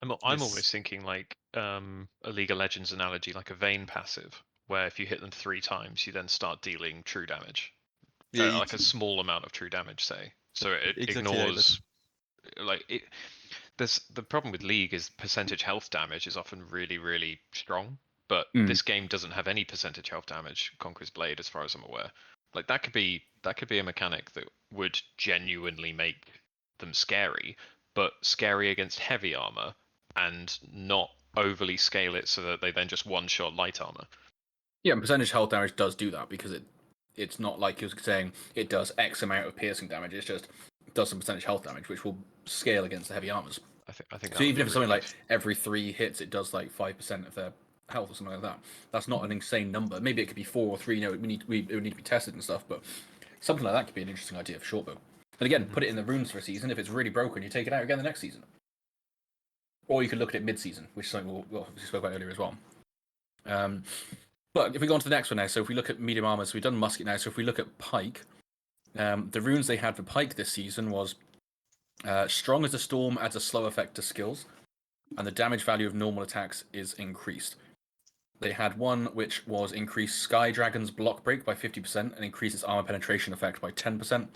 I'm Yes. almost thinking like a League of Legends analogy, like a Vayne passive, where if you hit them 3 times, you then start dealing true damage, Yeah, like a small amount of true damage, say. So it exactly like that. ignores like it. There's the problem with League is percentage health damage is often really, really strong, but this game doesn't have any percentage health damage. Conquerors Blade, as far as I'm aware, like that could be a mechanic that would genuinely make them scary, but scary against heavy armor and not overly scale it so that they then just one shot light armor. Yeah, and percentage health damage does do that because it's not like you was saying it does X amount of piercing damage. It's just it does some percentage health damage, which will scale against the heavy armors. I think So that would even be if it's really something good. like every 3 hits, it does like 5% of their health or something like that. That's not an insane number. Maybe it could be 4 or 3. It would need to be tested and stuff. But something like that could be an interesting idea for Shortbow. And again, put it in the runes for a season. If it's really broken, you take it out again the next season. Or you could look at it mid-season, which is something we spoke about earlier as well. But if we go on to the next one now, so if we look at medium armor, so we've done musket now. So if we look at Pike, the runes they had for Pike this season was strong as a storm adds a slow effect to skills, and the damage value of normal attacks is increased. They had one which was increase Sky Dragon's block break by 50% and increase its armor penetration effect by 10%.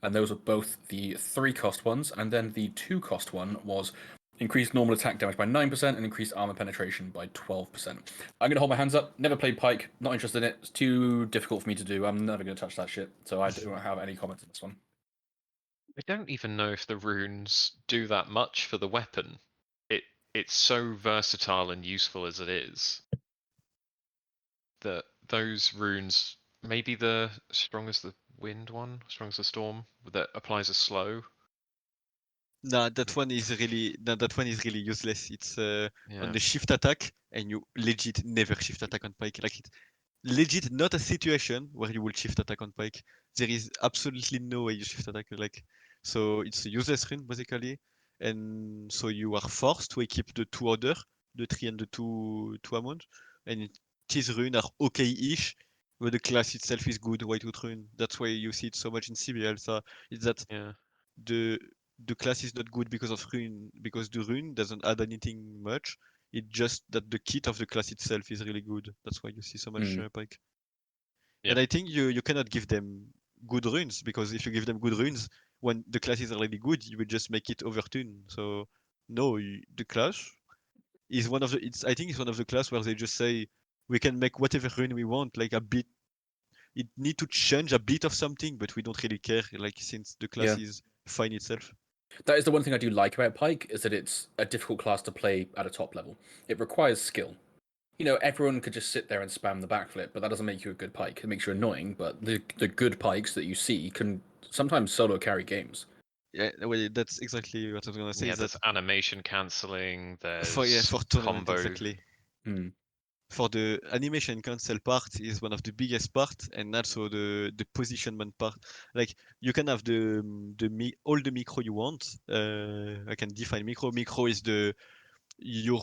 And those were both the 3-cost ones. And then the 2-cost one was increase normal attack damage by 9% and increase armor penetration by 12%. I'm going to hold my hands up. Never played Pike. Not interested in it. It's too difficult for me to do. I'm never going to touch that shit. So I don't have any comments on this one. I don't even know if the runes do that much for the weapon. It's so versatile and useful as it is that those runes, maybe the strong as the wind one, strong as the storm, that applies a slow. Nah, that one is really useless. It's on Yeah. the shift attack, and you legit never shift attack on Pike. Like it legit not a situation where you will shift attack on Pike. There is absolutely no way you shift attack. Like so, it's a useless rune basically, and so you are forced to equip the two other, the 3 and the 2 amount, and these runes are okay-ish, but the class itself is good. Whitewood rune. That's why you see it so much in CBL. So it's that Yeah. the the class is not good because of rune, because the rune doesn't add anything much. It's just that the kit of the class itself is really good. That's why you see so much Pike. Yeah. And I think you cannot give them good runes, because if you give them good runes when the class is already good, you will just make it overtune. So no, the class is one of the. It's I think it's one of the class where they just say we can make whatever rune we want, like a bit. It need to change a bit of something, but we don't really care. Like since the class is fine itself. That is the one thing I do like about Pike, is that it's a difficult class to play at a top level. It requires skill. You know, everyone could just sit there and spam the backflip, but that doesn't make you a good Pike. It makes you annoying, but the good Pikes that you see can sometimes solo carry games. Yeah, well, that's exactly what I was gonna say. Yeah, Is there's that animation cancelling, for there's tournament combo. exactly. Hmm. For the animation cancel part is one of the biggest part, and also the positionment part. Like you can have all the micro you want. I can define micro. Micro is the your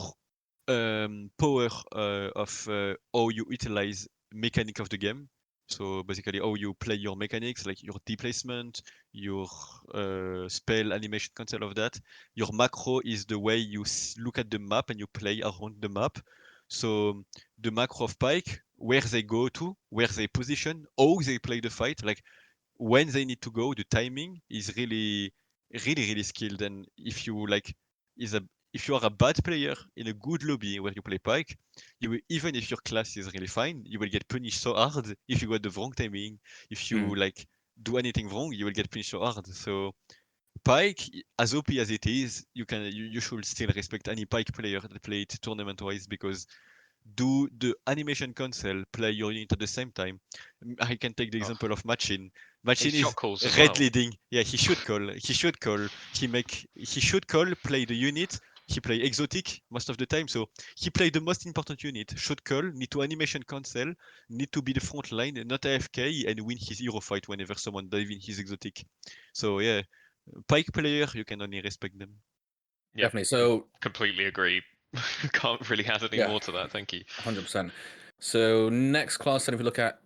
power of how you utilize mechanic of the game. So basically, how you play your mechanics, like your displacement, your spell animation cancel of that. Your macro is the way you look at the map and you play around the map. So the macro of Pike, where they go to, where they position, how they play the fight, like when they need to go, the timing is really skilled. And if you like, is a if you are a bad player in a good lobby where you play Pike, you will, even if your class is really fine, you will get punished so hard if you got the wrong timing. If you like do anything wrong, you will get punished so hard. So Pike, as OP as it is, you should still respect any Pike player that play it tournament wise, because do the animation cancel play your unit at the same time. I can take the Oh. example of Machin. He Machin is shot calls as red well. leading. Yeah, he should call. He should call. He should call. Play the unit. He play exotic most of the time, so he play the most important unit. Should call. Need to animation cancel. Need to be the front line, not AFK, and win his hero fight whenever someone dive in his exotic. So yeah, Pike player, you can only respect them. Yeah, Definitely. So completely agree. Can't really add any more to that. Thank you. 100%. So next class, then if we look at,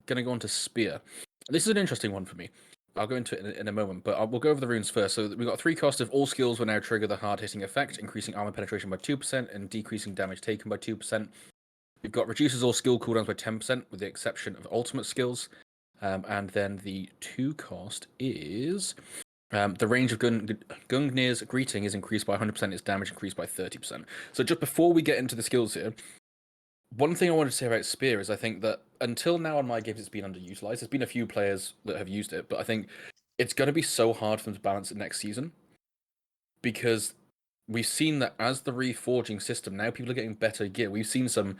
going to go on to Spear. This is an interesting one for me. I'll go into it in a moment, but we'll go over the runes first. So we've got 3 cost of all skills will now trigger the hard-hitting effect, increasing armor penetration by 2% and decreasing damage taken by 2%. We've got reduces all skill cooldowns by 10%, with the exception of ultimate skills. And then the 2 cost is the range of Gungnir's greeting is increased by 100%, its damage increased by 30%. So just before we get into the skills here, one thing I wanted to say about Spear is I think that until now on My.Games it's been underutilized. There's been a few players that have used it, but I think it's going to be so hard for them to balance it next season, because we've seen that as the reforging system, now people are getting better gear. We've seen some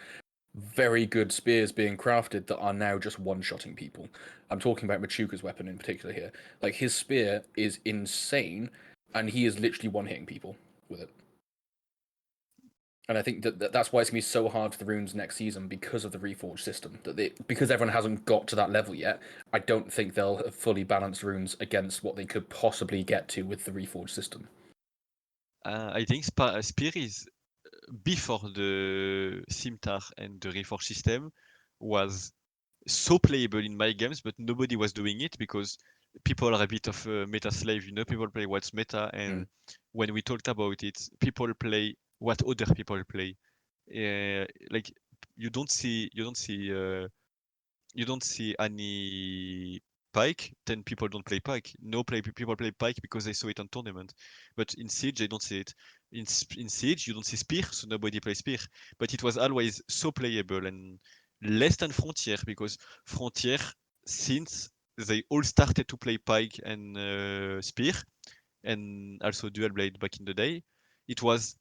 very good spears being crafted that are now just one-shotting people. I'm talking about Machuka's weapon in particular here. Like, his spear is insane, and he is literally one-hitting people with it. And I think that's why it's going to be so hard for the runes next season, because of the reforged system. Because everyone hasn't got to that level yet, I don't think they'll have fully balanced runes against what they could possibly get to with the reforged system. I think Spear is before the Simtar and the Reforged system was so playable in My.Games, but nobody was doing it because people are a bit of a meta slave. You know, people play what's meta, and when we talked about it, people play what other people play. Like you don't see any Pike, then people don't play Pike. People play Pike because they saw it on tournament. But in Siege, they don't see it. In Siege, you don't see Spear, so nobody plays Spear. But it was always so playable and less than Frontier, because Frontier, since they all started to play Pike and Spear, and also Dual Blade back in the day, it was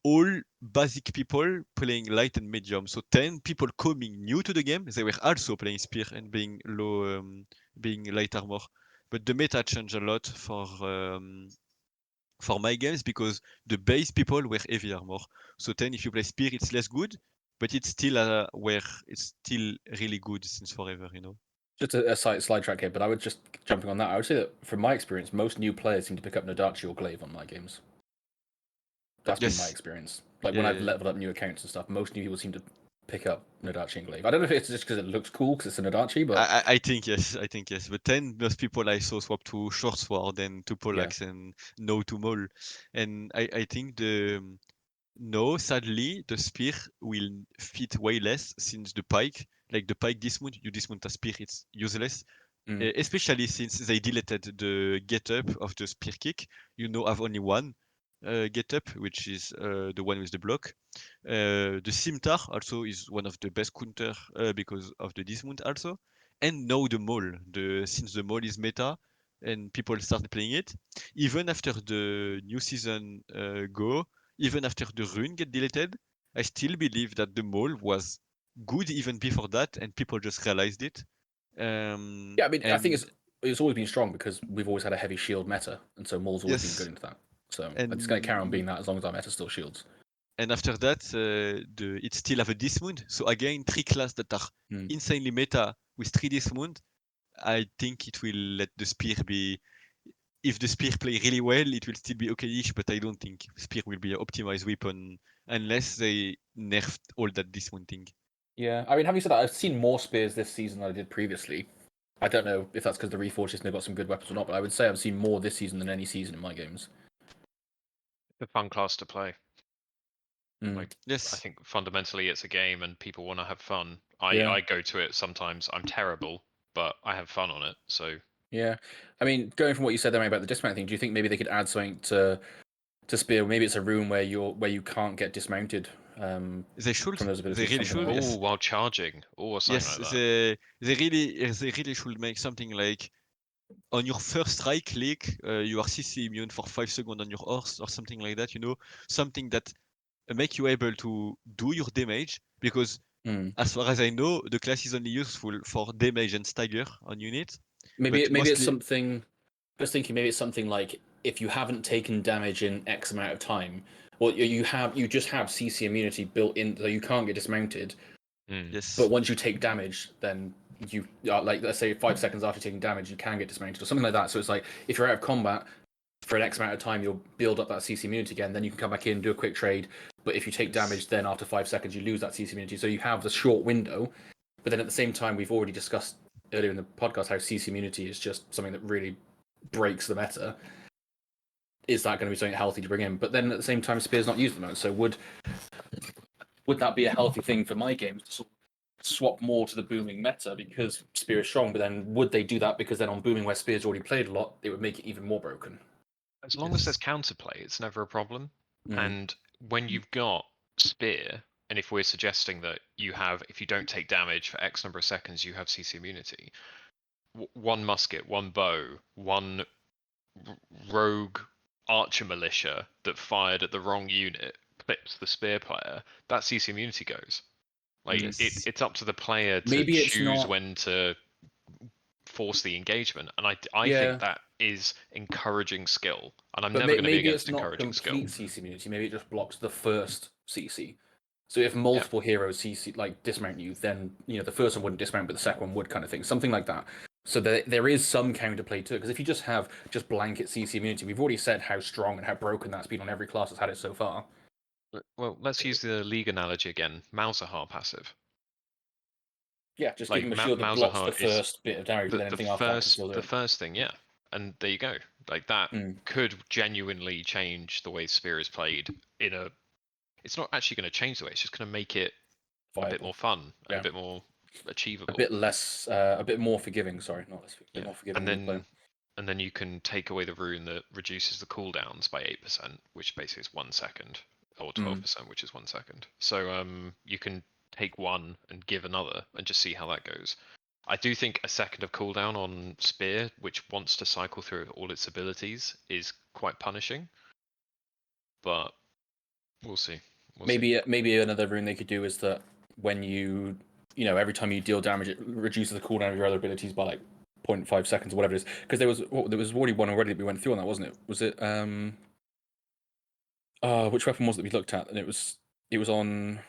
all basic people playing light and medium. So 10 people coming new to the game, they were also playing spear and being light armor. But the meta changed a lot for My.Games, because the base people were heavy armor. So 10, if you play spear, it's less good, but it's still where it's still really good since forever, you know. Just a slide track here, but I would just jumping on that. I would say that from my experience, most new players seem to pick up Nodachi or Glaive on My.Games. That's been my Yes. experience. Like Yeah, when I've yeah. leveled up new accounts and stuff, most new people seem to pick up Nodachi and Glaive. I don't know if it's just because it looks cool because it's a Nodachi, but I think yes, I think yes. But then most people I saw swap to ShortSword and to yeah. Poleaxe and no to Maul. And I think no, sadly, the spear will fit way less, since the pike, like the pike dismount, you dismount a spear, it's useless. Especially since they deleted the get up of the spear kick. You now have only one get up, which is the one with the block. The scimitar also is one of the best counter because of the dismount also. And now the maul, since the maul is meta and people started playing it, even after the new season even after the rune get deleted, I still believe that the maul was good even before that, and people just realized it. Yeah, I mean, I think And it's always been strong because we've always had a heavy shield meta, and so Maul's always been good yes, into that. So it's going to carry on and being that as long as our meta still shields. and after that, it still have a dismount. So again, three classes that are insanely meta with three dismount. I think it will let the spear be. If the spear play really well, it will still be okay-ish, but I don't think spear will be an optimized weapon unless they nerfed all that dismounting. Yeah, I mean, having said that, I've seen more spears this season than I did previously. I don't know if that's because the Reforged system got some good weapons or not, but I would say I've seen more this season than any season in my games. The fun class to play. Like, I Yes. think fundamentally it's a game and people want to have fun. Yeah. I go to it sometimes. I'm terrible, but I have fun on it. So Yeah, I mean, going from what you said there about the dismount thing, do you think maybe they could add something to spear? Maybe it's a rune where you can't get dismounted. They should. From those They abilities, really something should. like that. oh, Yes. while charging, or something Yes. like that. They really should make something like on your first right click, you are CC immune for 5 seconds on your horse or something like that. You know, something that make you able to do your damage, because as far as I know, the class is only useful for damage and stagger on unit. Maybe But it's mostly, something. I was thinking maybe it's something like if you haven't taken damage in X amount of time, well, you just have CC immunity built in, so you can't get dismounted. yes, But once you take damage, then you like let's say 5 seconds after taking damage, you can get dismounted or something like that. So it's like if you're out of combat for an X amount of time, you'll build up that CC immunity again. Then you can come back in, do a quick trade. But if you take damage, then after 5 seconds, you lose that CC immunity. So you have the short window. But then at the same time, we've already discussed earlier in the podcast how CC immunity is just something that really breaks the meta. Is that going to be something healthy to bring in? But then at the same time, Spear's not used at the moment. So would that be a healthy thing for my games to sort of swap more to the booming meta because Spear is strong? But then would they do that because then on booming where Spear's already played a lot, it would make it even more broken? As long as there's counterplay, it's never a problem. And when you've got spear, and if we're suggesting that you have, if you don't take damage for X number of seconds, you have CC immunity. One musket, one bow, one rogue archer militia that fired at the wrong unit clips the spear player. That CC immunity goes. Like yes. it's up to the player to Maybe it's choose not. when to force the engagement, and I think Yeah, that is encouraging skill, and I'm but never going to be maybe it's against not encouraging skill. complete CC immunity. Maybe it just blocks the first CC. So if Yeah, multiple heroes CC like dismount you, then the first one wouldn't dismount, but the second one would, kind of thing. Something like that. So there is some counterplay to it, because if you just have just blanket CC immunity, we've already said how strong and how broken that's been on every class that's had it so far. well, let's use the league analogy again. Malzahar passive. Yeah, just give Like him a shield that blocks the Malzahar is first bit of damage, but then anything after that can still do the it. first thing, yeah. And there you go. Like that could genuinely change the way Spear is played in a. It's not actually going to change the way. It's just going to make it a bit more fun and Yeah. a bit more achievable. A bit less, a bit more forgiving. Sorry, not less. A bit more forgiving. And then you can take away the rune that reduces the cooldowns by 8%, which basically is 1 second, or 12%, which is 1 second. So you can take one and give another, and just see how that goes. I do think a second of cooldown on Spear, which wants to cycle through all its abilities, is quite punishing. But we'll see. Maybe another rune they could do is that when you every time you deal damage, it reduces the cooldown of your other abilities by like 0.5 seconds or whatever it is. Because there was already one already that we went through on that, wasn't it? Was it which weapon was it we looked at? And it was on.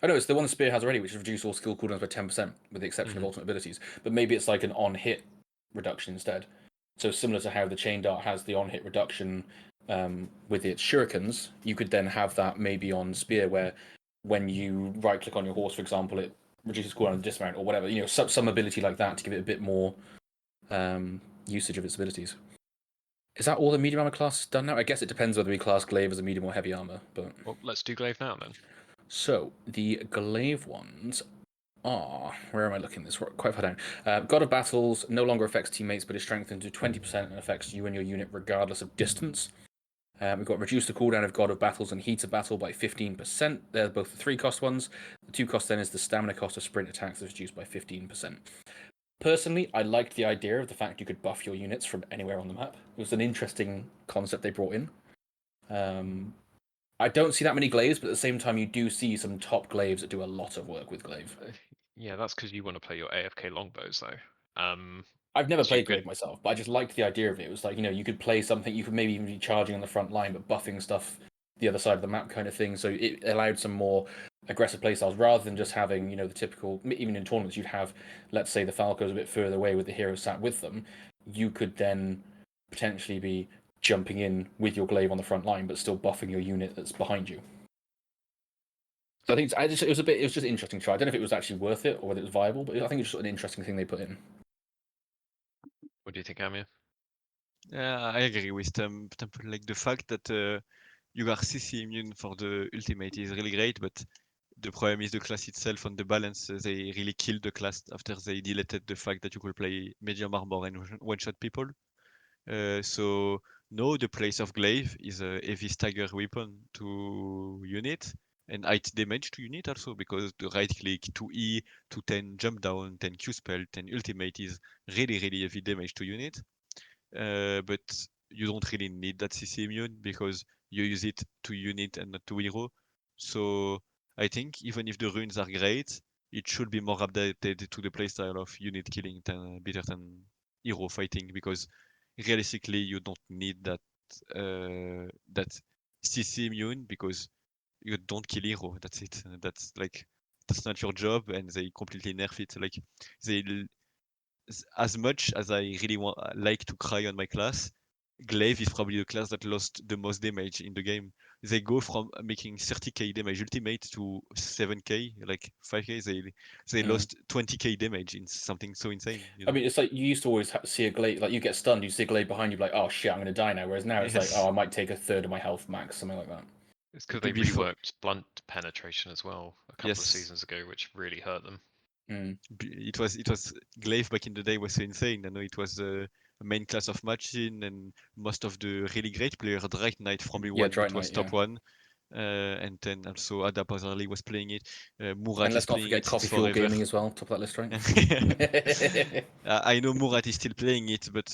Oh no, it's the one the Spear has already, which reduces all skill cooldowns by 10%, with the exception of ultimate abilities. But maybe it's like an on-hit reduction instead. So similar to how the Chain Dart has the on-hit reduction with its shurikens, you could then have that maybe on Spear, where when you right-click on your horse, for example, it reduces cooldown and dismount or whatever. Some ability like that to give it a bit more usage of its abilities. Is that all the medium armor class done now? I guess it depends whether we class Glaive as a medium or heavy armor. But well, let's do Glaive now then. So the Glaive ones are, where am I looking? This quite far down. God of Battles no longer affects teammates, but is strengthened to 20% and affects you and your unit regardless of distance. We've got reduce the cooldown of God of Battles and Heat of Battle by 15%. They're both the 3-cost ones. The 2-cost then is the stamina cost of sprint attacks is reduced by 15%. Personally, I liked the idea of the fact you could buff your units from anywhere on the map. It was an interesting concept they brought in. I don't see that many glaives, but at the same time, you do see some top glaives that do a lot of work with glaive. Yeah, that's because you want to play your AFK longbows, though. I've never played glaive myself, but I just liked the idea of it. It was like, you could play something, you could maybe even be charging on the front line, but buffing stuff the other side of the map kind of thing. So it allowed some more aggressive playstyles rather than just having, the typical, even in tournaments, you'd have, let's say, the Falcos a bit further away with the hero sat with them. You could then potentially be jumping in with your glaive on the front line, but still buffing your unit that's behind you. So I think it was just an interesting try. I don't know if it was actually worth it or whether it was viable, but I think it's just an interesting thing they put in. What do you think, Amya? Yeah, I agree with them. Like the fact that you are CC immune for the ultimate is really great, but the problem is the class itself on the balance. They really killed the class after they deleted the fact that you could play medium armor and one-shot people. So now the place of Glaive is a heavy stagger weapon to unit and 8 damage to unit also, because the right click, 2E, 210 jump down, 10 Q spell, 10 ultimate is really heavy damage to unit. But you don't really need that CC immune because you use it to unit and not to hero. So I think even if the runes are great, it should be more updated to the playstyle of unit killing better than hero fighting, because realistically you don't need that CC immune, because you don't kill hero. That's it. That's not your job, and they completely nerf it. Like they as much as I really like to cry on my class, Glaive is probably the class that lost the most damage in the game. They go from making 30k damage ultimate to 7k, like 5k. They lost 20k damage in something so insane. I mean, it's like you used to always see a glaive, like you get stunned, you see a glaive behind you, like, oh shit, I'm going to die now. Whereas now it's like, oh, I might take a third of my health max, something like that. It's because they reworked blunt penetration as well a couple of seasons ago, which really hurt them. It was Glaive back in the day was so insane. I know it was a main class of matching, and most of the really great players, Drake Knight from one that was top one, and then also Ada Pazarli was playing it. Murat and let's not forget Coffee Fuel Gaming as well, top of that list, right? I know Murat is still playing it, but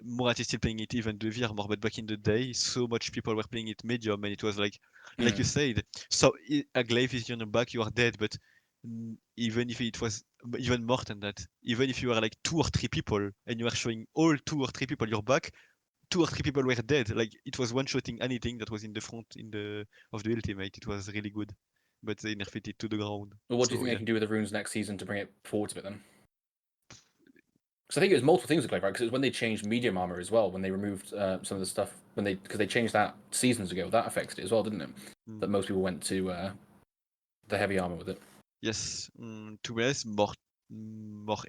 Murat is still playing it even the Virmor, but back in the day, so much people were playing it medium, and it was like you said, so a glaive is on your back, you are dead, but even if it was even more than that, even if you are like 2 or 3 people and you are showing all 2 or 3 people your back, 2 or 3 people were dead. Like it was one-shotting anything that was in the front of the ultimate. It was really good, but they nerfed it to the ground. Well, what do you think they can do with the runes next season to bring it forward a bit then? Because I think it was multiple things with Glaive, right? Because it was when they changed medium armor as well, when they removed some of the stuff, because they changed that seasons ago. That affected it as well, didn't it? That most people went to the heavy armor with it. Yes, to be honest, more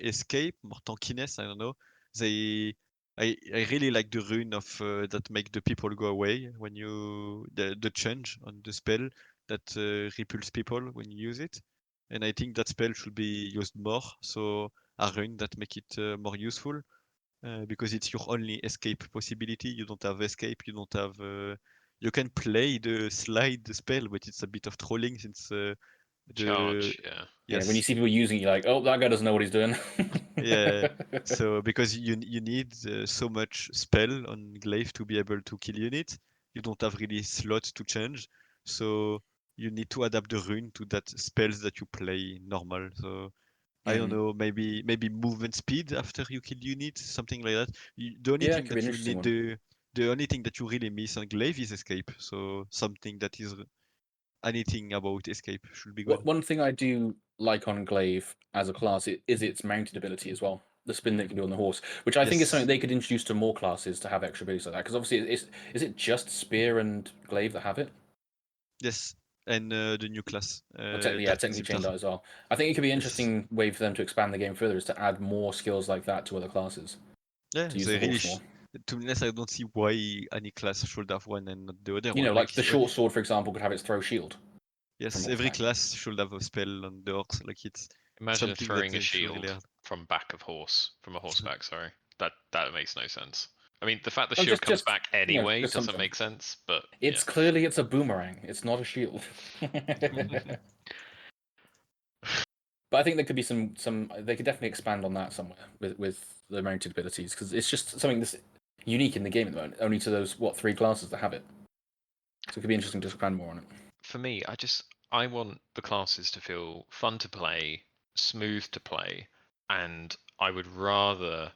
escape, more tankiness. I don't know. I really like the rune of that make the people go away when you the change on the spell. that repulse people when you use it. And I think that spell should be used more. So a rune that make it more useful. Because it's your only escape possibility. You don't have escape. You don't have. You can play the slide spell, but it's a bit of trolling since the Charge, yeah. Yeah, when you yes, see people using it, you're like, oh, that guy doesn't know what he's doing. yeah. So because you need so much spell on glaive to be able to kill unit, you don't have really slot to change. So you need to adapt the rune to that spells that you play normal. So I don't know, maybe movement speed after you kill unit, something like that. The only Yeah, it thing could be an that you interesting need one. the only thing that you really miss on glaive is escape. So something that is anything about escape should be good. One thing I do like on Glaive as a class is its mounted ability as well. The spin that it can do on the horse, which I think is something Yes, they could introduce to more classes to have extra abilities like that. Because obviously, is it just Spear and Glaive that have it? yes, and the new class, Or Dark technically Chain Insulter. Dart as well. I think it could be an Yes. interesting way for them to expand the game further is to add more skills like that to other classes Yeah, to use they the really. horse more. To be honest, I don't see why any class should have one and not the other You know, one. like Like, the short sword, for example, could have its throw shield from yes, every horseback. class should have a spell on the horse. Like, it's Imagine something that throwing a they should really shield add. from back of horse, from a horseback, sorry. That makes no sense. I mean, the fact the No, shield comes just back anyway just doesn't something. make sense, but yeah. It's a boomerang. It's not a shield. But I think there could be some they could definitely expand on that somewhere with the mounted abilities because it's just something that's unique in the game at the moment. Only to those three classes that have it. So it could be interesting to expand more on it. For me, I want the classes to feel fun to play, smooth to play, and I would rather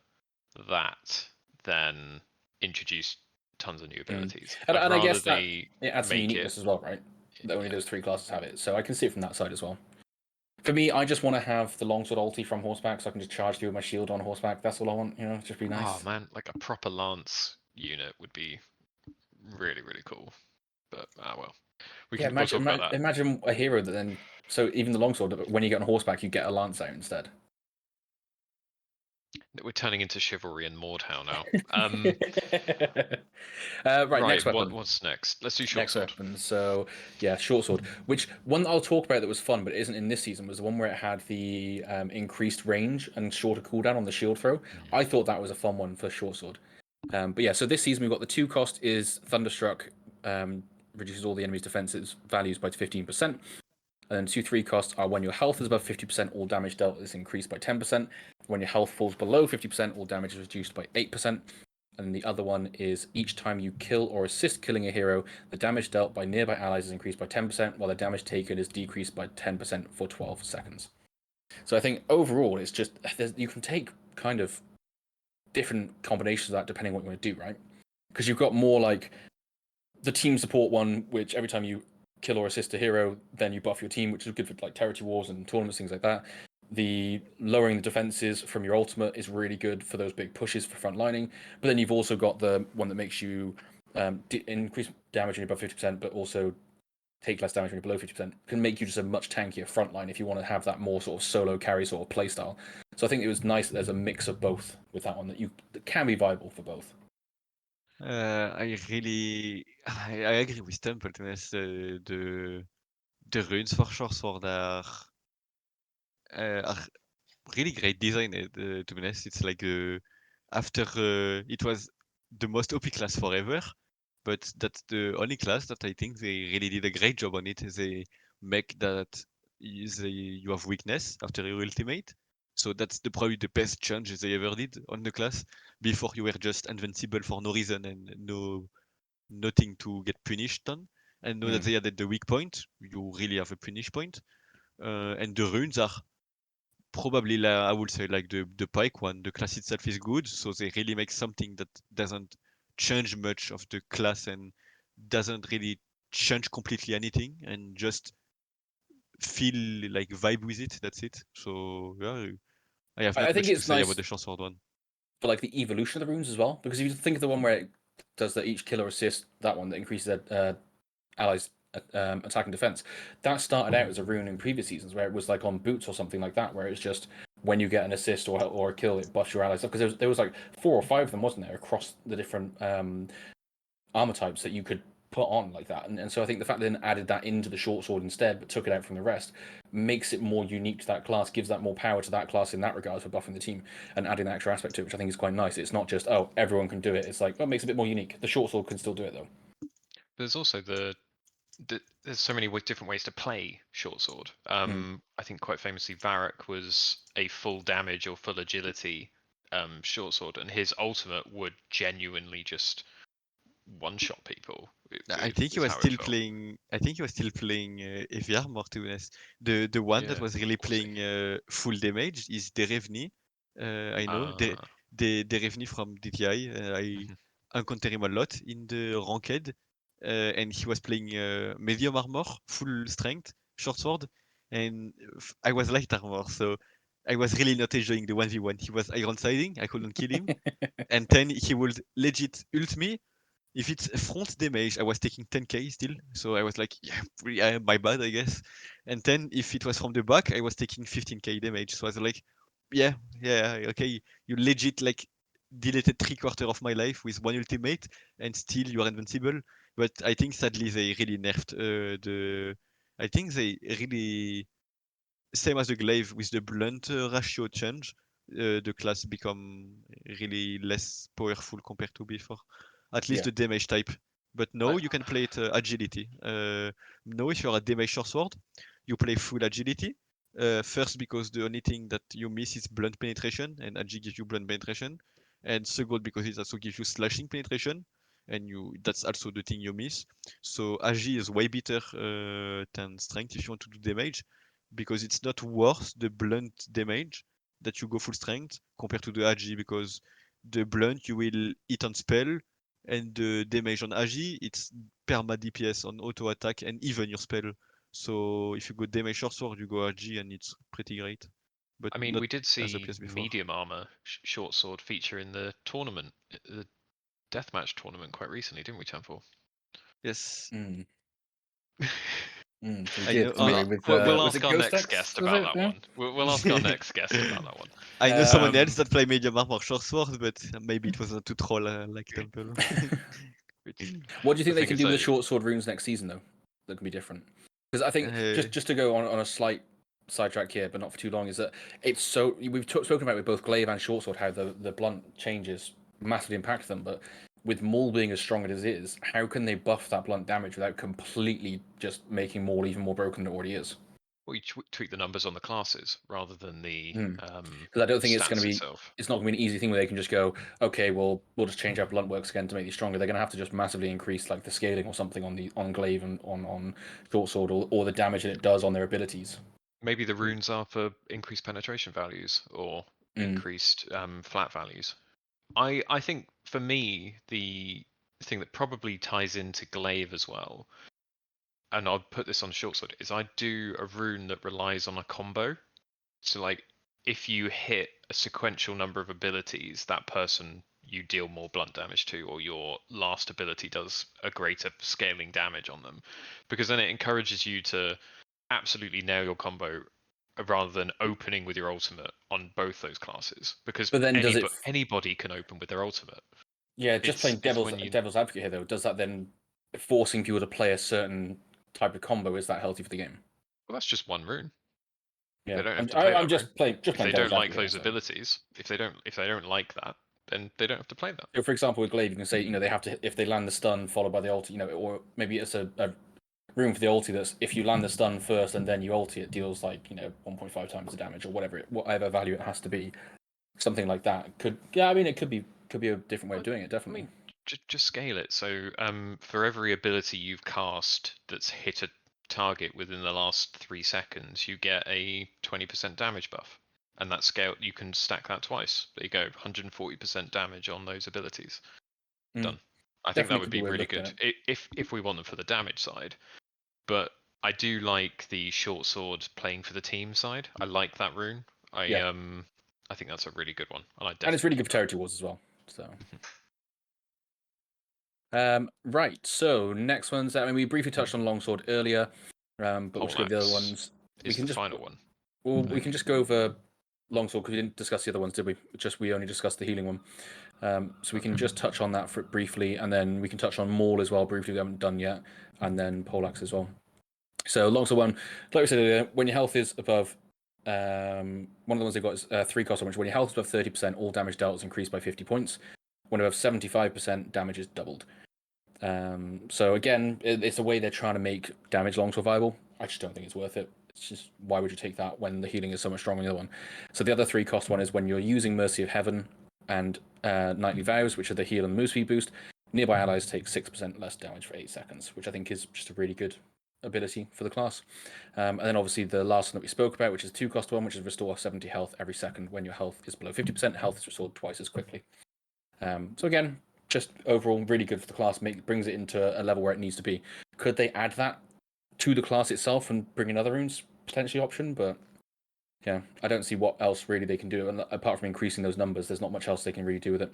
that than introduce tons of new abilities. I'd And I rather guess that they it adds some make it. uniqueness as well, right? That only Yeah. those three classes have it. So I can see it from that side as well. For me, I just want to have the longsword ulti from horseback, so I can just charge through with my shield on horseback. That's all I want. You know, just be Oh nice. man, like a proper lance unit would be really, really cool. But well, Yeah, we'll talk about that. imagine a hero that then. So even the longsword, when you get on horseback, you get a lance out instead. We're turning into chivalry and Mordhau now. Right, Right, next weapon. what's next? Let's do short Next sword. weapon. So yeah, short sword. Which one that I'll talk about that was fun, but isn't in this season, was the one where it had the increased range and shorter cooldown on the shield throw. I thought that was a fun one for short sword. But yeah, so this season we've got the 2 cost is Thunderstruck, reduces all the enemy's defenses values by 15%. And then 2/3 costs are when your health is above 50%, all damage dealt is increased by 10%. When your health falls below 50%, all damage is reduced by 8%. And the other one is each time you kill or assist killing a hero, the damage dealt by nearby allies is increased by 10%, while the damage taken is decreased by 10% for 12 seconds. So I think overall, it's just you can take kind of different combinations of that depending on what you want to do, right? Because you've got more like the team support one, which every time you kill or assist a hero, then you buff your team, which is good for like territory wars and tournaments, things like that. The lowering the defenses from your ultimate is really good for those big pushes for front lining. But then you've also got the one that makes you increase damage when you're above 50%, but also take less damage when you're below 50%. Can make you just a much tankier front line if you want to have that more sort of solo carry sort of playstyle. So I think it was nice that there's a mix of both with that one that can be viable for both. I agree with Temple, to be honest. The runes for ShortSword are really great design. To be honest, it's like after it was the most OP class forever, but that's the only class that I think they really did a great job on it. They make that you have weakness after your ultimate. So that's probably the best change they ever did on the class. Before you were just invincible for no reason and nothing to get punished on. And now that they added the weak point, you really have a punish point. And the runes are probably, I would say, like the Pike one. The class itself is good, so they really make something that doesn't change much of the class and doesn't really change completely anything, and just feel like vibe with it. That's it. So yeah, I have I not think much to it's say about nice the Chancellor one. for like the evolution of the runes as well. Because if you think of the one where it does that each killer assist, that one that increases allies attack and defense, that started out as a rune in previous seasons where it was like on boots or something like that, where it's just when you get an assist or a kill, it buffs your allies up. Because there was like 4 or 5 of them, wasn't there, across the different armor types that you could put on like that. And so I think the fact that they added that into the short sword instead, but took it out from the rest, makes it more unique to that class, gives that more power to that class in that regard for buffing the team and adding that extra aspect to it, which I think is quite nice. It's not just, oh, everyone can do it. It's like, oh, it makes it a bit more unique. The short sword can still do it though. There's also there's so many different ways to play short sword. I think quite famously Varrock was a full damage or full agility short sword, and his ultimate would genuinely just one shot people. I think he was still playing. I think he was still playing heavy armor, to be honest. The one that was really playing full damage is Derevni. I know Derevni from DTI. I encountered him a lot in the ranked, and he was playing medium armor, full strength, short sword, and I was light armor, so I was really not enjoying the 1v1. He was iron siding, I couldn't kill him, and then he would legit ult me. If it's front damage, I was taking 10k still, so I was like, yeah, my bad, I guess. And then if it was from the back, I was taking 15k damage, so I was like, yeah, okay, you legit like deleted 3/4 of my life with one ultimate, and still you are invincible. But I think sadly they really nerfed the. I think they really same as the glaive with the blunt ratio change. The class become really less powerful compared to before. At least the damage type. But now you can play it agility. Now if you're a damage short sword, you play full agility. First because the only thing that you miss is blunt penetration, and agi gives you blunt penetration. And second because it also gives you slashing penetration, and that's also the thing you miss. So agi is way better than strength if you want to do damage, because it's not worth the blunt damage that you go full strength compared to the agi, because the blunt you will hit on spell, and the damage on agi it's perma DPS on auto attack and even your spell. So if you go damage short sword, you go agi and it's pretty great. But I mean, not we did as the see place before. medium armor short sword feature in the tournament, the deathmatch tournament, quite recently, didn't we, Temple? Yes. We I did. know. We'll Was ask it our Ghost next X? guest Was about it? that Yeah. one. We'll ask our next guest about that one. I know someone else that play medium armor short sword, but maybe it wasn't too troll like Temple. What do you think they thing can is do with that- the short sword runes next season though? That can be different. Because I think just to go on a slight sidetrack here, but not for too long, is that it's so we've spoken about with both glaive and short sword how the blunt changes massively impact them, but with Maul being as strong as it is, how can they buff that blunt damage without completely just making Maul even more broken than it already is? Well, you tweak the numbers on the classes rather than the Because I don't think it's going to be. itself. It's not going to be an easy thing where they can just go, okay, well, we'll just change our blunt works again to make these stronger. They're going to have to just massively increase like the scaling or something on glaive and on short sword, or the damage that it does on their abilities. Maybe the runes are for increased penetration values or increased flat values. I think for me the thing that probably ties into glaive as well, and I'll put this on short sword, is I do a rune that relies on a combo. So like if you hit a sequential number of abilities, that person you deal more blunt damage to, or your last ability does a greater scaling damage on them, because then it encourages you to absolutely nail your combo rather than opening with your ultimate on both those classes, because But then anybody can open with their ultimate. Yeah, just playing devil's advocate here though. Does that then forcing people to play a certain type of combo, is that healthy for the game? Well, that's just one rune. Yeah, They don't have to play I'm that just rune. playing. If they don't like those here, abilities, if they don't like that, then they don't have to play that. So for example, with glaive, you can say they have to, if they land the stun followed by the ulti, or maybe it's a room for the ulti that's if you land the stun first and then you ulti, it deals like 1.5 times the damage or whatever value it has to be. Something like that it could be a different way of doing it, definitely. I mean, just scale it. So for every ability you've cast that's hit a target within the last 3 seconds, you get a 20% damage buff. And that scale, you can stack that twice. There you go, 140% damage on those abilities. Done. I think that would be really good if we want them for the damage side. But I do like the short sword playing for the team side. I like that rune. I think that's a really good one. And it's really good for territory wars as well. So right. So next one's we briefly touched on longsword earlier, but we'll just go the other ones. Is the final one. Well, we can just go over Longsword, because we didn't discuss the other ones, did we? We only discussed the healing one. So we can just touch on that briefly, and then we can touch on Maul as well briefly. We haven't done yet, and then Poleaxe as well. So Longsword one, like we said earlier, when your health is above, one of the ones they've got is 3 cost, which when your health is above 30%, all damage dealt is increased by 50 points. When above 75%, damage is doubled. So again, it's a way they're trying to make damage Longsword viable. I just don't think it's worth it. It's just, why would you take that when the healing is so much stronger than the other one? So the other 3 cost one is when you're using Mercy of Heaven and Nightly Vows, which are the heal and Movespeed boost. Nearby allies take 6% less damage for 8 seconds, which I think is just a really good ability for the class. And then obviously the last one that we spoke about, which is 2 cost one, which is restore 70 health every second. When your health is below 50%, health is restored twice as quickly. So again, just overall really good for the class. Brings it into a level where it needs to be. Could they add that to the class itself and bring in other runes? Potentially option, but yeah, I don't see what else really they can do. And apart from increasing those numbers, there's not much else they can really do with it.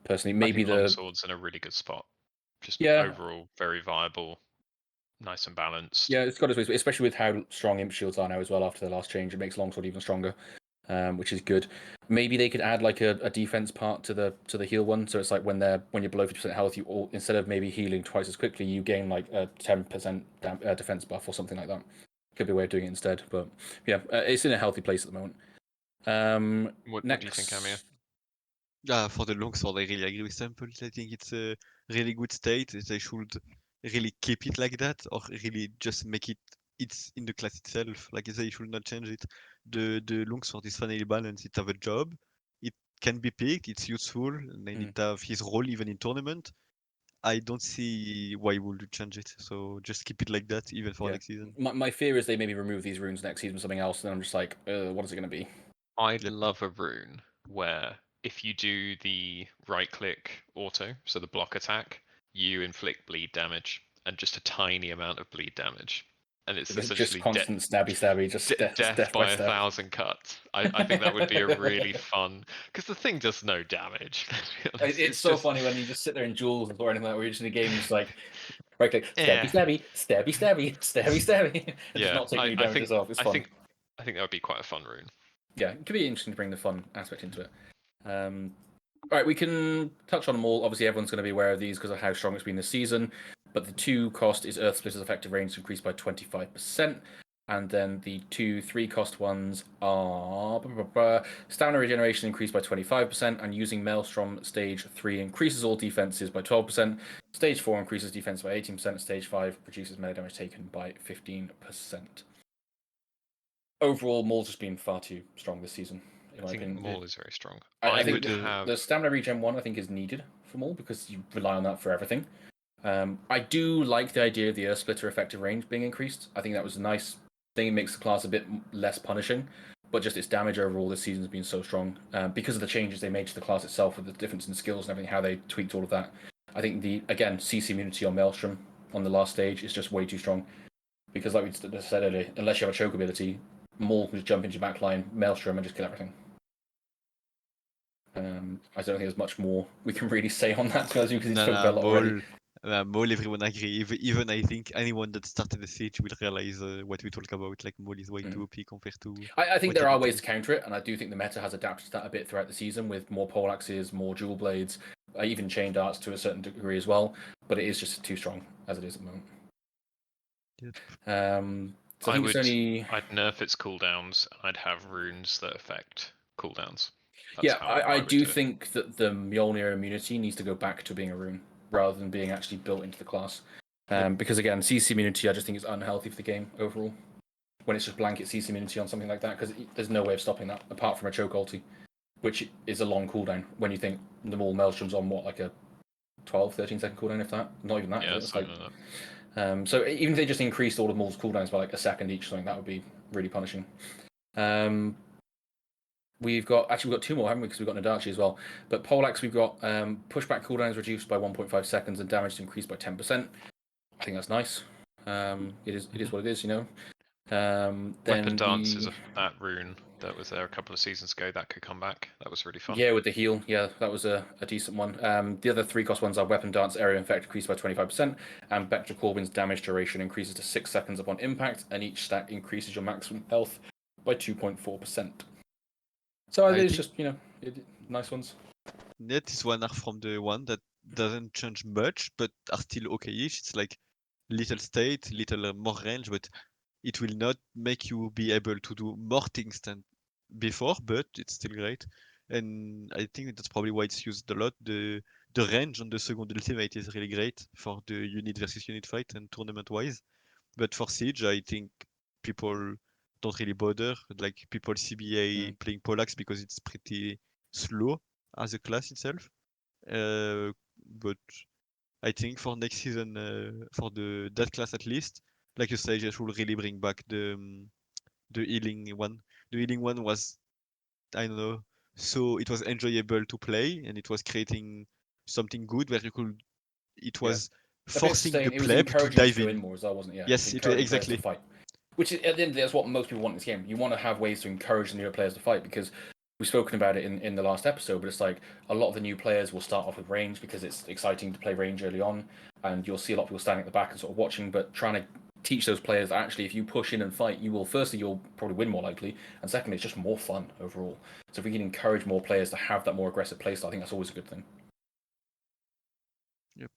Personally, maybe the Longsword's in a really good spot. Just overall very viable, nice and balanced. Yeah, it's got its ways, especially with how strong imp shields are now as well after the last change. It makes Longsword even stronger, which is good. Maybe they could add like a defense part to the heal one, so it's like when you're below 50% health, you instead of maybe healing twice as quickly, you gain like a 10% defense buff or something like that. Could be a way of doing it instead, but yeah, it's in a healthy place at the moment. What do you think, Amya? Yeah, for the longsword, I really agree with Sample. I think it's a really good state. They should really keep it like that, or really just make it's in the class itself. Like they should not change it. The longsword is finally balanced. It have a job. It can be picked. It's useful, and then it have his role even in tournament. I don't see why would you change it. So just keep it like that, even for next season. My fear is they maybe remove these runes next season, something else, and I'm just like, what is it going to be? I'd love a rune where if you do the right-click auto, so the block attack, you inflict bleed damage and just a tiny amount of bleed damage, and it's essentially just constant stabby, just death by 1,000 cuts. I think that would be a really fun, because the thing does no damage. It's so funny when you just sit there in duels or anything like that, where you're just in a game, just like right click, stabby, and just not taking any damage yourself. It's fun. I think that would be quite a fun rune. Yeah, it could be interesting to bring the fun aspect into it. All right, we can touch on them all. Obviously, everyone's going to be aware of these because of how strong it's been this season. But the 2 cost is Earth Splitter's effective range increased by 25%. And then the 3 cost ones are stamina regeneration increased by 25%, and using Maelstrom stage 3 increases all defenses by 12%. Stage 4 increases defense by 18%. Stage 5 reduces melee damage taken by 15%. Overall, Maul's just been far too strong this season. I think Maul is very strong. I think the stamina regen one I think is needed for Maul because you rely on that for everything. I do like the idea of the Earth Splitter effective range being increased. I think that was a nice thing. It makes the class a bit less punishing, but just its damage overall this season has been so strong because of the changes they made to the class itself with the difference in skills and everything, how they tweaked all of that. I think again CC immunity on Maelstrom on the last stage is just way too strong because, like we said earlier, unless you have a choke ability, Maul can just jump into your back line, Maelstrom, and just kill everything. I don't think there's much more we can really say on that because he's talked about a lot already. Maul, everyone agree. Even I think anyone that started the siege will realize what we talk about. Like Maul is way too OP compared to. I think there are ways to counter it, and I do think the meta has adapted to that a bit throughout the season with more poleaxes, more dual blades, even chain darts to a certain degree as well. But it is just too strong as it is at the moment. Yep. So I'd nerf its cooldowns, and I'd have runes that affect cooldowns. I do think that the Mjolnir immunity needs to go back to being a rune rather than being actually built into the class. Because again, CC immunity I just think is unhealthy for the game overall. When it's just blanket CC immunity on something like that, because there's no way of stopping that apart from a choke ulti, which is a long cooldown. When you think the Maul Maelstrom's on what, like a 12-13 second cooldown, if that? Not even that. Yeah, it's like that. So even if they just increased all of Maul's cooldowns by like a second each, something that would be really punishing. We've got 2 more, haven't we? Because we've got Nodachi as well. But Poleaxe, we've got pushback cooldowns reduced by 1.5 seconds and damage increased by 10%. I think that's nice. It is what it is, you know. Weapon Dance is that rune that was there a couple of seasons ago. That could come back. That was really fun. Yeah, with the heal. Yeah, that was a decent one. The other 3 cost ones are Weapon Dance, Area Infect increased by 25%, and Vector Corbin's damage duration increases to 6 seconds upon impact, and each stack increases your maximum health by 2.4%. So I it's think just nice ones. net is one are from the one that doesn't change much, but are still okay-ish. It's like little state, little more range, but it will not make you be able to do more things than before, but it's still great. And I think that's probably why it's used a lot. The range on the second ultimate is really great for the unit versus unit fight and tournament wise. But for Siege, I think people don't really bother. Like people CBA playing Pollax because it's pretty slow as a class itself. But I think for next season, for the that class at least, like you say, just will really bring back the healing one. The healing one was, I don't know, so it was enjoyable to play and it was creating something good where you could. It Yeah. was A bit forcing the sustain. It was pleb to encouraging us dive to go in in. more as well, wasn't it? Yeah. It was Yes, it was encouraging players to exactly. fight. Which is, at the end of the day, that's what most people want in this game. You want to have ways to encourage the newer players to fight because we've spoken about it in the last episode, but it's like a lot of the new players will start off with range because it's exciting to play range early on, and you'll see a lot of people standing at the back and sort of watching, but trying to teach those players that actually if you push in and fight, you will, firstly, you'll probably win more likely, and secondly, it's just more fun overall. So if we can encourage more players to have that more aggressive playstyle, I think that's always a good thing. Yep.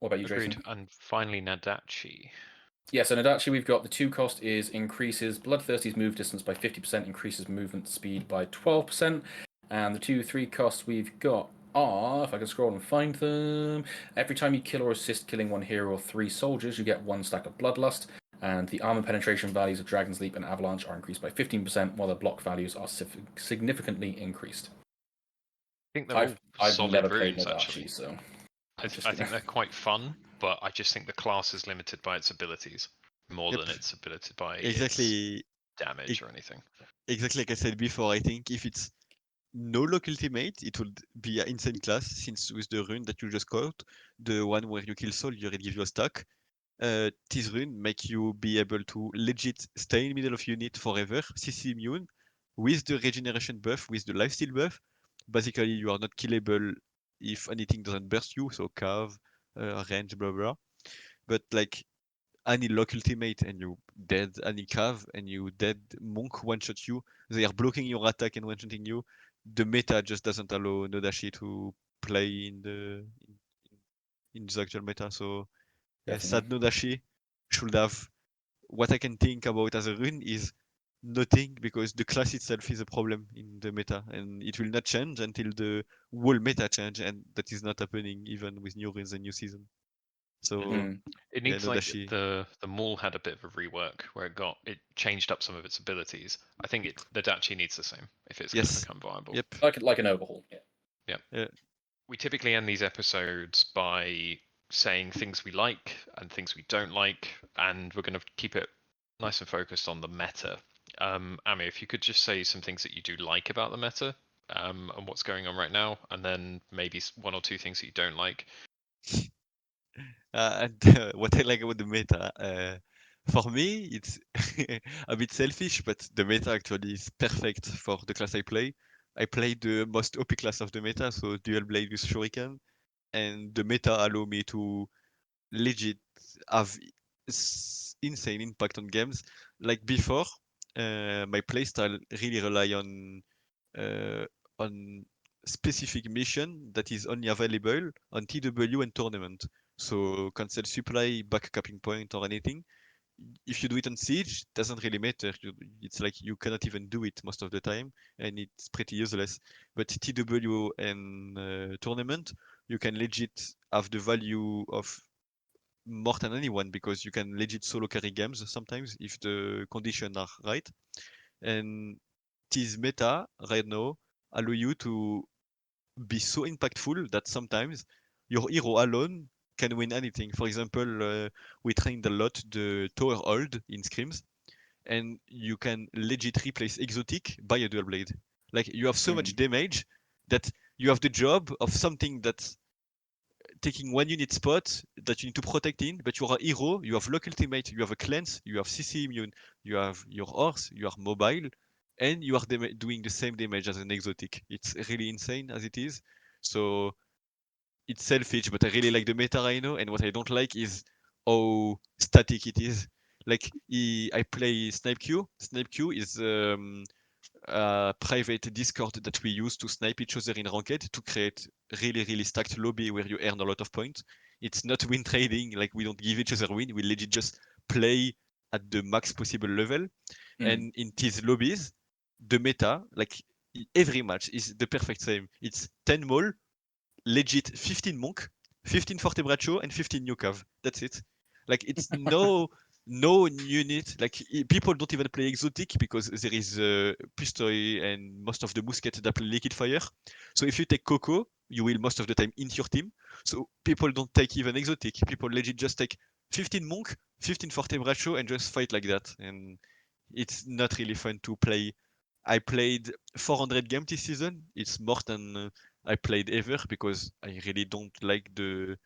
What about you, Agreed. Jason? And finally, Nodachi. Yeah, so Nodachi, we've got the 2 cost is increases Bloodthirsty's move distance by 50%, increases movement speed by 12%. And the 2/3 costs we've got are, if I can scroll and find them, every time you kill or assist killing one hero or 3 soldiers, you get 1 stack of Bloodlust. And the armor penetration values of Dragon's Leap and Avalanche are increased by 15%, while the block values are significantly increased. I think they're all I've solid never played runes, Nodachi, actually. so I think they're quite fun, but I just think the class is limited by its abilities more Yep. than it's limited by its Exactly. damage or anything. Exactly like I said before. I think if it's no lock ultimate, it would be an insane class since with the rune that you just caught, the one where you kill soul, you already give you a stack. This rune make you be able to legit stay in the middle of unit forever, CC immune, with the regeneration buff, with the lifesteal buff. Basically, you are not killable if anything doesn't burst you, so cav, range, blah blah. But like any lock ultimate and you dead any cav and you dead monk one shot you, they are blocking your attack and one shotting you. The meta just doesn't allow Nodashi to play in the actual meta. So sad Nodashi should have. What I can think about as a rune is nothing because the class itself is a problem in the meta and it will not change until the whole meta change, and that is not happening even with new runes and new season. So It yeah, needs like Nodashi. the Maul had a bit of a rework where it changed up some of its abilities. I think the Dachi needs the same if it's going to Yes. become viable. Yep. like an overhaul. Yeah. Yeah. We typically end these episodes by saying things we like and things we don't like, and we're going to keep it nice and focused on the meta. Amya, if you could just say some things that you do like about the meta, and what's going on right now, and then maybe one or two things that you don't like. And what I like about the meta, for me, it's a bit selfish, but the meta actually is perfect for the class I play. I play the most OP class of the meta, so dual blade with shuriken, and the meta allow me to legit have insane impact on games. Like before, my playstyle really rely uh, on specific mission that is only available on TW and tournament. So cancel supply, back capping point, or anything. If you do it on Siege, doesn't really matter. It's like you cannot even do it most of the time, and it's pretty useless. But TW and tournament, you can legit have the value of more than anyone because you can legit solo carry games sometimes if the conditions are right. And this meta right now allow you to be so impactful that sometimes your hero alone can win anything. For example, we trained a lot the tower hold in scrims, and you can legit replace exotic by a dual blade. Like you have so much damage that you have the job of something that's taking one unit spot that you need to protect in, but you're a hero, you have lock ultimate, you have a cleanse, you have CC immune, you have your horse, you are mobile, and you are doing the same damage as an exotic. It's really insane as it is. So it's selfish, but I really like the meta right now, and what I don't like is how static it is. Like I play Snipe Q. Snipe Q is a private Discord that we use to snipe each other in ranked to create really stacked lobby where you earn a lot of points. It's not win trading, like we don't give each other win, we legit just play at the max possible level. And in these lobbies, the meta, like every match is the perfect same. It's 10 Maul, legit 15 Monk, 15 Forte Braccio, and 15 New Cav. That's it. Like it's no unit. Like people don't even play exotic because there is Pistoy and most of the Musket that play liquid fire. So if you take Coco, you will most of the time in your team. So people don't take even exotic. People legit just take 15 Monk, 15 Forte Braccio, and just fight like that. And it's not really fun to play. I played 400 games this season. It's more than I played ever because I really don't like the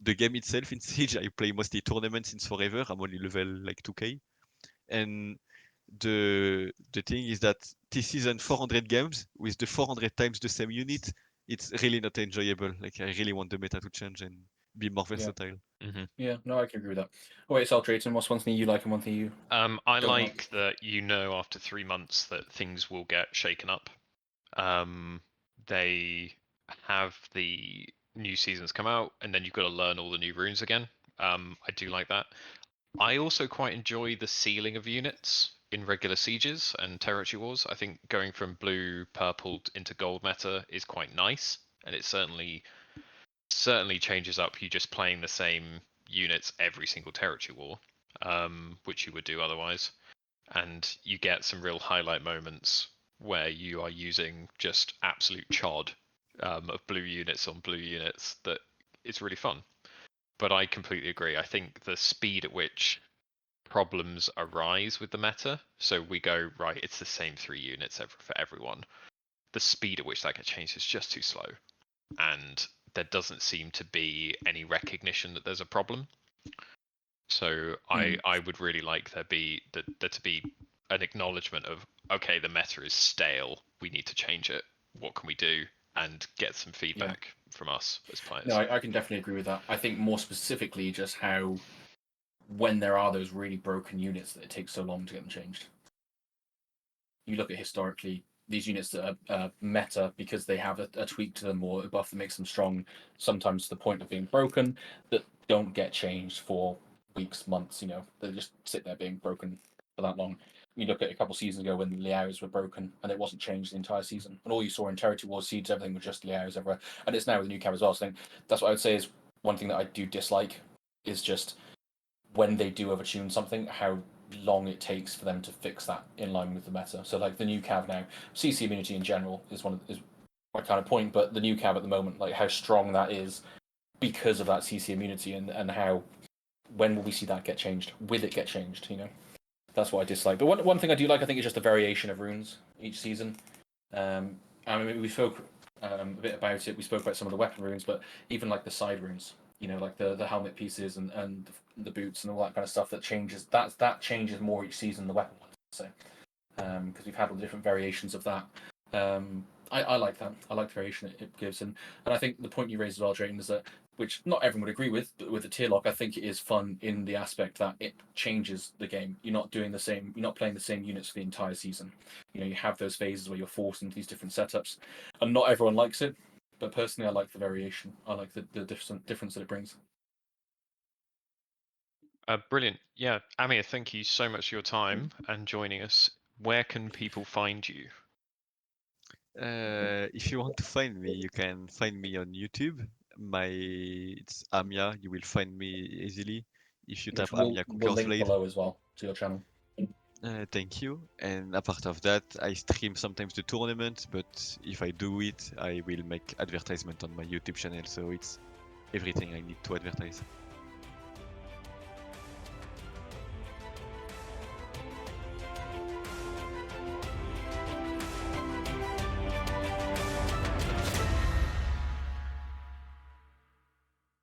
game itself in Siege. I play mostly tournaments since forever. I'm only level like 2k. And the thing is that this season 400 games with the 400 times the same unit, it's really not enjoyable. Like I really want the meta to change and be more versatile. Yeah, no, I can agree with that. Oh wait, Saltraton, what's one thing you like and one thing you I don't like that after 3 months that things will get shaken up. They have the new seasons come out, and then you've got to learn all the new runes again. I do like that. I also quite enjoy the ceiling of units in regular sieges and territory wars. I think going from blue, purple into gold meta is quite nice, and it certainly changes up you just playing the same units every single territory war, which you would do otherwise. And you get some real highlight moments where you are using just absolute chod of blue units on blue units. That it's really fun. But I completely agree. I think the speed at which problems arise with the meta, so we go, right, it's the same 3 units for everyone. The speed at which that gets changed is just too slow. And there doesn't seem to be any recognition that there's a problem. So I would really like there to be an acknowledgement of, okay, the meta is stale. We need to change it. What can we do? And get some feedback from us as players. No, I can definitely agree with that. I think more specifically just how when there are those really broken units that it takes so long to get them changed. You look at historically these units that are meta because they have a tweak to them or a buff that makes them strong, sometimes to the point of being broken, that don't get changed for weeks, months. They just sit there being broken for that long. You look at a couple seasons ago when the Liaos were broken and it wasn't changed the entire season, and all you saw in Territory Wars seeds, everything was just Liaos everywhere, and it's now with the new cap as well. So I think that's what I would say is one thing that I do dislike is just when they do overtune something, how long it takes for them to fix that in line with the meta. So like the new cav now, CC immunity in general is my kind of point, but the new cav at the moment, like how strong that is because of that CC immunity, and how when will we see that get changed? Will it get changed? That's what I dislike. But one thing I do like, I think, is just the variation of runes each season. I mean, we spoke a bit about it. We spoke about some of the weapon runes, but even like the side runes, like the helmet pieces and the boots and all that kind of stuff that changes. That changes more each season. The weapon ones, so because we've had all the different variations of that. I like that. I like the variation it gives, and I think the point you raised as well, Drayton, is that, which not everyone would agree with, but with the tier lock, I think it is fun in the aspect that it changes the game. You're not playing the same units for the entire season. You have those phases where you're forced into these different setups, and not everyone likes it. But personally, I like the variation. I like the difference that it brings. Brilliant. Yeah, Amya, thank you so much for your time and joining us. Where can people find you? If you want to find me, you can find me on YouTube. It's Amya. You will find me easily if you type Amya We'll Conquerors link Blade. below as well to your channel. Thank you. And apart of that, I stream sometimes the tournament, but if I do it, I will make advertisement on my YouTube channel. So it's everything I need to advertise.